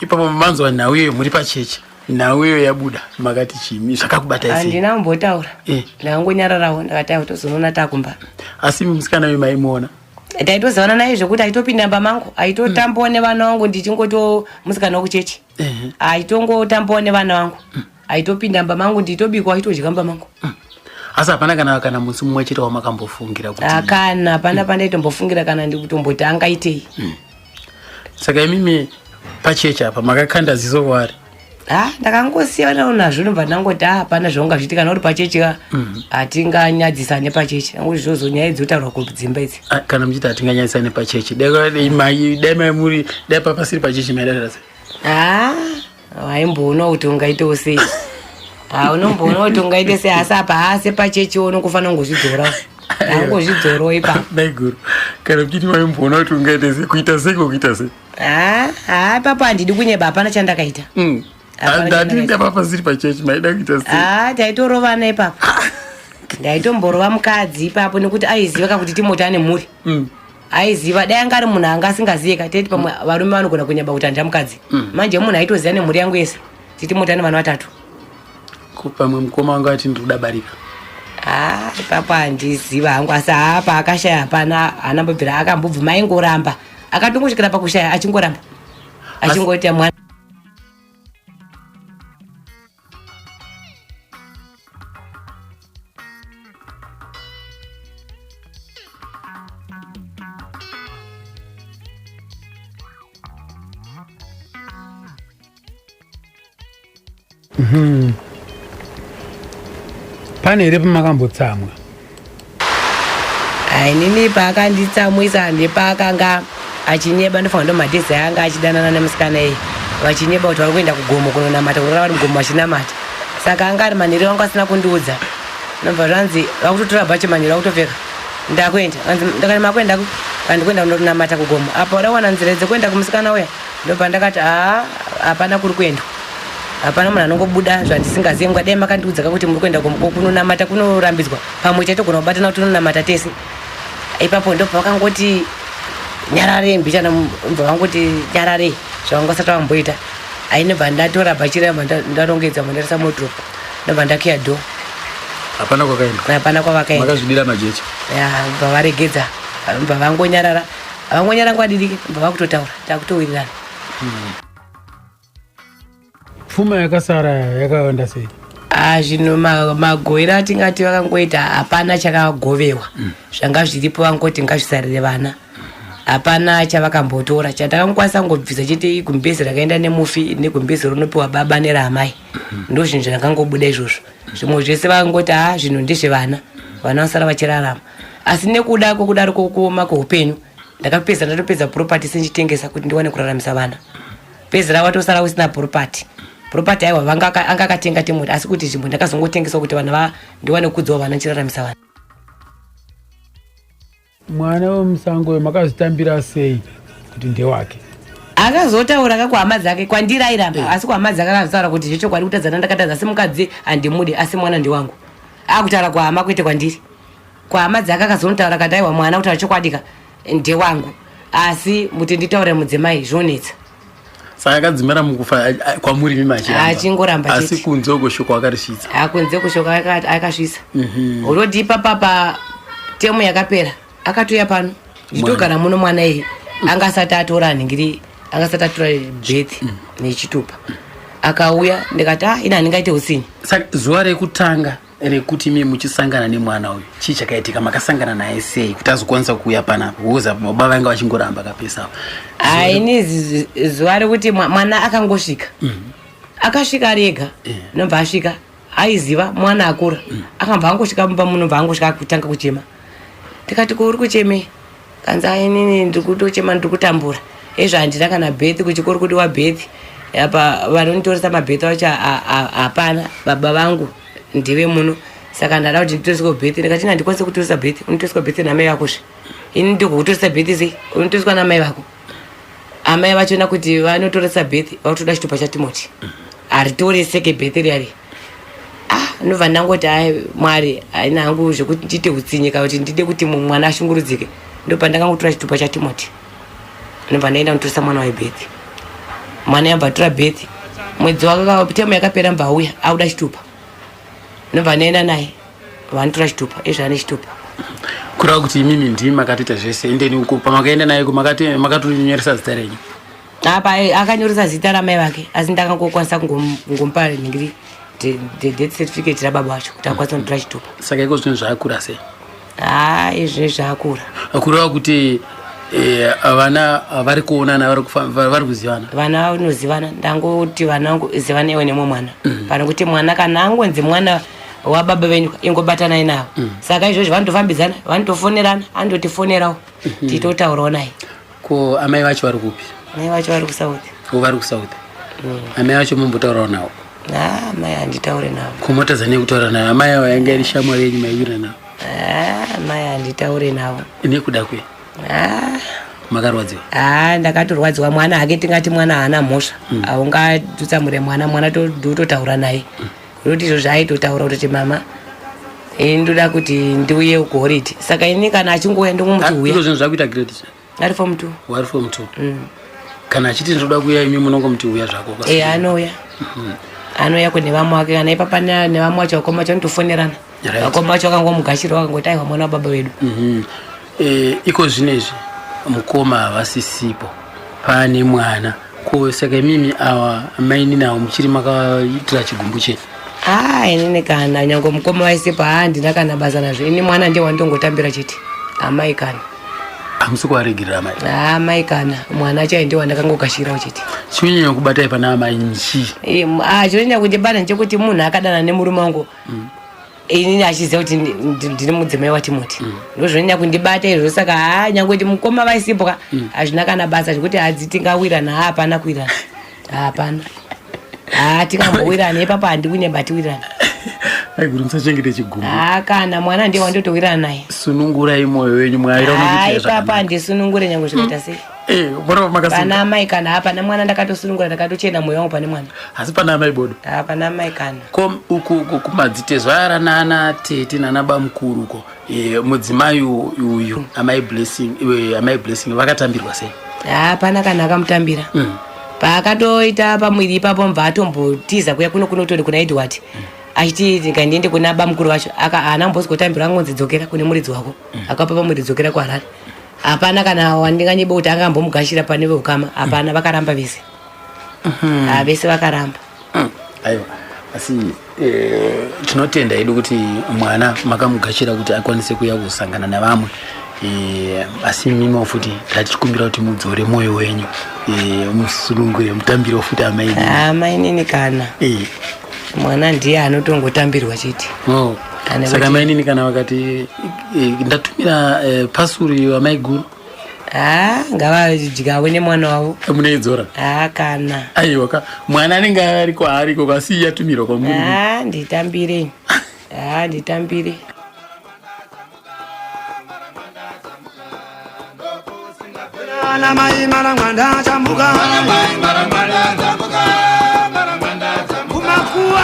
ipapo manzwa nhau iyo muri pachechi nhau iyo yabuda makati chimi zvakakubata isi andina mbotaura ndangonyararawo ndakataura tozoona takumba asi musikana wemaimuona taitozawana naye zvokuti aitopinda pamangu aitotambawo nevana vangu ndichingoto musikana wekuchechi aitongotambawo nevana vangu aitopinda pamangu nditobikwa aitodya pamangu asi hapana kana musi mumwe chete wamakambofungira kuti kana hapana pandaitombofungira kana ndikutomboti angaitei saka imimi pachechi apa makakanda ziso kwaari ndakangosiyana nazvo nobva ndangoti hapana zvaungazviti kana uri pachechi hatinganyadzisane pachechi angoti zvozonyaya idzotaurwa kudzimba idzi kana muchiti hatinganyadzisane pachechi dai maimuri dai papasiri pachechi maidarasa waimboona kuti ungaitewo sei unomboona kuti ungaite sei asi apa hase pachechi unongofanira kungozvidzora angozvidzorowo ipapo dai guru kana muchiti maimboona kuti ungaite sei kuita sei ipapo handidi kunyeba hapana chandakaita ndatiinda papasiri pachechi maida kuita sei taitorovana ipapo ndaitomborova mukadzi ipapo nekuti aiziva kakuti Timothy ane mhuri aiziva dai angari munhu anga asingazive kateti pamwe varume vanogona kunyeba kuti handina mukadzi manje munhu aitoziva nemhuri yangu yese kuti Timothy ane vana 3 pamwe mukoma wangu ati ndiri kudabarika ipapo handiziva hangu asi apa akashaya hapana anambobvira akambobvuma aingoramba akatongosvikira pakushaya achingoramba achingoita mwana pane here pamakambotsamwa? inini paakanditsamwisa ndepakanga achinyeba ndofanira ndo madhezi anga achidanana nemusikana iyi vachinyeba kuti vari kuenda kugomo kunonamata kurara vari mugomo vachinamata saka anga ari manhero vangu asina kundiudza nobva zvanzi vakutotora bhachi manhero vakutopfeka ndakuenda ndakati makuenda kandikwenda kunonamata kugomo apa wadawana nzira dzekuenda kumusikana uya ndobva ndakati hapana kuri kuendwa hapana munhu anongobuda zvandisingazivi ngadai makandiudza kakuti muri kuenda kunonamata kunorambidzwa pamwe chaitogona kubatana kuti unonamata tese ipapo ndobva vakangoti nyarare mbichana mbva vangoti nyarare zvavangasati vamboita ainobva ndatora bhachira ndarongedza mandarisa modrop ndobva ndakiya dho hapana kwakaenda hapana kwavakaenda makazvidira majecha mbva varegedza mbva vangonyarara havangonyarara ngwadidiki mbva vakutotaura takutowirirana pfuma yakasara yakaenda sei zvino magovero atingati vakangoita hapana chakagovewa zvanga zviripo vangoti ngazvisarire vana hapana chavakambotora chatakangokwanisa ngobvisa chete gumbezi rakaenda nemufi negumbezi runopiwa baba neramai ndo zvinhu zvakangobuda izvozvo zvimwe zvese vangoti zvinhu ndezvevana vana vasara vachirarama asi nekuda kwokudaro kokoma kweupenyu ndakapedza ndatopedza puropati sinchitengesa kuti ndiwane kuraramisa vana pedzira watosara usina puropati puropati aiwa vanga anga akatenga temoti asi kuti zvimwe ndakazongotengesa kuti vana ndiwane kudzawo vana chiraramisa vana mwana wemusango makazvitambira sei kuti ndewake akazotaura kakuhama dzake kwandiri airamba asi kuhama dzake akazvitaura kuti zvechokwadi kutadzana ndakatadza asi mukadzi handimudi asi mwana ndiwangu akutaura kuhama kuite kwandiri kuhama dzake akazonotaura kati aiwa mwana kutaura chokwadika ndewangu asi muti nditaure mudzimai zvonetsa saka akadzimira mukufa kwamuri mimi achingoramba asi kunze kushoka akarisvitsa kunze kushoka akasvisa uroti papa temu yakapera akatoya pano nditogara muno mwana iyi anga asati atora ningiri anga asati atora bethi nechitupa akauya ndikati ina handingaite usini saka zuva rekutanga rekuti mimi muchisangana nemwana uyu chii chakaitika makasangana naye sei kuti azokwanisa kuuya panapa uza baba vanga vachingoramba kapesa ini zuva rekuti mwana akangosvika akasvika ari ega nobva asvika aiziva mwana akura akambva angosvika mumba muno bva angosvika kutanga kuchema ndikati ko uri kucheme kanzi inini ndikutochema ndikutambura ezvandina kana bethi kuchikoro kuti wabethi apa vanonitoresa mabhethi vacho hapana baba vangu ndive muno saka ndada kuti nditoreswa bethi ndikati ndikwanise kutoresa bethi unotoreswa bethi namai vakosve ini ndikukutoresa bethi sei unotoreswa namai vako amai vachona kuti vanotoresa bethi vakutoda chitupa chatimoti haritoreseke bethi riari nobva ndangoti mwari haina hangu zvekuti ndite utsinyika kuti ndide kuti mwana ashungurudzike ndobva ndakangotora chitupa chatimoti nobva ndaenda kunotoresa mwana wabethi mwana yabva atora bethi mwedzi wakatemu yakapera mbva auya auda chitupa nobva ndaenda naye vanotora chitupa ezvane chitupa kurava kuti imimi ndimi makatoita zvese endeni uko pamakaenda naye makatonyoresa zita renyu apa akanyoresa zita ramai vake asi ndakangokwanisa kungomupa ningiri death certificate rababa wacho kuti akwanisa kunotora chitupa saka iko zvinhu zvaakura sei izvi zvaakura kureva kuti vana vari kuonana vari kuzivana vana vanozivana ndangoti vana vangu zivana iwe nemwe mwana pana kuti mwana kana angonzi mwana wababa venyu ingobatanai navo saka izvozvo vanotofambidzana vanotofonerana anototifonerawo titotaurawo naye ko amai vacho vari kupi amai vacho vari kusauthi vari kusauthi amai vacho mumbotaurawo navo amai handitaure navo kumotadzane kutaura navo amai avo yanga iri shamwari yenyu maivira navo amai handitaure navo nekuda kwe makarwadziwa ndakatorwadziwa mwana hake tingati mwana haana mhosva haungatutsamure mwana totaura naye kuti izvo zvaaitotaura kutoti mama ndoda kuti ndiuye kuhoridi saka ini kana achingouya ndongumuti uya zvinhu zvakuita grade ari form 2 wari form 2 kana achiti ndoda kuuya imi munongomuti uya zvako anouya kune vamwe wake kana ipapa nevamwe wacho vakoma vacho anotofonerana vakoma vacho vakangomugashira vakangoti aiwa mwana wababa vedu iko zvinezvi mukoma havasisipo pane mwana ko saka imimi ava maini navo muchiri makaitira chigumbu chenu inini kana nyange mukoma vaisipo handina kana basa nazvo ini mwana ndiye wandongotambira chete amai kana hamusi kuvaregirira mai amai kana mwana chaye ndiye wandakangogashirawo chete chinyanya kubatai pana amai nchi chinonyanya kundibata nchekuti munhu akadana nemurume wangu inini achiziva kuti ndiri mudzimai waTimoti ndozvonyanya kundibata izvo saka nyange kuti mukoma vaisipoka hazvina kana basa zvekuti hadzi tingawirana hapana kuwirana hapana tingambowirana ipapo handikuine batiwirana aiguri musachengete chigumo kana mwana ndiye wandotowirana naye sunungurai mwoyo wenyu ipapo handisunungure nyange zvikaita sei pana amai kana hapana mwana ndakatosunungura ndakatochena mwoyo wangu pane mwana asi pana amai bodo hapana amai kana uku kumadzitezo ara nana tete nana bamukuru uko mudzimai uyu amai blessing vakatambirwa sei hapana kana akamutambira paakatoita pamwiri ipapo mbva atombotiza kuya kunototi kuna Edward achiti ngandiende kuna bamukuru vacho haana mbozi kutambira angonzi dzokera kune muridzi wako akapa pamwiri dzokera kuHarare hapana kana wandinganyebe kuti angambomugashira pane veukama hapana vakaramba vese vese vakaramba aiwa asi tinotenda hedu kuti mwana makamugashira kuti akwanise kuya kusangana navamwe asi mimo futi tatichikumbira kuti mudzore mwoyo wenyu musunungure mutambiro futi amainini kana mwana ndiye anotongotambirwa chete saka mainini kana vakati ndatumira pasuri wamaiguru ngavadyawe nemwana wavo muneidzora kana aiwa mwana anenge ari kwaariko kwasi yatumirwa kwamuri nditambire nditambire Ana mai marangwanda chambuka kumakua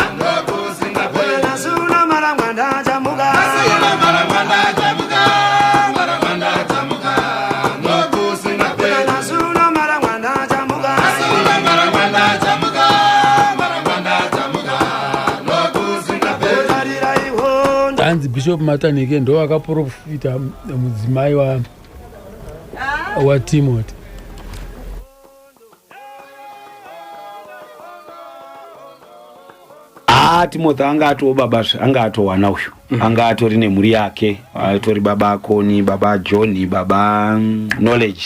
nasuna marangwanda chambuka nasuna marangwanda chambuka tanzi Bishop Matanike ndo akaprofita mudzimai wa Timothy. Timothy anga ato baba anga ato wana uyu anga atori nemhuri yake atori baba Koni baba John baba Knowledge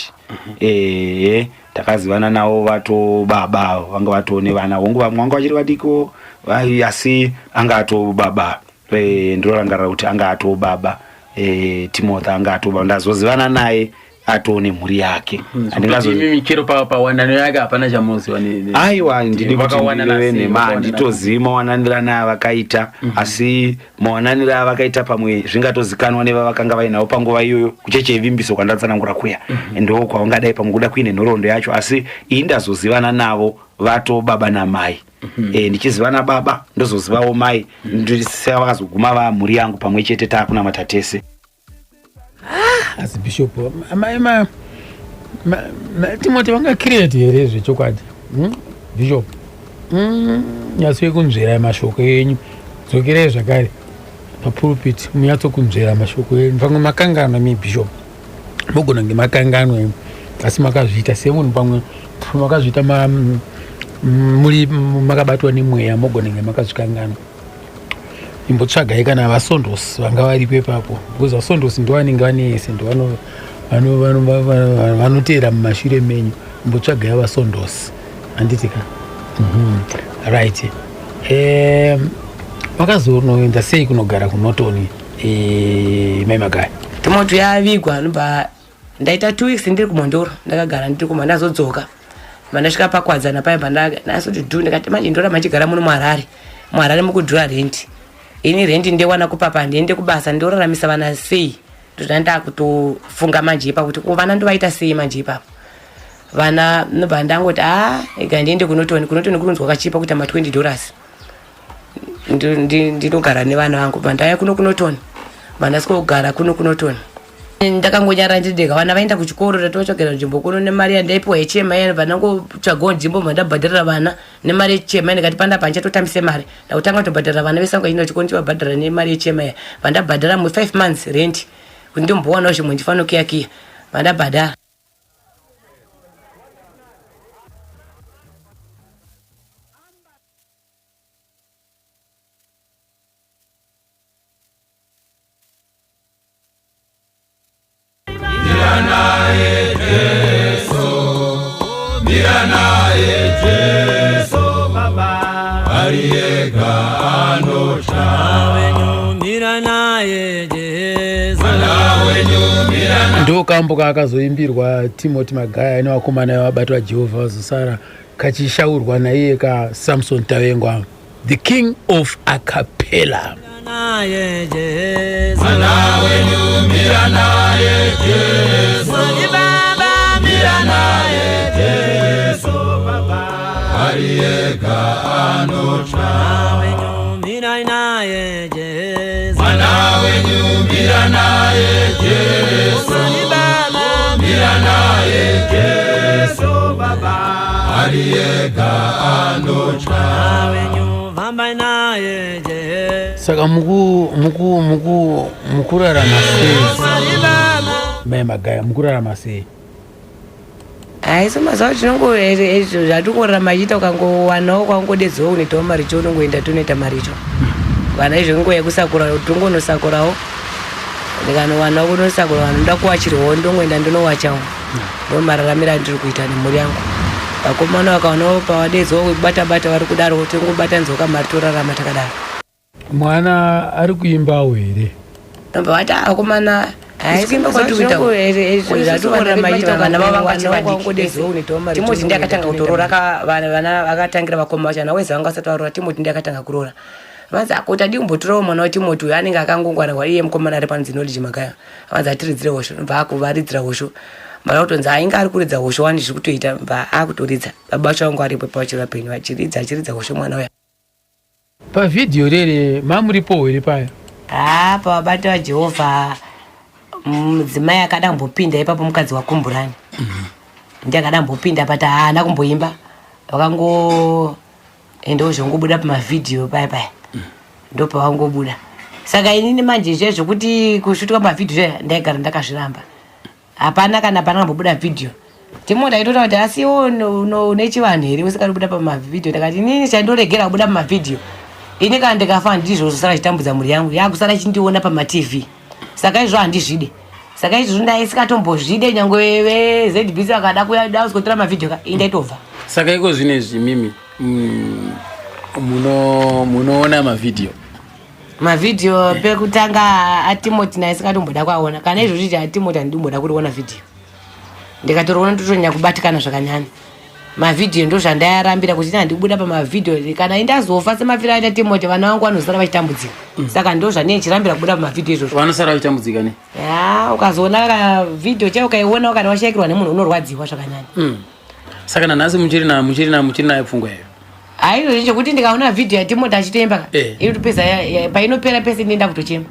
takazivana nawo vato baba vanga vatone vana vongu vamwe vanga vachiri vadiko asi anga ato baba ndinorangarira kuti anga ato baba Timothy anga ato baba ndazozivana naye atone mhuri yake michero pawanano yake hapana chamuziwa aiwa ndiri kuti nditozima wananirana avakaita asi mawananira avakaita pamwe zvingatozikanwa nevavakanga vainawo panguva iyoyo kucheche vimbiso kwandatsanangura kuya ndo kwaungadai pamwe kuda kuine nhoroondo yacho asi ini ndazozivana navo vato baba namai ndichizivana baba ndozozivawo mai ndisavakazoguma vamhuri yangu pamwe chete taakuna matatese as Bishop Timothy vanga create here zvechokwadi Bishop nyatso kunzvera mashoko enyu dzokerai zvakare papulpit munyatso kunzvera mashoko enyu pamwe makangano Bishop mogona ngemakangano enyu asi makazviita semunhu pamwe makazviita muri makabatwa nemweya mogona ngemakazvikangano imbotsvagai kana vasondosi vanga varipo ipapo because vasondosi ndo vanenge vanese ndo vanoteera mumashure menyu imbotsvagai vasondosi handitika right vakazonoenda sei kunogara kuNorton mai Magaya Timothy yavigwa nobva ndaita 2 weeks ndiri kuMondoro ndakagara ndiri kuma ndazodzoka mandasvika pakwadzana paya ndasoti ndikati manje ndoramba ndichigara muno muHarare mukudhura rent ini rendi ndewana kupapa ndiende kubasa ndoraramisa vana sei ndozvanda kutofunga manje ipapo kuti vana ndovaita sei manje ipapo vana nobva ndangoti ega ndiende kuNorton kunonzwa kachipa kuti $20 ndinogara nevana vangu vandaya kuNorton vandasvika kugara kuNorton ndakangonyara ndidega vana vaenda kuchikoro tatochogera nzvimbo kuno nemari yandaipiwa yechema vanangotsvagawo nzvimbo mandabhadharira vana nemari yechema ndikati pandapa ndichatotambise mari ndakutanga kutobhadharira vana vese vangu chikoro ndichavabhadhara nemari yechema vandabhadhara mu 5 months rent kuti ndimboowanawo chimwe ndifano kiyakiya vandabhadhara Ariega anosha naye Jesu ndo kambo kaakazoimbirwa Timothy Magaya nevakomana vevabatwa Jehovha vazosara kachishaurwa naiye kaSamson Tavengwa, the king of acapella. naye Jesu mira naye Jesu baba mira naye Jesu baba aliyeka anotwa mira naye Jesu mira naye Jesu baba mira naye Jesu baba aliyeka anotwa vamba naye Jesu. Saka mukurarama sei mai Magaya, mukurarama sei? haisi mazuva tinongo zvatingorarama ichiita ukangowanawo kwangodedzawo unoitawo mari cho unongoenda tonoita mari cho vana izvo nguva yekusakura tongonosakurawo ndikanowanawo kunosakura vanoda kuwachirwawo ndongoenda ndinowachawo ndomararamira ndiri kuita nemhuri yangu. vakomana vakawanawo pawadedzawo kubata-bata vari kudaro tongobata nzoka mari torarama takadaro. Mwana ari kuimbawo here? nobva vati akomana Timothy ndakatanga kutorora vana vakatangira vakoma vachana weza vanga vasati varora Timothy ndakatanga kurora vanzi akoti adimbotorawo mwana waTimothy uyu anenge akangongwana iye mukomana ari panzinoliji Magaya vanzi atiridzire hosho nobva akuvaridzira hosho mara kutonzi ainge ari kuridza hosho wani zviri kutoita bva akutoridza baba vacho vangu aripo pavachirapenyu achiridza hosho mwana uya. Pavhidhiyo rere mamuripo here paya? Pavabati vaJehovha mudzimai akadambopinda ipapo mukadzi wakumburani ndi akadambopinda pati haana kumboimba vakangoendawo zvongobuda pamavhidhiyo paya ndo pavangobuda. Saka inini manje izvezvo kuti kushutika pamavhidhiyo ndaigara ndakazviramba hapana kana panambobuda vhidhiyo. Timoti aitota kuti asiwo une chivanhu here usikari kubuda pamavhidhiyo. Ndakati inini chandoregera kubuda pamavhidhiyo ini kana ndikafa ndizvo zosara chitambudza mhuri yangu yakusara chindiona pamativi. Saka izvo handizvide. Saka izvo ndaisingatombozvide nyangwe veZBC vakada kuda kuzotora mavhidhiyo indaitobva. Saka iko zvinezvi mimi munoona mavhidhiyo pekutanga aTimothy naisingatomboda kuaona kana izvo zvichi aTimothy handimboda kuriona vhidhiyo ndikatoriona totonya kubatikana zvakanyanya. Mavhidhiyo ndo zvandayarambira kuti handibuda pamavhidhiyo kana indazofa semafiro aita Timothy vana vangu vanosara vachitambudzika. Saka ndo zvandinechirambira kubuda pamavhidhiyo izvozvo. Vanosara vachitambudzika ne? Ukazoona kana vhidhiyo chaiyo ukaiona ukati washayikirwa nemunhu unorwadziwa zvakanyanya. Saka nanhasi muchiri nayo pfungwa iyo? Haizvo chekuti ndikaona vhidhiyo yaTimothy achitemba inotopedza painopera pese ndinda kutochema.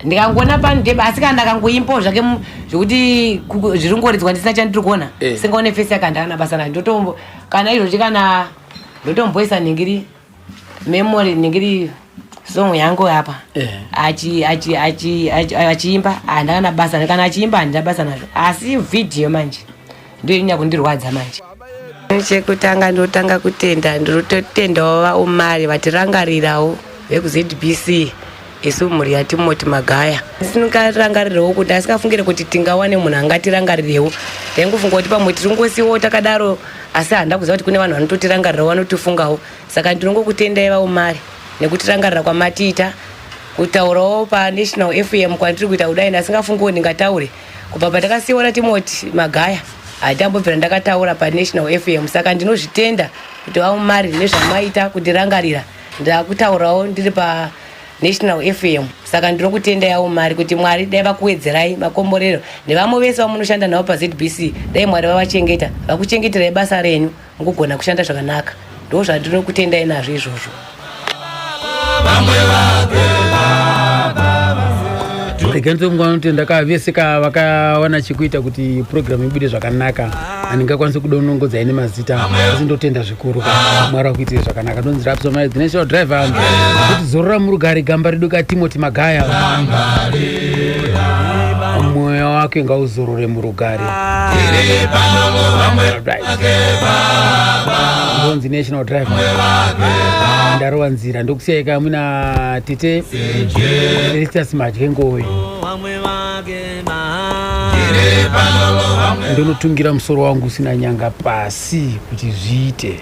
Ndikangona pandeba asi kana ndakangoimbawo zvake zvokuti zvirongoridzwa ndisina chandiri kuona singaone fesi yakandana basa nayo ndotombo kana izvo kana ndotomboisa ningiri memory ningiri song yangu apa achiimba handana basa kana achiimba handina basa nazvo asi vhidhiyo manje ndio inya kundirwadza manje. Chekutanga ndotanga kutenda ndirototendawo vaumari vatirangarirawo vekuZBC isu mhuri yaTimothy Magaya. Sinikarangarirawo kuti asikafungire kuti tingawane munhu angatirangarirewo. Ndaingofunga kuti pamwe tiringosiwo takadaro asi handa kuziva kuti kune vanhu vanototirangarirawo vanotifungawo. Saka ndinongokutendai vaumari nekutirangarira kwamatiita kutaurawo paNational FM kwandiri kuita kudai ndasingafungiwo ndingataure kubva patakasiona Timothy Magaya hatambobvira ndakataura paNational FM. Saka ndinozvitenda kuti vaumari nezvamaita kutirangarira ndakutaurawo ndiri paNational FM. Saka ndinokutendai vaumari kuti Mwari dai vakuwedzerai makomborero nevamwe vese vamunoshanda navo paZBC dai Mwari vavachengeta vakuchengeterai basa renyu mugogona kushanda zvakanaka. Ndo zvandinokutendai nazvo izvozvo. Reganzomwanoti ndakaveseka vakawana chekuita kuti program ibude zvakanaka handingakwanisi kudonongodza ine mazita asi ndotenda zvikuru Mwari wakuitire zvakanaka. Ndonzi Rapsoma the national driver kuti zorora murugare gamba redu kaTimothy Magaya mwoyo wake ngauzorore murugare. Ndonzi national driver ndarova nzira ndokusiyaka muna tete Felicitas Madyengowe ndonotungira musoro wangu usina nyanga pasi kuti zviite.